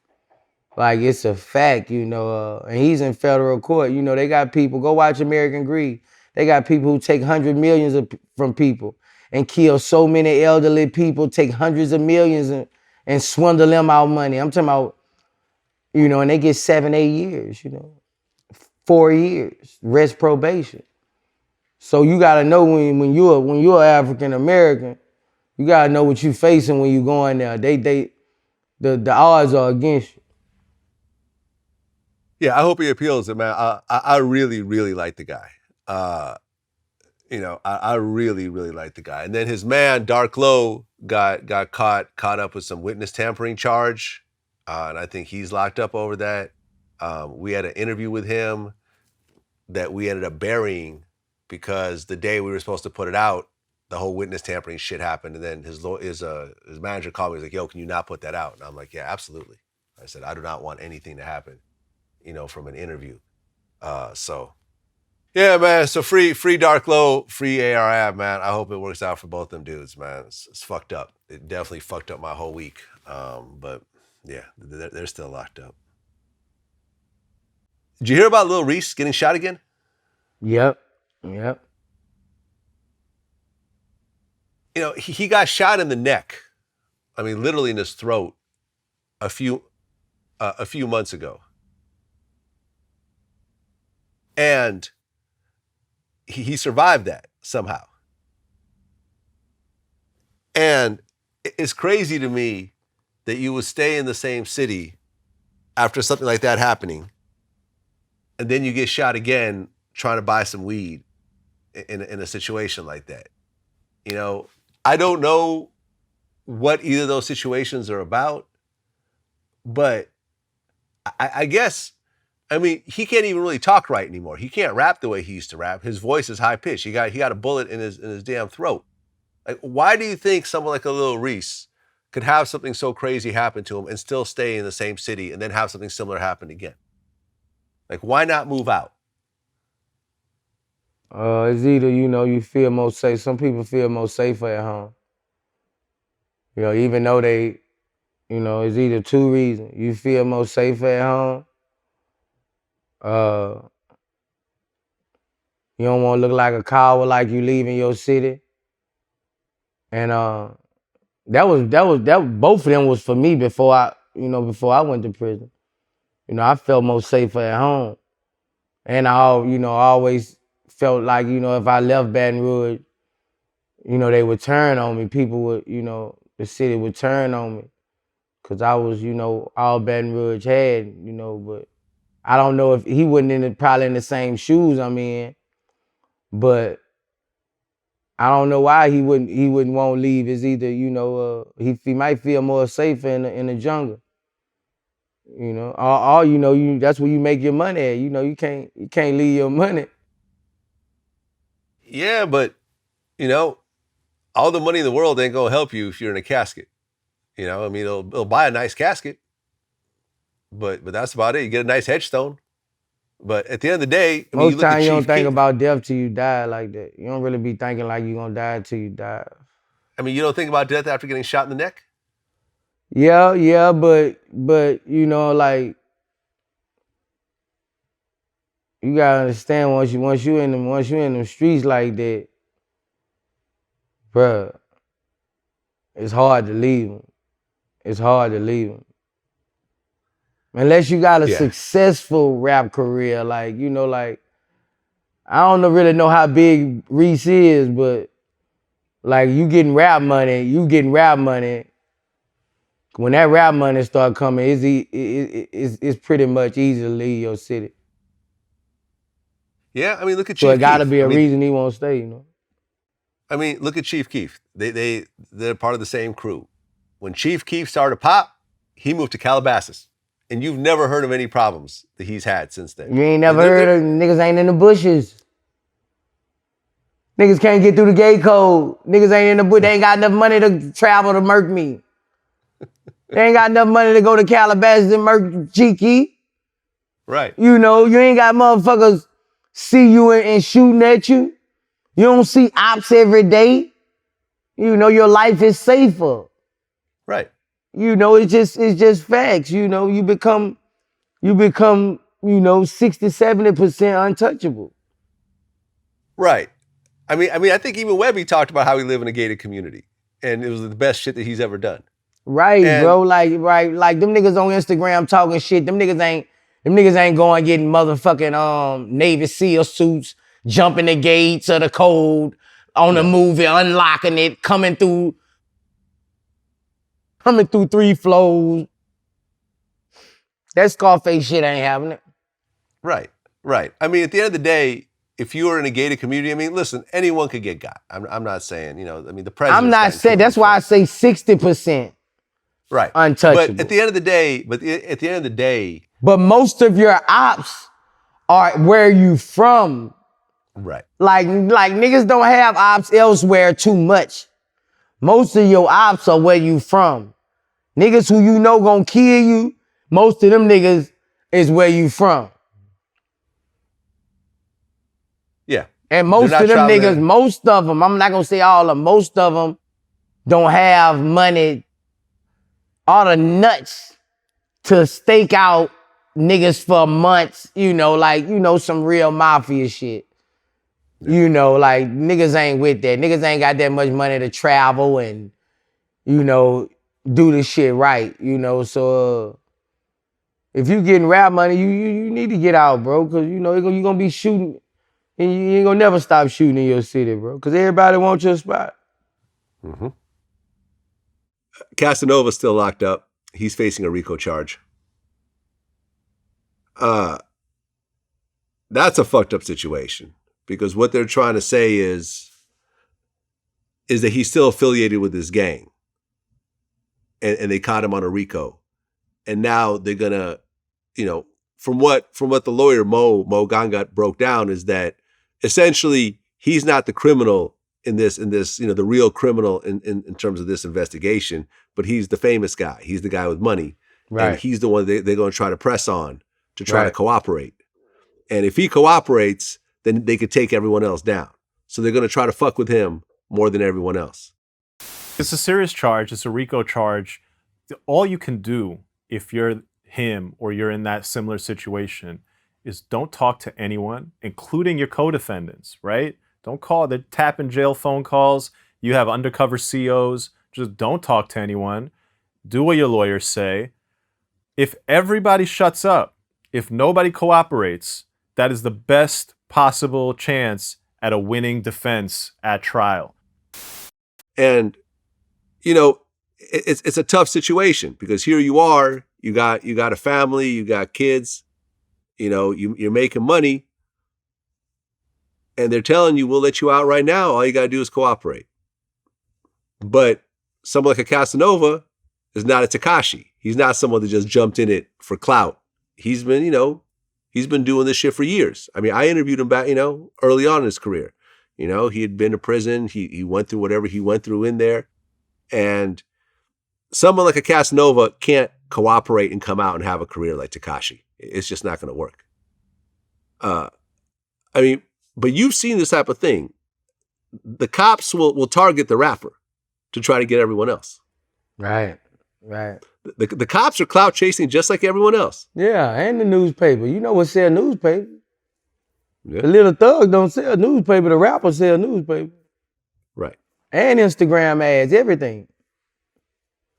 Like, it's a fact, and he's in federal court. They got people, go watch American Greed. They got people who take hundreds of millions from people and kill so many elderly people, take hundreds of millions and swindle them out money. I'm talking about, and they get 7-8 years, 4 years, rest probation. So you gotta know when you're African American, you gotta know what you facing when you go in there. The odds are against you. Yeah, I hope he appeals it, man. I really, really like the guy. I really, really like the guy. And then his man, Dark Low, got caught up with some witness tampering charge. And I think he's locked up over that. We had an interview with him that we ended up burying because the day we were supposed to put it out, the whole witness tampering shit happened. And then his manager called me. He was like, yo, can you not put that out? And I'm like, yeah, absolutely. I said, I do not want anything to happen, from an interview. So yeah, man. So free Dark Low, free ARAB, man. I hope it works out for both them dudes, man. It's fucked up. It definitely fucked up my whole week. But yeah, they're still locked up. Did you hear about Lil Reese getting shot again? Yep. He got shot in the neck. I mean, literally in his throat a few months ago. And he survived that somehow. And it's crazy to me that you would stay in the same city after something like that happening, and then you get shot again trying to buy some weed in a situation like that. You know, I don't know what either of those situations are about, but I guess, I mean, he can't even really talk right anymore. He can't rap the way he used to rap. His voice is high pitched. He got a bullet in his damn throat. Like, why do you think someone like a Lil Reese could have something so crazy happen to him and still stay in the same city and then have something similar happen again? Like, why not move out? It's either, you know, you feel more safe. Some people feel more safer at home. You know, even though they, you know, it's either two reasons. You feel more safer at home. You don't want to look like a coward like you leaving your city. And both of them was for me before I went to prison. You know, I felt more safer at home. And I always felt like, you know, if I left Baton Rouge, you know, they would turn on me. People would, you know, the city would turn on me. Cause I was, you know, all Baton Rouge had, you know, but I don't know if he wasn't probably in the same shoes I'm in, but I don't know why he wouldn't want to leave. It's either, you know, he might feel more safer in the jungle. You know, all you know, that's where you make your money at. You know, you can't leave your money. Yeah, but, you know, all the money in the world ain't gonna help you if you're in a casket. You know, I mean, it'll buy a nice casket, but that's about it. You get a nice headstone. But at the end of the day, I mean, Most times you don't think Keef. about death till you die like that. You don't really be thinking like you're gonna die till you die. I mean, you don't think about death after getting shot in the neck? Yeah, but you know, like, you gotta understand once you in them streets like that, bruh, it's hard to leave them. It's hard to leave them. Unless you got a successful rap career, like, you know, like, I don't really know how big Reese is, but like, you getting rap money. When that rap money start coming, it's pretty much easy to leave your city. Yeah, I mean, look at Chief So it gotta Keef. be a reason he won't stay, you know? I mean, look at Chief Keef. They're part of the same crew. When Chief Keef started pop, he moved to Calabasas. And you've never heard of any problems that he's had since then. You ain't never heard of niggas ain't in the bushes. Niggas can't get through the gate code. Niggas ain't in the bush. They ain't got enough money to travel to murk me. They ain't got enough money to go to Calabasas and murk Cheeky. Right. You know, you ain't got motherfuckers see you and shooting at you. You don't see ops every day. You know, your life is safer. Right. You know, it's just facts. You know, you become, you know, 60, 70% untouchable. Right. I mean, I think even Webby talked about how he lived in a gated community, and it was the best shit that he's ever done. Right, bro. Like them niggas on Instagram talking shit. Them niggas ain't going getting motherfucking Navy SEAL suits, jumping the gates of the code on the movie, unlocking it, coming through 3 floors. That Scarface shit ain't having it. Right. I mean, at the end of the day, if you are in a gated community, I mean, listen, anyone could get got. I'm not saying, you know, I mean, the president. I'm not saying, that's why I say 60%. Right. Untouchable. But at the end of the day. But most of your ops are where you from. Right. Like niggas don't have ops elsewhere too much. Most of your ops are where you from. Niggas who you know gonna kill you, most of them niggas is where you from. Yeah. And most of them niggas, most of them, I'm not gonna say all of them, most of them don't have money, all the nuts to stake out niggas for months, you know, like, you know, some real mafia shit. You know, like, niggas ain't with that. Niggas ain't got that much money to travel and, you know, do the shit right, you know. So if you getting rap money, you need to get out, bro, because, you know, you're gonna be shooting, and you ain't gonna never stop shooting in your city, bro, because everybody wants your spot. Mm-hmm. Casanova's still locked up. He's facing a RICO charge. That's a fucked up situation because what they're trying to say is that he's still affiliated with this gang. And they caught him on a RICO. And now they're gonna, from what the lawyer Mo Gangat broke down is that essentially he's not the criminal in this, the real criminal in terms of this investigation, but he's the famous guy. He's the guy with money. Right. And he's the one they're going to try to press on to try to cooperate. And if he cooperates, then they could take everyone else down. So they're going to try to fuck with him more than everyone else. It's a serious charge. It's a RICO charge. All you can do if you're him or you're in that similar situation is don't talk to anyone, including your co-defendants, right? Don't call. They're tapping jail phone calls. You have undercover COs. Just don't talk to anyone. Do what your lawyers say. If everybody shuts up, if nobody cooperates, that is the best possible chance at a winning defense at trial. And, it's a tough situation because here you are, you got a family, you got kids, you're making money, and they're telling you, we'll let you out right now. All you got to do is cooperate. But someone like a Casanova is not a Tekashi. He's not someone that just jumped in it for clout. He's been doing this shit for years. I mean, I interviewed him back, early on in his career. He had been to prison. He went through whatever he went through in there. And someone like a Casanova can't cooperate and come out and have a career like Tekashi. It's just not going to work. But you've seen this type of thing. The cops will target the rapper to try to get everyone else. Right. The cops are clout chasing just like everyone else. Yeah, and the newspaper. You know what sell newspaper? Yeah. The little thug don't sell newspaper. The rapper sell newspaper. Right. And Instagram ads, everything.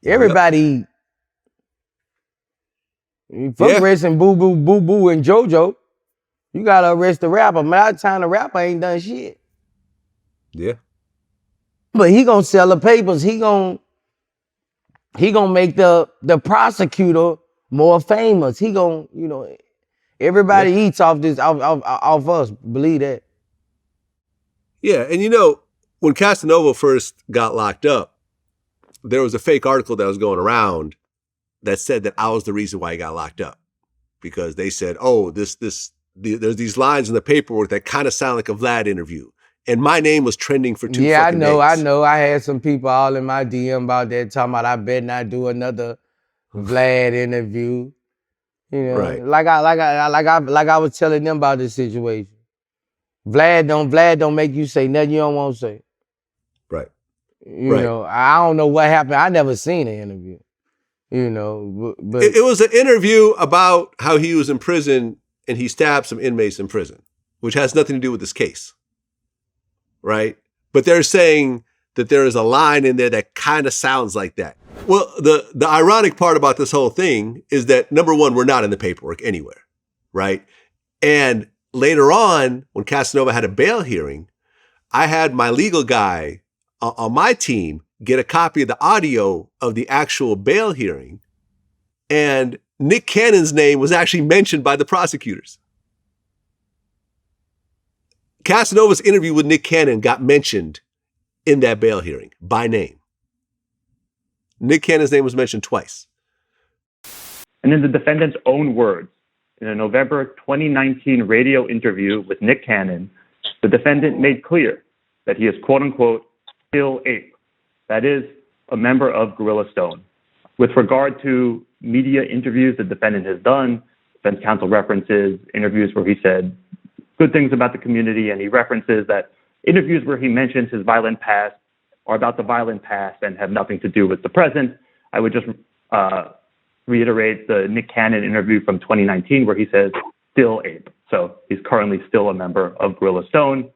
Everybody. Fuck arresting Boo Boo and JoJo. You gotta arrest the rapper. By the time the rapper ain't done shit. Yeah. But he gonna sell the papers. He gonna make the prosecutor more famous. He gonna, everybody eats off this off us. Believe that. Yeah, and when Casanova first got locked up, there was a fake article that was going around that said that I was the reason why he got locked up. Because they said, oh, there's these lines in the paperwork that kind of sound like a Vlad interview. And my name was trending for 2 fucking days. I know. I had some people all in my DM about that, talking about I better not do another Vlad interview. Right. Like I was telling them about this situation. Vlad don't make you say nothing you don't want to say. Right. I don't know what happened. I never seen an interview. But it was an interview about how he was in prison and he stabbed some inmates in prison, which has nothing to do with this case. Right? But they're saying that there is a line in there that kind of sounds like that. Well, the ironic part about this whole thing is that, number one, we're not in the paperwork anywhere, right? And later on, when Casanova had a bail hearing, I had my legal guy on my team get a copy of the audio of the actual bail hearing, and Nick Cannon's name was actually mentioned by the prosecutors. Casanova's interview with Nick Cannon got mentioned in that bail hearing by name. Nick Cannon's name was mentioned twice. And in the defendant's own words, in a November 2019 radio interview with Nick Cannon, the defendant made clear that he is, quote unquote, still Ape. That is, a member of Gorilla Stone. With regard to media interviews the defendant has done, defense counsel references interviews where he said good things about the community, and he references that interviews where he mentions his violent past are about the violent past and have nothing to do with the present. I would just reiterate the Nick Cannon interview from 2019 where he says, still Ape. So he's currently still a member of Gorilla Stone.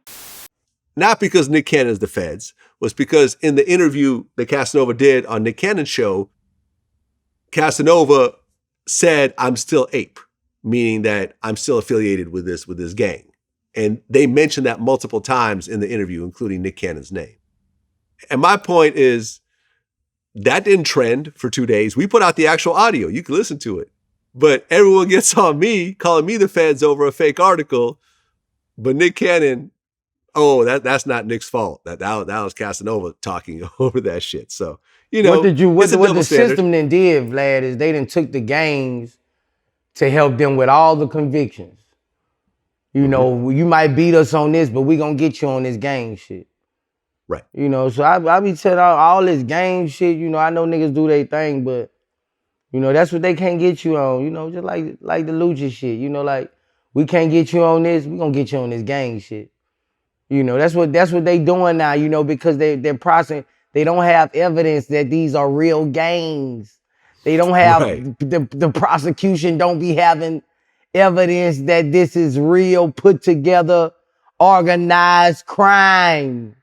Not because Nick Cannon's the feds, was because in the interview that Casanova did on Nick Cannon's show, Casanova said, I'm still Ape, meaning that I'm still affiliated with this gang. And they mentioned that multiple times in the interview, including Nick Cannon's name. And my point is, That didn't trend for 2 days. We put out the actual audio. You can listen to it. But everyone gets on me, calling me the feds over a fake article. But Nick Cannon, that's not Nick's fault. That was Casanova talking over that shit. So, what it's a the double standard. system then did, Vlad, is they done took the gangs to help them with all the convictions. You know, you might beat us on this, but we gonna get you on this gang shit. Right. You know, so I be telling all this gang shit, you know, I know niggas do their thing, but you know, that's what they can't get you on, you know, just like the Lucha shit, you know, like we can't get you on this, we gonna get you on this gang shit. You know, that's what they doing now, you know, because they're processing, they don't have evidence that these are real gangs. They don't have, the prosecution don't be having evidence that this is real, put together, organized crime.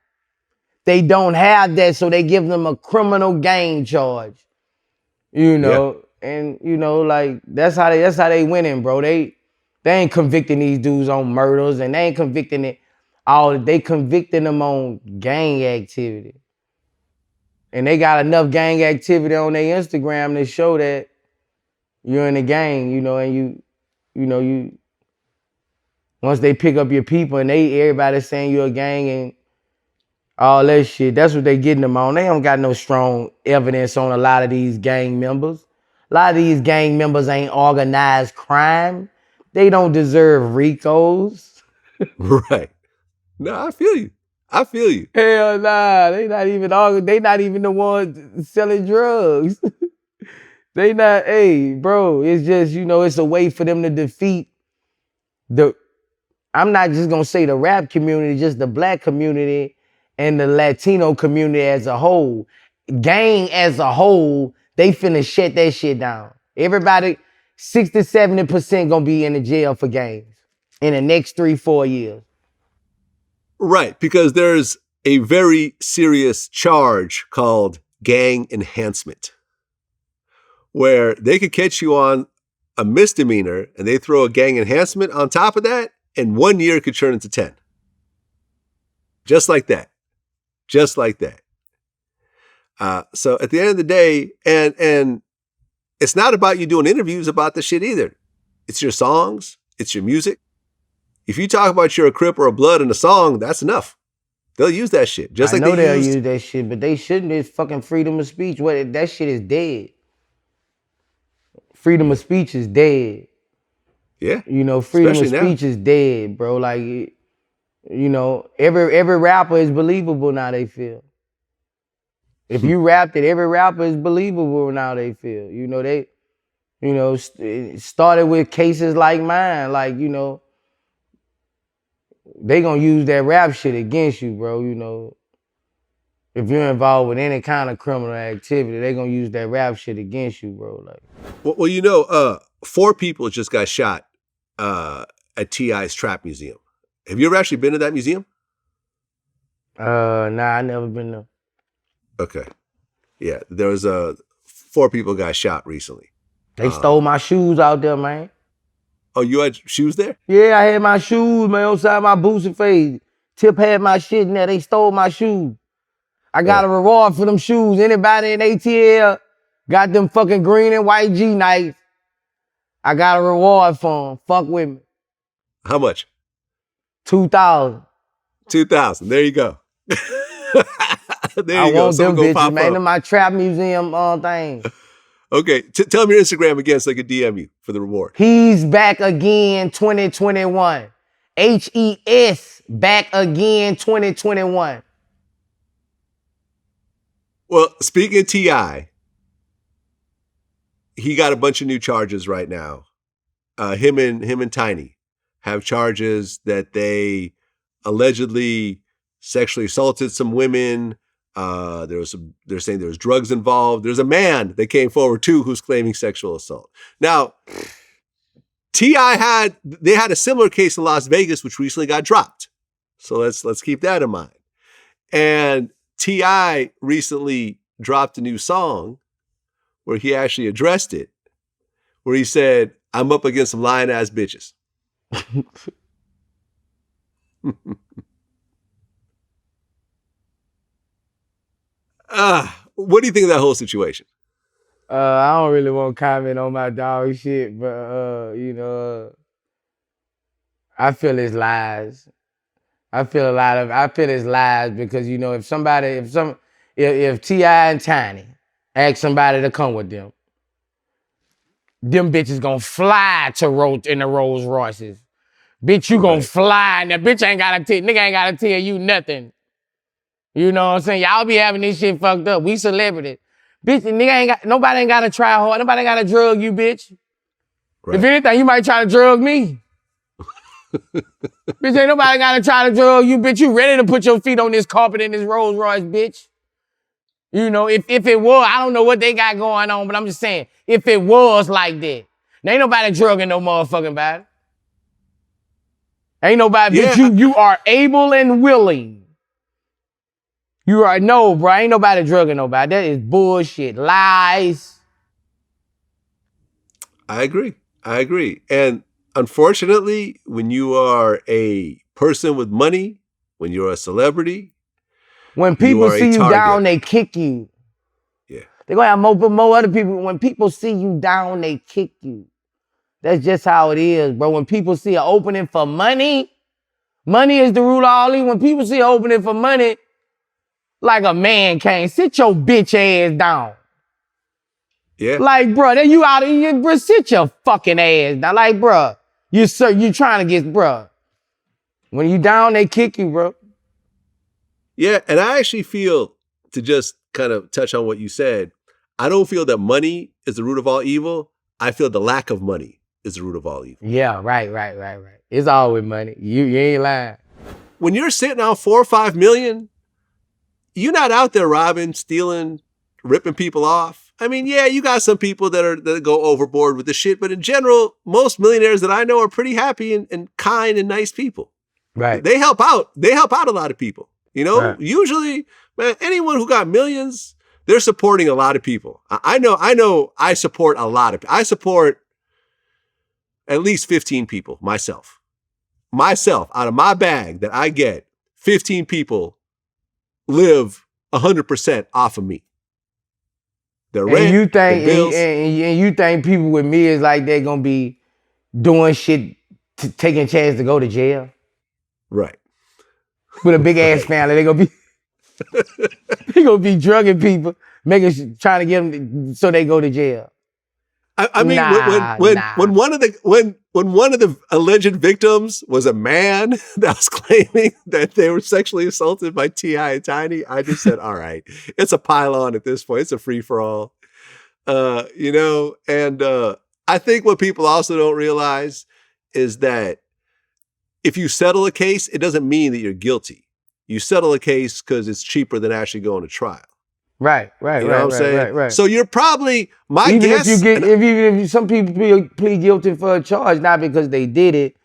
They don't have that, so they give them a criminal gang charge. You know, and you know, like that's how they winning, bro. They ain't convicting these dudes on murders, and they ain't convicting it all. They convicting them on gang activity, and they got enough gang activity on their Instagram to show that you're in a gang. You know, and you once they pick up your people and everybody saying you're a gang and all that shit, that's what they getting them on. They don't got no strong evidence on a lot of these gang members. A lot of these gang members ain't organized crime. They don't deserve RICOs. Right. No, I feel you. Hell nah, they not even the ones selling drugs. They not, hey, bro, it's just, you know, it's a way for them to defeat I'm not just gonna say the rap community, just the black community and the Latino community as a whole. Gang as a whole, they finna shut that shit down. Everybody, 60-70% gonna be in the jail for gangs in the next 3-4 years. Right, because there's a very serious charge called gang enhancement, where they could catch you on a misdemeanor and they throw a gang enhancement on top of that, and 1 year could turn into 10. Just like that. So at the end of the day, and it's not about you doing interviews about the shit either. It's your songs, it's your music. If you talk about you're a Crip or a Blood in a song, that's enough. They'll use that shit. Just I like know they'll used... use that shit, but they shouldn't. It's fucking freedom of speech. That shit is dead. Freedom of speech is dead. Yeah. You know, freedom of speech is dead, bro. Like, you know, every rapper is believable now, they feel. If you rapped it, every rapper is believable now, they feel. You know, it started with cases like mine. Like, you know, they gonna use that rap shit against you, bro. You know, if you're involved with any kind of criminal activity, they gonna use that rap shit against you, bro. Like, well, you know, 4 people just got shot at T.I.'s Trap Museum. Have you ever actually been to that museum? Nah, I never been there. Okay. Yeah, there was 4 people got shot recently. They stole my shoes out there, man. Oh, you had shoes there? Yeah, I had my shoes, man, outside my Boosie face. Tip had my shit in there. They stole my shoes. I got a reward for them shoes. Anybody in ATL got them fucking green and white G Nikes, I got a reward for them. Fuck with me. How much? 2,000. 2,000. There you go. I want them bitches, man. In my trap museum thing. Okay, tell me your Instagram again so I can DM you for the reward. He's back again 2021. HES back again 2021. Well, speaking of T.I., he got a bunch of new charges right now. Him and Tiny have charges that they allegedly sexually assaulted some women. They're saying there was drugs involved. There's a man that came forward too who's claiming sexual assault. Now, T.I. had a similar case in Las Vegas, which recently got dropped. So let's keep that in mind. And T.I. recently dropped a new song where he actually addressed it, where he said, "I'm up against some lying ass bitches." what do you think of that whole situation? I don't really want to comment on my dog shit, but I feel it's lies. I feel it's lies because if T.I. and Tiny ask somebody to come with them bitches gonna fly in the Rolls Royces. Bitch, you gonna fly, and the bitch nigga ain't gotta tell you nothing. You know what I'm saying? Y'all be having this shit fucked up. We celebrities. Bitch, nobody ain't gotta try hard. Nobody ain't gotta drug you, bitch. Right. If anything, you might try to drug me. Bitch, ain't nobody gotta try to drug you, bitch. You ready to put your feet on this carpet in this Rolls Royce, bitch. You know, if it was, I don't know what they got going on, but I'm just saying, if it was like that, there ain't nobody drugging no motherfucking body. Ain't nobody, bitch, you are able and willing. Bro, ain't nobody drugging nobody. That is bullshit, lies. I agree. And unfortunately, when you are a person with money, when you're a celebrity, when people see you down, they kick you. Yeah. They're gonna have more other people. When people see you down, they kick you. That's just how it is, bro. When people see an opening for money, money is the root of all evil. When people see an opening for money, like a man can't, sit your bitch ass down. Yeah. Like, bro, then you out of here, bro, sit your fucking ass down. Like, bro, you trying to get, bro. When you down, they kick you, bro. Yeah, and I actually feel, to just kind of touch on what you said, I don't feel that money is the root of all evil. I feel the lack of money is the root of all evil. Yeah, right. It's always money. You ain't lying. When you're sitting on 4 or 5 million, you're not out there robbing, stealing, ripping people off. I mean, yeah, you got some people that go overboard with the shit, but in general, most millionaires that I know are pretty happy and kind and nice people. Right. They help out. They help out a lot of people. You know, right. Usually, man, anyone who got millions, they're supporting a lot of people. I know I support a lot of people. I support at least 15 people myself. Out of my bag that I get, 15 people live 100% off of me. Their rent, their bills. And you think people with millions like that gonna be doing shit, taking a chance to go to jail? Right. With a big ass family, they gonna be drugging people, trying to get them so they go to jail. I mean, when one of the alleged victims was a man that was claiming that they were sexually assaulted by T.I. and Tiny, I just said, all right, it's a pile-on at this point. It's a free-for-all. And I think what people also don't realize is that if you settle a case, it doesn't mean that you're guilty. You settle a case because it's cheaper than actually going to trial. Right. You know what I'm saying? Right. So you're probably, even guess. If some people plead guilty for a charge, not because they did it,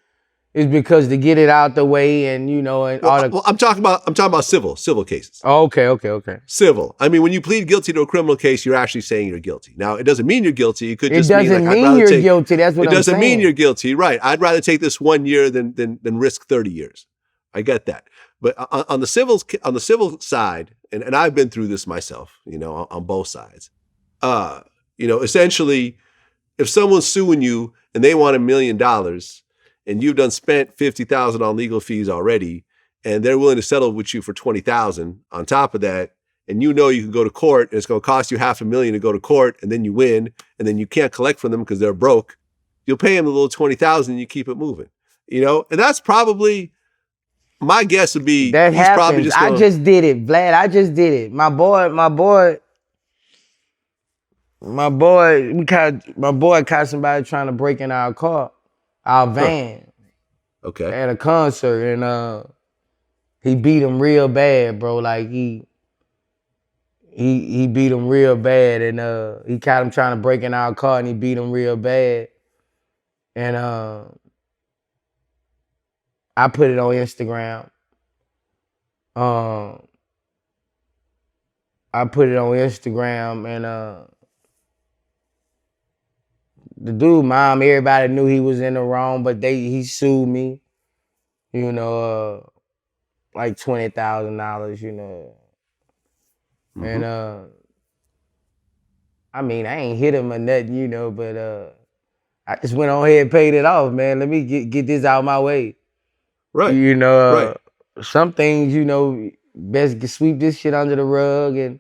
it's because to get it out the way and I'm talking about civil cases. Oh, okay. Civil. I mean, when you plead guilty to a criminal case, you're actually saying you're guilty. Now, it doesn't mean you're guilty. It could just mean you're guilty. That's what I'm saying. It doesn't mean you're guilty, right? I'd rather take this 1 year than risk 30 years. I get that. But on the civil side, and I've been through this myself, on both sides. Essentially, if someone's suing you and they want $1 million and you've spent $50,000 on legal fees already, and they're willing to settle with you for $20,000 on top of that, and you can go to court and it's going to cost you $500,000 to go to court, and then you win, and then you can't collect from them because they're broke, you'll pay them the little $20,000 and you keep it moving. And that's probably. My guess would be that happens. Probably just I just did it, Vlad. I just did it. My boy caught somebody trying to break in our car, our van. Okay. At a concert, and he beat him real bad, bro. Like he beat him real bad, and he caught him trying to break in our car, and he beat him real bad. And I put it on Instagram. And the dude, mom, everybody knew he was in the wrong, but he sued me, like $20,000, Mm-hmm. And I mean, I ain't hit him or nothing, you know, but I just went on ahead and paid it off, man. Let me get this out my way. Right. You know, Right. some things, you know, best sweep this shit under the rug and,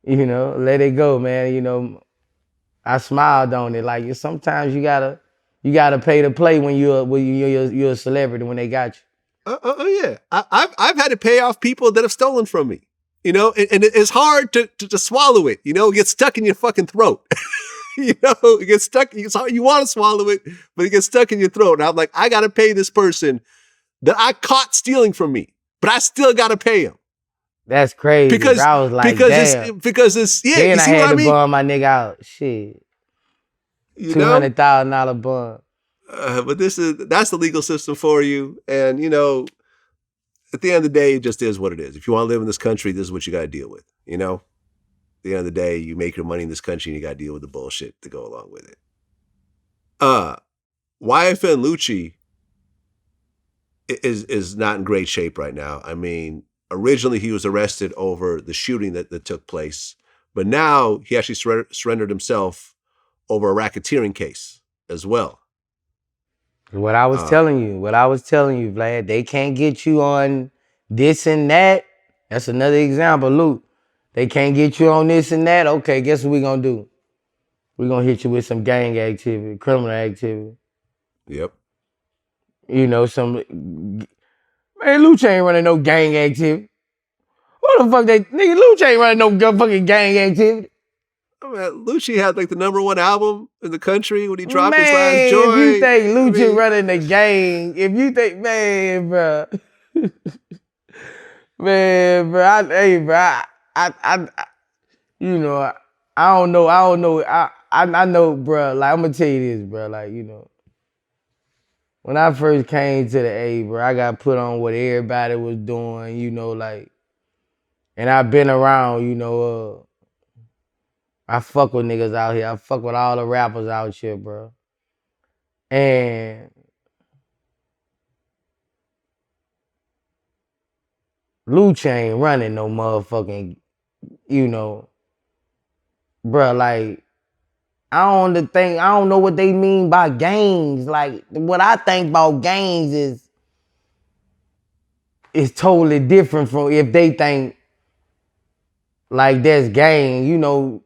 you know, let it go, man. You know, I smiled on it. Like sometimes you gotta pay to play when you're a celebrity when they got you. Yeah. I've had to pay off people that have stolen from me. You know, and it's hard to swallow it. You know, it gets stuck in your fucking throat. You know, it gets stuck. You want to swallow it, but it gets stuck in your throat. And I'm like, I got to pay this person that I caught stealing from me, but I still got to pay him. That's crazy. Because bro. I was like, because it's yeah. Then You I see had what I to mean? bond my nigga out. Shit, $200,000 bond. But that's the legal system for you, and you know, at the end of the day, it just is what it is. If you want to live in this country, this is what you got to deal with. You know, at the end of the day, you make your money in this country, and you got to deal with the bullshit to go along with it. YFN Lucci is not in great shape right now. I mean, originally he was arrested over the shooting that took place, but now he actually surrendered himself over a racketeering case as well. What I was telling you, Vlad, they can't get you on this and that. That's another example, Luke. They can't get you on this and that. Okay, guess what we gonna do? We gonna hit you with some gang activity, criminal activity. Yep. You know, man, Lucha ain't running no gang activity. What the fuck nigga, Lucha ain't running no fucking gang activity. Man, Lucci had like the #1 album in the country when he dropped his Man, last joint. if you think Lucha running the gang, if you think, man, bro. Man, bro, I you know, I don't know. I know, bro. Like I'm gonna tell you this, bro. Like you know, when I first came to the A, bro, I got put on what everybody was doing. You know, like, and I've been around. You know, I fuck with niggas out here. I fuck with all the rappers out here, bro. And Lucha ain't running no motherfucking, you know, bruh, like, I don't know what they mean by gangs. Like, what I think about gangs is totally different from if they think like there's gang, you know,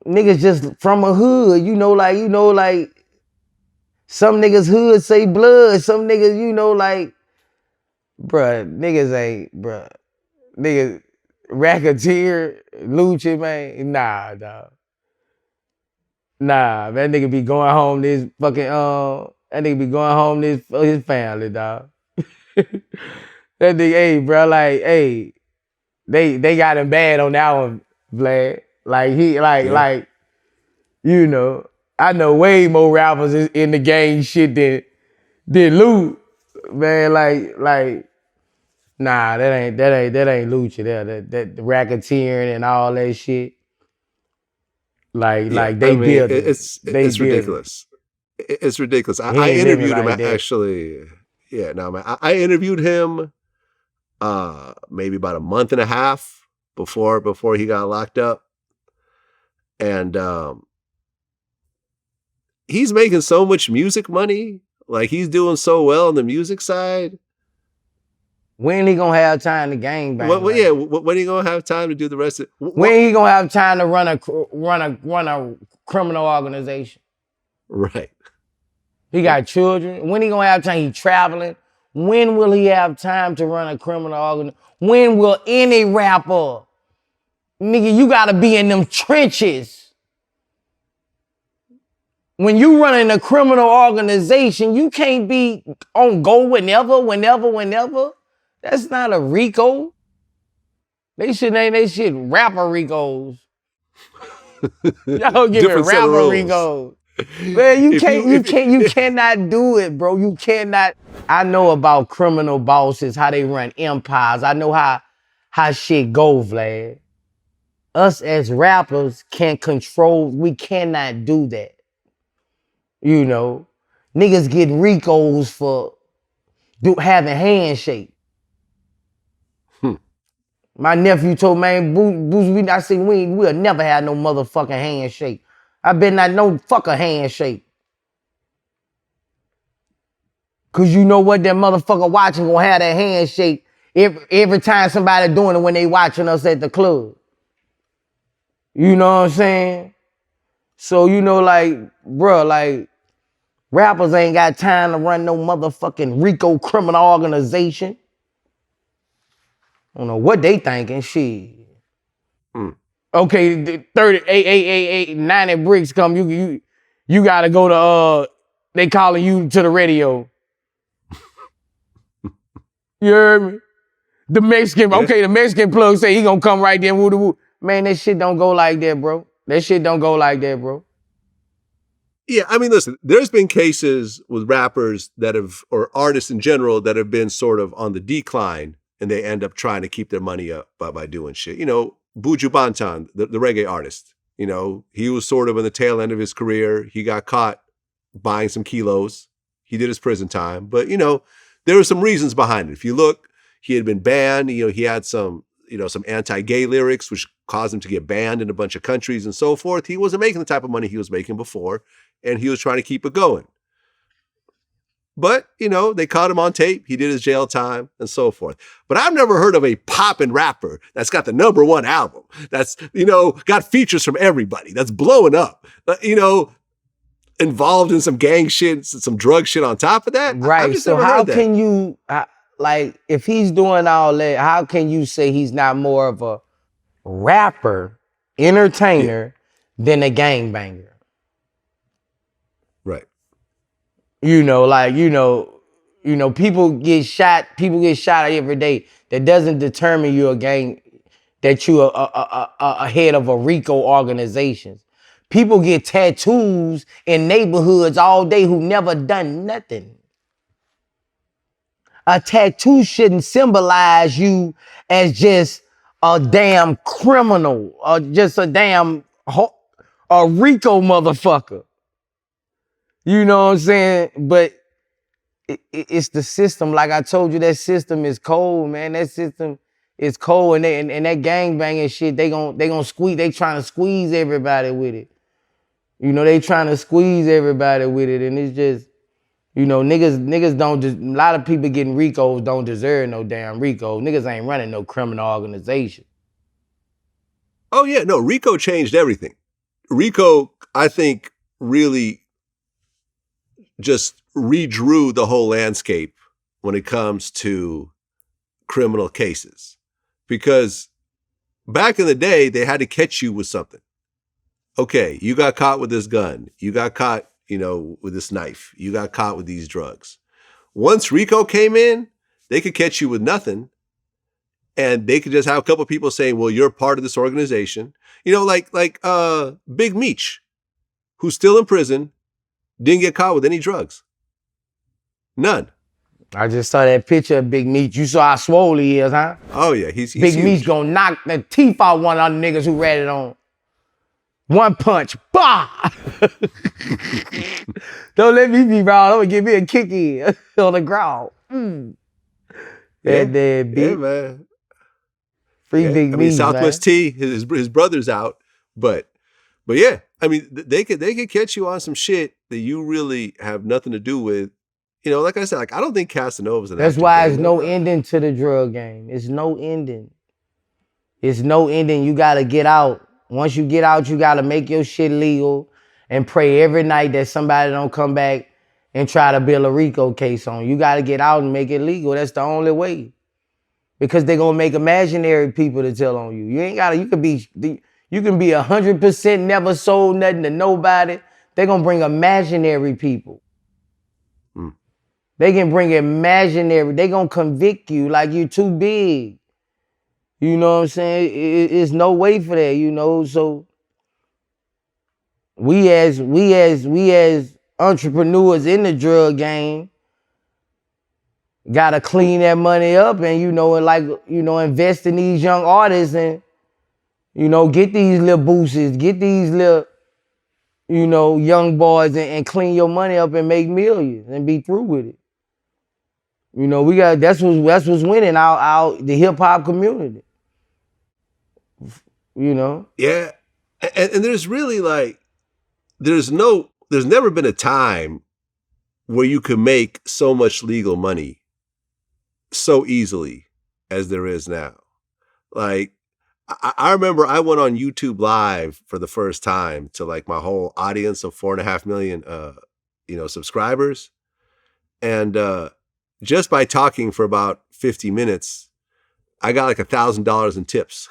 niggas just from a hood, you know, like some niggas hood say blood, some niggas, you know, like, bruh, niggas racketeer, Lucci, man, nah, dog. Nah, that nigga be going home to his fucking, that nigga be going home to his family, dog. That nigga, hey, bro, like, hey, they got him bad on that one, Vlad. Like, like, you know, I know way more rappers in the gang shit than Lou, man, like, nah, that ain't Lucci there. That racketeering and all that shit. Like they build it. It's ridiculous. It's ridiculous. I interviewed him like actually. Yeah, no, man. I interviewed him maybe about a month and a half before he got locked up. And he's making so much music money. Like he's doing so well on the music side. When he gonna have time to gang bang? Well, yeah. When he gonna have time to do the rest of? When he gonna have time to run a criminal organization? Right. He got children. When he gonna have time? He traveling. When will he have time to run a criminal organization? When will any rapper, nigga, you gotta be in them trenches. When you running a criminal organization, you can't be on go whenever. That's not a RICO. They should name they shit rapper RICOs. Y'all give it rapper RICOs. Man, you cannot do it, bro. You cannot. I know about criminal bosses, how they run empires. I know how shit go, Vlad. Us as rappers can't control, we cannot do that. You know, niggas get RICOs for having handshake. My nephew told man, Boosie, I said, we'll never have no motherfucking handshake. I bet not no fucking handshake. Cause you know what, that motherfucker watching gonna have that handshake every time somebody doing it when they watching us at the club. You know what I'm saying? So, you know, like, bruh, like, rappers ain't got time to run no motherfucking Rico criminal organization. I don't know what they thinking, shit. Okay, the 90 bricks come, you gotta go to, they calling you to the radio. You heard me? The Mexican, okay, the Mexican plug say he gonna come right there, woo-de-woo. Man, that shit don't go like that, bro. That shit don't go like that, bro. Yeah, I mean, listen, there's been cases with rappers that have, or artists in general, that have been sort of on the decline and they end up trying to keep their money up by doing shit. You know, Buju Banton, the reggae artist, you know, he was sort of in the tail end of his career. He got caught buying some kilos. He did his prison time. But, you know, there were some reasons behind it. If you look, he had been banned. You know, he had some anti-gay lyrics, which caused him to get banned in a bunch of countries and so forth. He wasn't making the type of money he was making before, and he was trying to keep it going. But, you know, they caught him on tape. He did his jail time and so forth. But I've never heard of a poppin' rapper that's got the #1 album, that's, you know, got features from everybody, that's blowing up, you know, involved in some gang shit, some drug shit on top of that. Right. So how can you, like, if he's doing all that, how can you say he's not more of a rapper, entertainer, than a gangbanger? Right. You know, like, you know, people get shot every day. That doesn't determine you're a gang, that you're a head of a RICO organization. People get tattoos in neighborhoods all day who never done nothing. A tattoo shouldn't symbolize you as just a damn criminal or just a damn a RICO motherfucker. You know what I'm saying? But it's the system. Like I told you, that system is cold, man. That system is cold, and that gangbanging shit, they gonna squeeze. They trying to squeeze everybody with it. You know, they trying to squeeze everybody with it, and it's just, you know, niggas don't. A lot of people getting RICOs don't deserve no damn RICO. Niggas ain't running no criminal organization. Oh yeah, no, RICO changed everything. RICO, I think, really just redrew the whole landscape when it comes to criminal cases. Because back in the day, they had to catch you with something. Okay, you got caught with this gun. You got caught, you know, with this knife. You got caught with these drugs. Once RICO came in, they could catch you with nothing. And they could just have a couple of people saying, well, you're part of this organization. You know, like Big Meech, who's still in prison, didn't get caught with any drugs. None. I just saw that picture of Big Meech. You saw how swole he is, huh? Oh, yeah. He's Big huge. Meech gonna knock the teeth out one of the niggas who read it on. One punch. Bah! Don't let me be wrong. I'm gonna give me a kick in on the ground. That dead bitch. Yeah, man. Free Big Meech, Southwest man. T, his brother's out. But yeah, I mean, they could catch you on some shit that you really have nothing to do with. You know, like I said, like, I don't think Casanova's an That's active why gang it's no member. ending to the drug game. It's no ending. It's no ending. You gotta get out. Once you get out, you gotta make your shit legal and pray every night that somebody don't come back and try to build a RICO case on you. You gotta get out and make it legal. That's the only way. Because they're gonna make imaginary people to tell on you. You ain't gotta, you can be 100% never sold nothing to nobody. They're gonna bring imaginary people. They can bring imaginary, they gonna convict you like you too big. You know what I'm saying? It's no way for that, you know? So we as entrepreneurs in the drug game gotta clean that money up and, you know, and like, you know, invest in these young artists and, you know, get these little Boosies, get these little, you know, young boys and clean your money up and make millions and be through with it. You know, that's what's winning the hip hop community. You know? Yeah. And there's really like, there's never been a time where you could make so much legal money so easily as there is now. Like, I remember I went on YouTube Live for the first time to like my whole audience of 4.5 million, subscribers. And just by talking for about 50 minutes, I got like $1,000 in tips.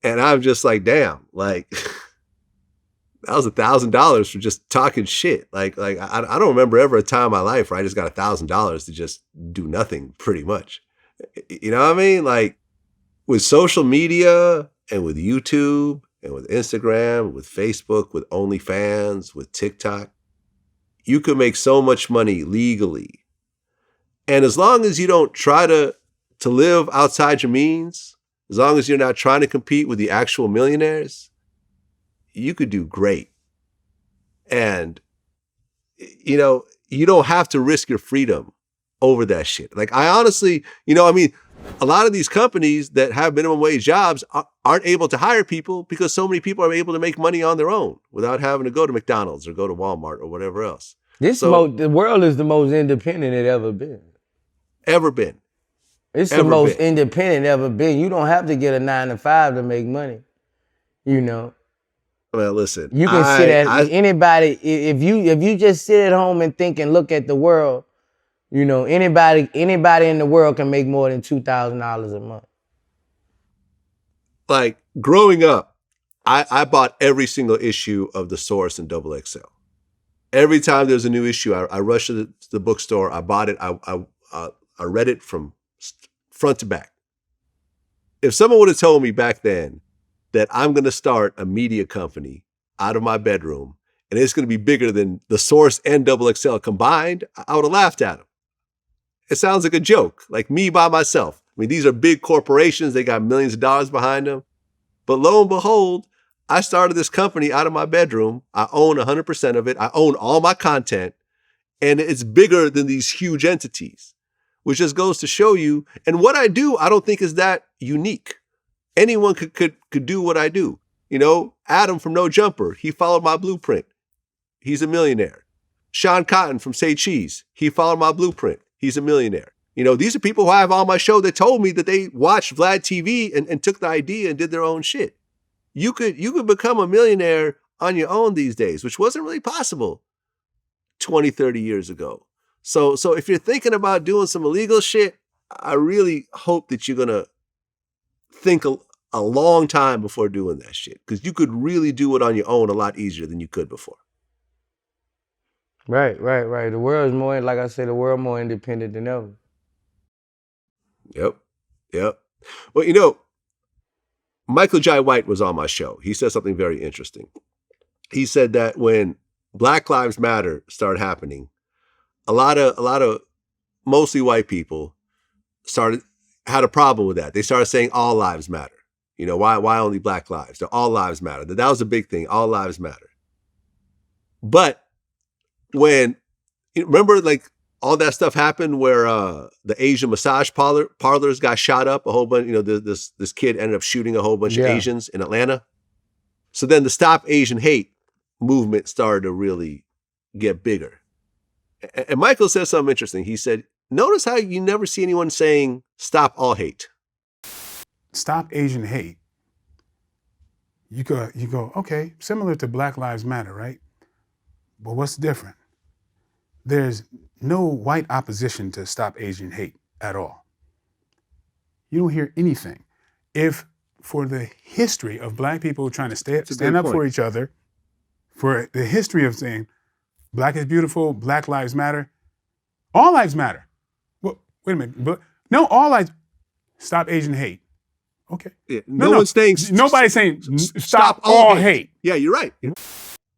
And I'm just like, damn, like that was $1,000 for just talking shit. Like I don't remember ever a time in my life where I just got $1,000 to just do nothing pretty much. You know what I mean? Like with social media and with YouTube and with Instagram, with Facebook, with OnlyFans, with TikTok, you could make so much money legally. And as long as you don't try to live outside your means, as long as you're not trying to compete with the actual millionaires, you could do great. And, you don't have to risk your freedom over that shit. Like I honestly, a lot of these companies that have minimum wage jobs aren't able to hire people because so many people are able to make money on their own without having to go to McDonald's or go to Walmart or whatever else. The world is the most independent it ever been. Ever been. It's the most independent ever been. You don't have to get a 9-to-5 to make money. Well, listen. You can sit at anybody. If you just sit at home and think and look at the world, anybody in the world can make more than $2,000 a month. Like growing up, I bought every single issue of The Source and XXL. Every time there's a new issue, I rushed to the bookstore. I bought it. I read it from front to back. If someone would have told me back then that I'm going to start a media company out of my bedroom and it's going to be bigger than The Source and XXL combined, I would have laughed at them. It sounds like a joke, like me by myself. I mean, these are big corporations. They got millions of dollars behind them. But lo and behold, I started this company out of my bedroom. I own 100% of it. I own all my content. And it's bigger than these huge entities, which just goes to show you. And what I do, I don't think is that unique. Anyone could do what I do. Adam from No Jumper, he followed my blueprint. He's a millionaire. Sean Cotton from Say Cheese, he followed my blueprint. He's a millionaire. These are people who I have on my show that told me that they watched VladTV and took the idea and did their own shit. You could become a millionaire on your own these days, which wasn't really possible 20, 30 years ago. So if you're thinking about doing some illegal shit, I really hope that you're going to think a long time before doing that shit, because you could really do it on your own a lot easier than you could before. Right. The world is more, like I said, the world more independent than ever. Yep. Well, Michael Jai White was on my show. He said something very interesting. He said that when Black Lives Matter started happening, a lot of mostly white people had a problem with that. They started saying all lives matter. Why only Black lives? All lives matter. That was a big thing. All lives matter. But remember like all that stuff happened where the Asian massage parlors got shot up, a whole bunch, this kid ended up shooting a whole bunch of Asians in Atlanta. So then the Stop Asian Hate movement started to really get bigger. And Michael said something interesting. He said, notice how you never see anyone saying stop all hate. Stop Asian hate. You go, okay, similar to Black Lives Matter, right? But what's different? There's no white opposition to Stop Asian Hate at all. You don't hear anything. If for the history of Black people trying to stand up for each other, for the history of saying Black is beautiful, Black lives matter, all lives matter. Well, wait a minute, but no, all lives, Stop Asian Hate. Okay. Yeah, nobody's saying stop all hate. Yeah, you're right.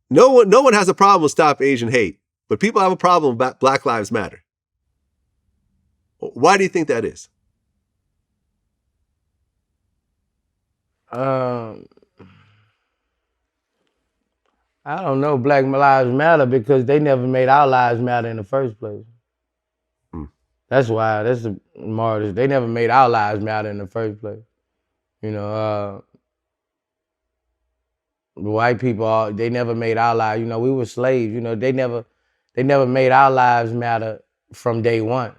No one has a problem with Stop Asian Hate, but people have a problem with Black Lives Matter. Why do you think that is? I don't know. Black Lives Matter because they never made our lives matter in the first place. That's why. That's the martyrs. They never made our lives matter in the first place. You know, the white people, they never made our lives, you know, we were slaves, you know, they never made our lives matter from day one.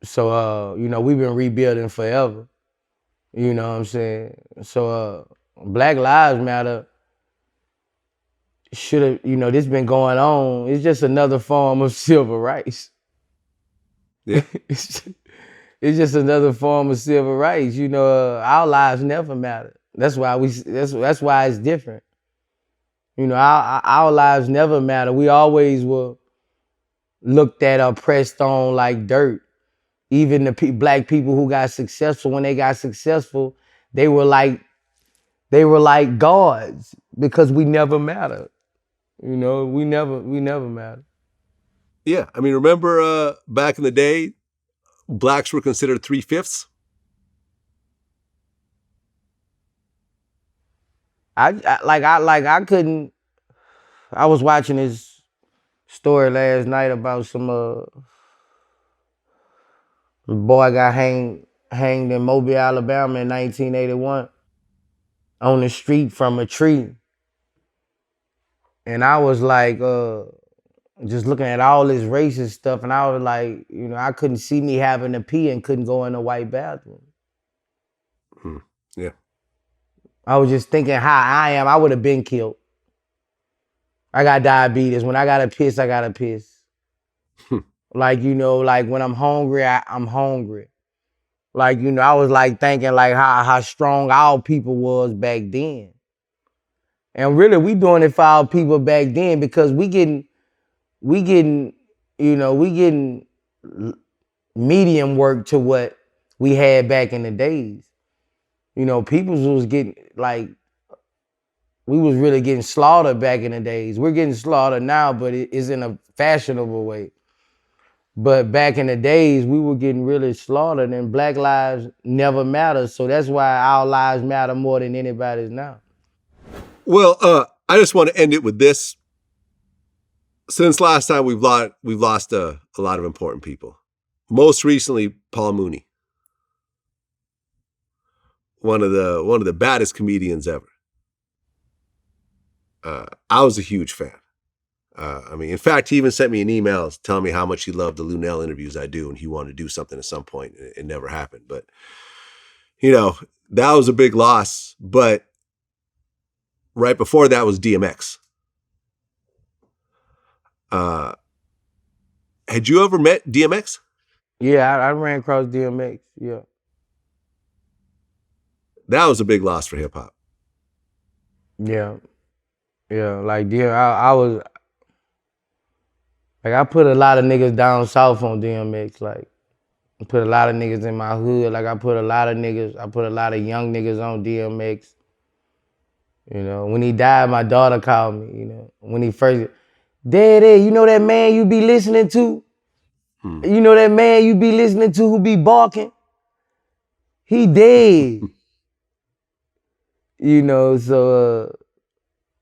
So, you know, we've been rebuilding forever. You know what I'm saying? So, Black Lives Matter should have, you know, this been going on. It's just another form of civil rights. Yeah. It's just another form of civil rights. You know, our lives never matter. That's why that's why it's different. You know, our lives never matter. We always were looked at or pressed on like dirt. Even the black people who got successful, when they got successful, they were like gods because we never mattered. You know, we never mattered. Yeah, I mean, remember back in the day, blacks were considered 3/5. I couldn't. I was watching this story last night about some boy got hanged in Mobile, Alabama in 1981 on the street from a tree. And I was like, just looking at all this racist stuff, and I was like, you know, I couldn't see me having to pee and couldn't go in a white bathroom. Yeah. I was just thinking how I am. I would have been killed. I got diabetes. When I gotta piss, I gotta piss. Like, you know, like when I'm hungry, I'm hungry. Like, you know, I was like thinking like how strong our people was back then. And really, we doing it for our people back then because we getting medium work to what we had back in the days. You know, people was getting like, we was really getting slaughtered back in the days. We're getting slaughtered now, but it is in a fashionable way. But back in the days, we were getting really slaughtered, and black lives never mattered. So that's why our lives matter more than anybody's now. Well, I just want to end it with this. Since last time, we've lost a lot of important people. Most recently, Paul Mooney, one of the baddest comedians ever. I was a huge fan. I mean, in fact, he even sent me an email telling me how much he loved the Lunel interviews I do, and he wanted to do something at some point. It never happened, but you know, that was a big loss. But right before that was DMX. Had you ever met DMX? Yeah, I ran across DMX. Yeah, that was a big loss for hip hop. Yeah, like I was. Like, I put a lot of niggas down south on DMX. Like, I put a lot of niggas in my hood. Like, I put a lot of young niggas on DMX. You know, when he died, my daughter called me, you know. When he first, Daddy, you know that man you be listening to? You know that man you be listening to who be barking? He dead. You know, so,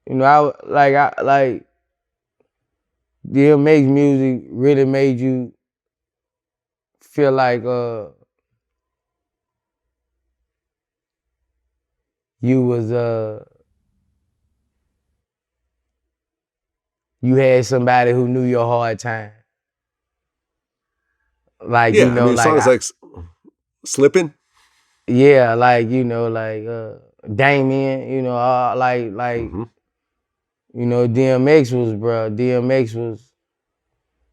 you know, I DMX music really made you feel like you had somebody who knew your hard time. Like, yeah, you know, I mean, songs like Slippin'. Yeah, like, you know, like Damien, you know, you know, DMX was,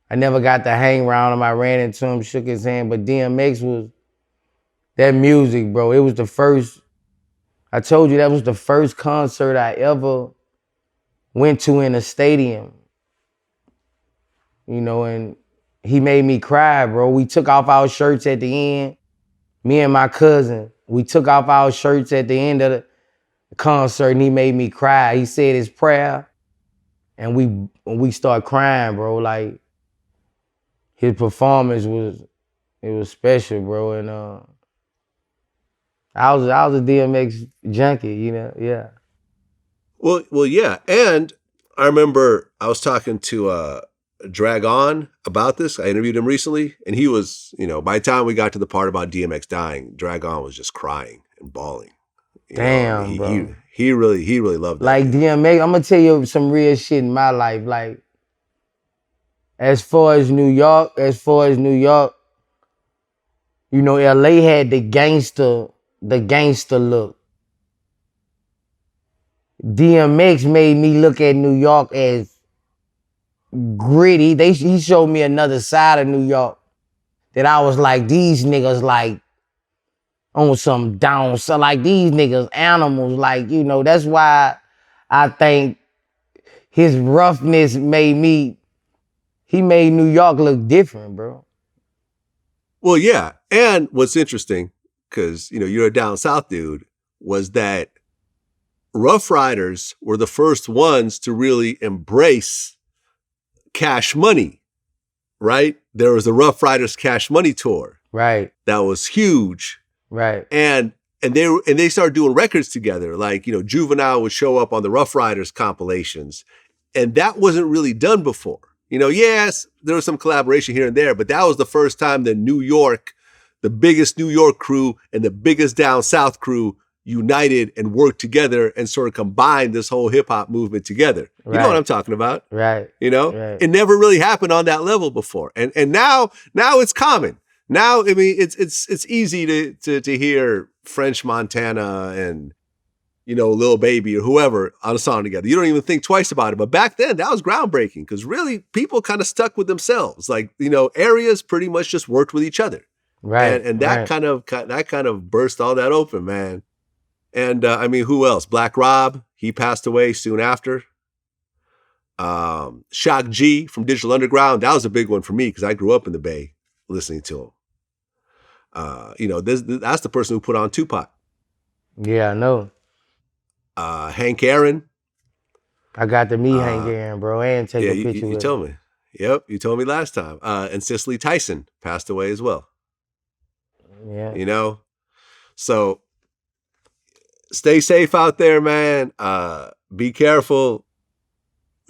I never got to hang around him. I ran into him, shook his hand, but DMX was, that music, bro, it was the first, I told you that was the first concert I ever went to in a stadium. You know, and he made me cry, bro. We took off our shirts at the end. Me and my cousin, we took off our shirts at the end of the concert, and he made me cry. He said his prayer, and we started crying, bro. Like, his performance was special, bro. And I was a DMX junkie, you know, yeah. Well, yeah, and I remember I was talking to Drag On about this. I interviewed him recently, and he was, you know, by the time we got to the part about DMX dying, Drag On was just crying. and balling. You Damn, know, bro. he really loved that. Like DMX, I'm gonna tell you some real shit in my life. Like, as far as New York, you know, LA had the gangster look. DMX made me look at New York as gritty. He showed me another side of New York that I was like, these niggas like on some down, so like these niggas animals. Like, you know, that's why I think his roughness made New York look different, bro. Well, yeah. And what's interesting, because, you know, you're a down south dude, was that Rough Riders were the first ones to really embrace Cash Money, right? There was the Rough Riders Cash Money tour. Right. That was huge. Right. And they started doing records together. Like, you know, Juvenile would show up on the Rough Riders compilations. And that wasn't really done before. You know, yes, there was some collaboration here and there, but that was the first time that New York, the biggest New York crew and the biggest down south crew united and worked together and sort of combined this whole hip hop movement together. Right. You know what I'm talking about? Right. You know, right. It never really happened on that level before. And now it's common. Now, I mean, it's easy to hear French Montana and, you know, Lil Baby or whoever on a song together. You don't even think twice about it. But back then, that was groundbreaking because really people kind of stuck with themselves. Like, you know, areas pretty much just worked with each other. Right. And that kind of burst all that open, man. And I mean, who else? Black Rob, he passed away soon after. Shock G from Digital Underground, that was a big one for me because I grew up in the Bay listening to him. You know, that's the person who put on Tupac. Yeah, I know. Hank Aaron. I got to meet Hank Aaron, bro, and take a picture with him. You told me. Yep, you told me last time. And Cicely Tyson passed away as well. Yeah. You know? So stay safe out there, man. Be careful.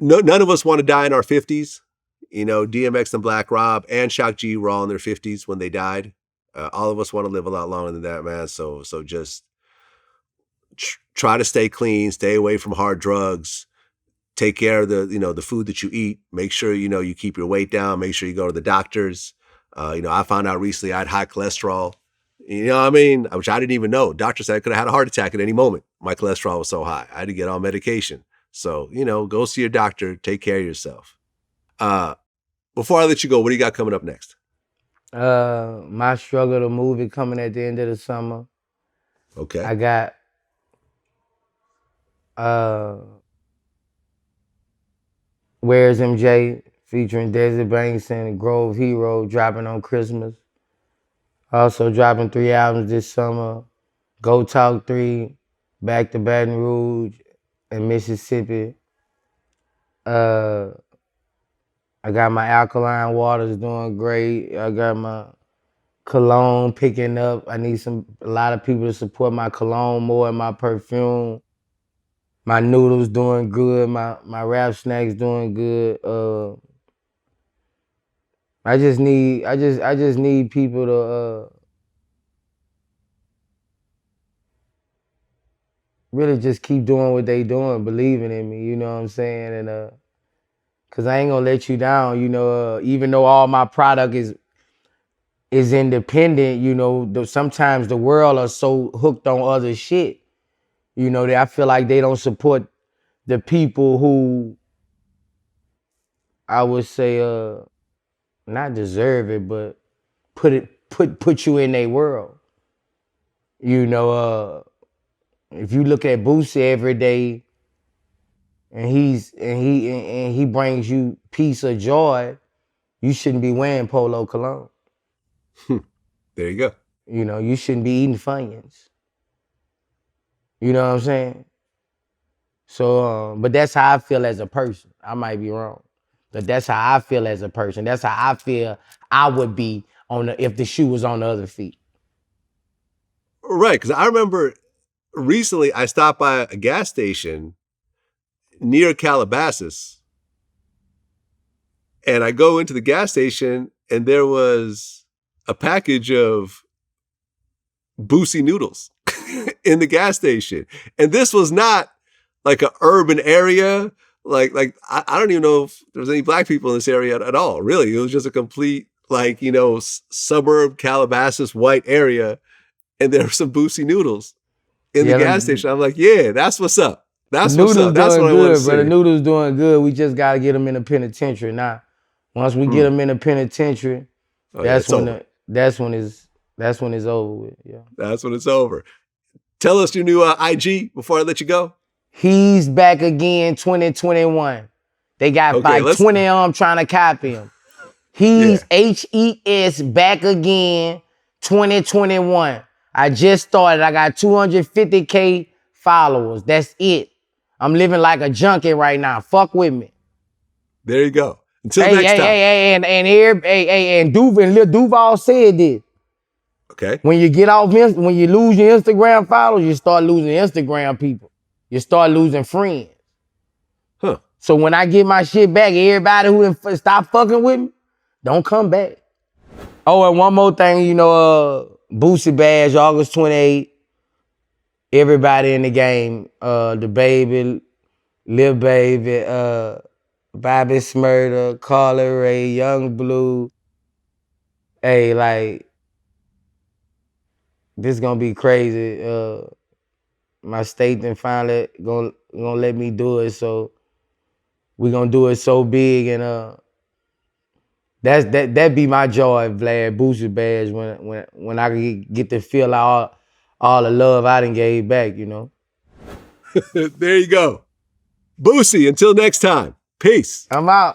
None of us want to die in our 50s. You know, DMX and Black Rob and Shock G were all in their 50s when they died. All of us want to live a lot longer than that, man. So just try to stay clean, stay away from hard drugs, take care of the food that you eat. Make sure, you know, you keep your weight down. Make sure you go to the doctors. You know, I found out recently I had high cholesterol. You know what I mean? Which I didn't even know. Doctor said I could have had a heart attack at any moment. My cholesterol was so high. I had to get on medication. So, you know, go see your doctor. Take care of yourself. Before I let you go, what do you got coming up next? My Struggle, the movie coming at the end of the summer. Okay. I got Where's MJ featuring Desi Banks and Grove Hero dropping on Christmas. Also dropping 3 albums this summer. Go Talk 3, back to Baton Rouge and Mississippi. I got my alkaline waters doing great. I got my cologne picking up. I need a lot of people to support my cologne more and my perfume. My noodles doing good. My rap snacks doing good. I just need people to really just keep doing what they doing, believing in me, you know what I'm saying? And cause I ain't gonna let you down, you know, even though all my product is independent, you know, sometimes the world are so hooked on other shit, you know, that I feel like they don't support the people who I would say not deserve it, but put you in their world. You know, if you look at Boosie every day and he brings you peace or joy, you shouldn't be wearing Polo cologne. There you go. You know, you shouldn't be eating Funyuns. You know what I'm saying? So, but that's how I feel as a person. I might be wrong, but that's how I feel as a person. That's how I feel I would be if the shoe was on the other feet. Right, because I remember recently I stopped by a gas station near Calabasas, and I go into the gas station, and there was a package of Boosie noodles. in the gas station. And this was not like an urban area. Like I don't even know if there's any black people in this area at all. Really, it was just a complete like, you know, suburb Calabasas white area, and there were some Boosie noodles in the gas station. I'm like, yeah, that's what's up. That's what's up. That's what I want to see. The noodles doing good. We just gotta get them in the penitentiary now. Once we get them in the penitentiary, that's when it's over with. Yeah, that's when it's over. Tell us your new IG before I let you go. He's back again 2021. They got like 20 of them trying to copy him. He's HES back again 2021. I just started. I got 250K followers. That's it. I'm living like a junkie right now. Fuck with me. There you go. Until next time. And Lil Duval said this. Okay. When you lose your Instagram followers, you start losing Instagram people. You start losing friends. Huh. So when I get my shit back, everybody who stop fucking with me, don't come back. Oh, and one more thing, you know, Boosie badge, August 28th. Everybody in the game, the baby, Lil Baby, Bobby Smurda, Carla Ray, Young Bleu. Hey, like, this gonna be crazy. My state then finally gonna let me do it, so we gonna do it so big, and that be my joy, Vlad, Boosie badge, when I get to feel all the love I done gave back, you know. There you go. Boosie, until next time. Peace. I'm out.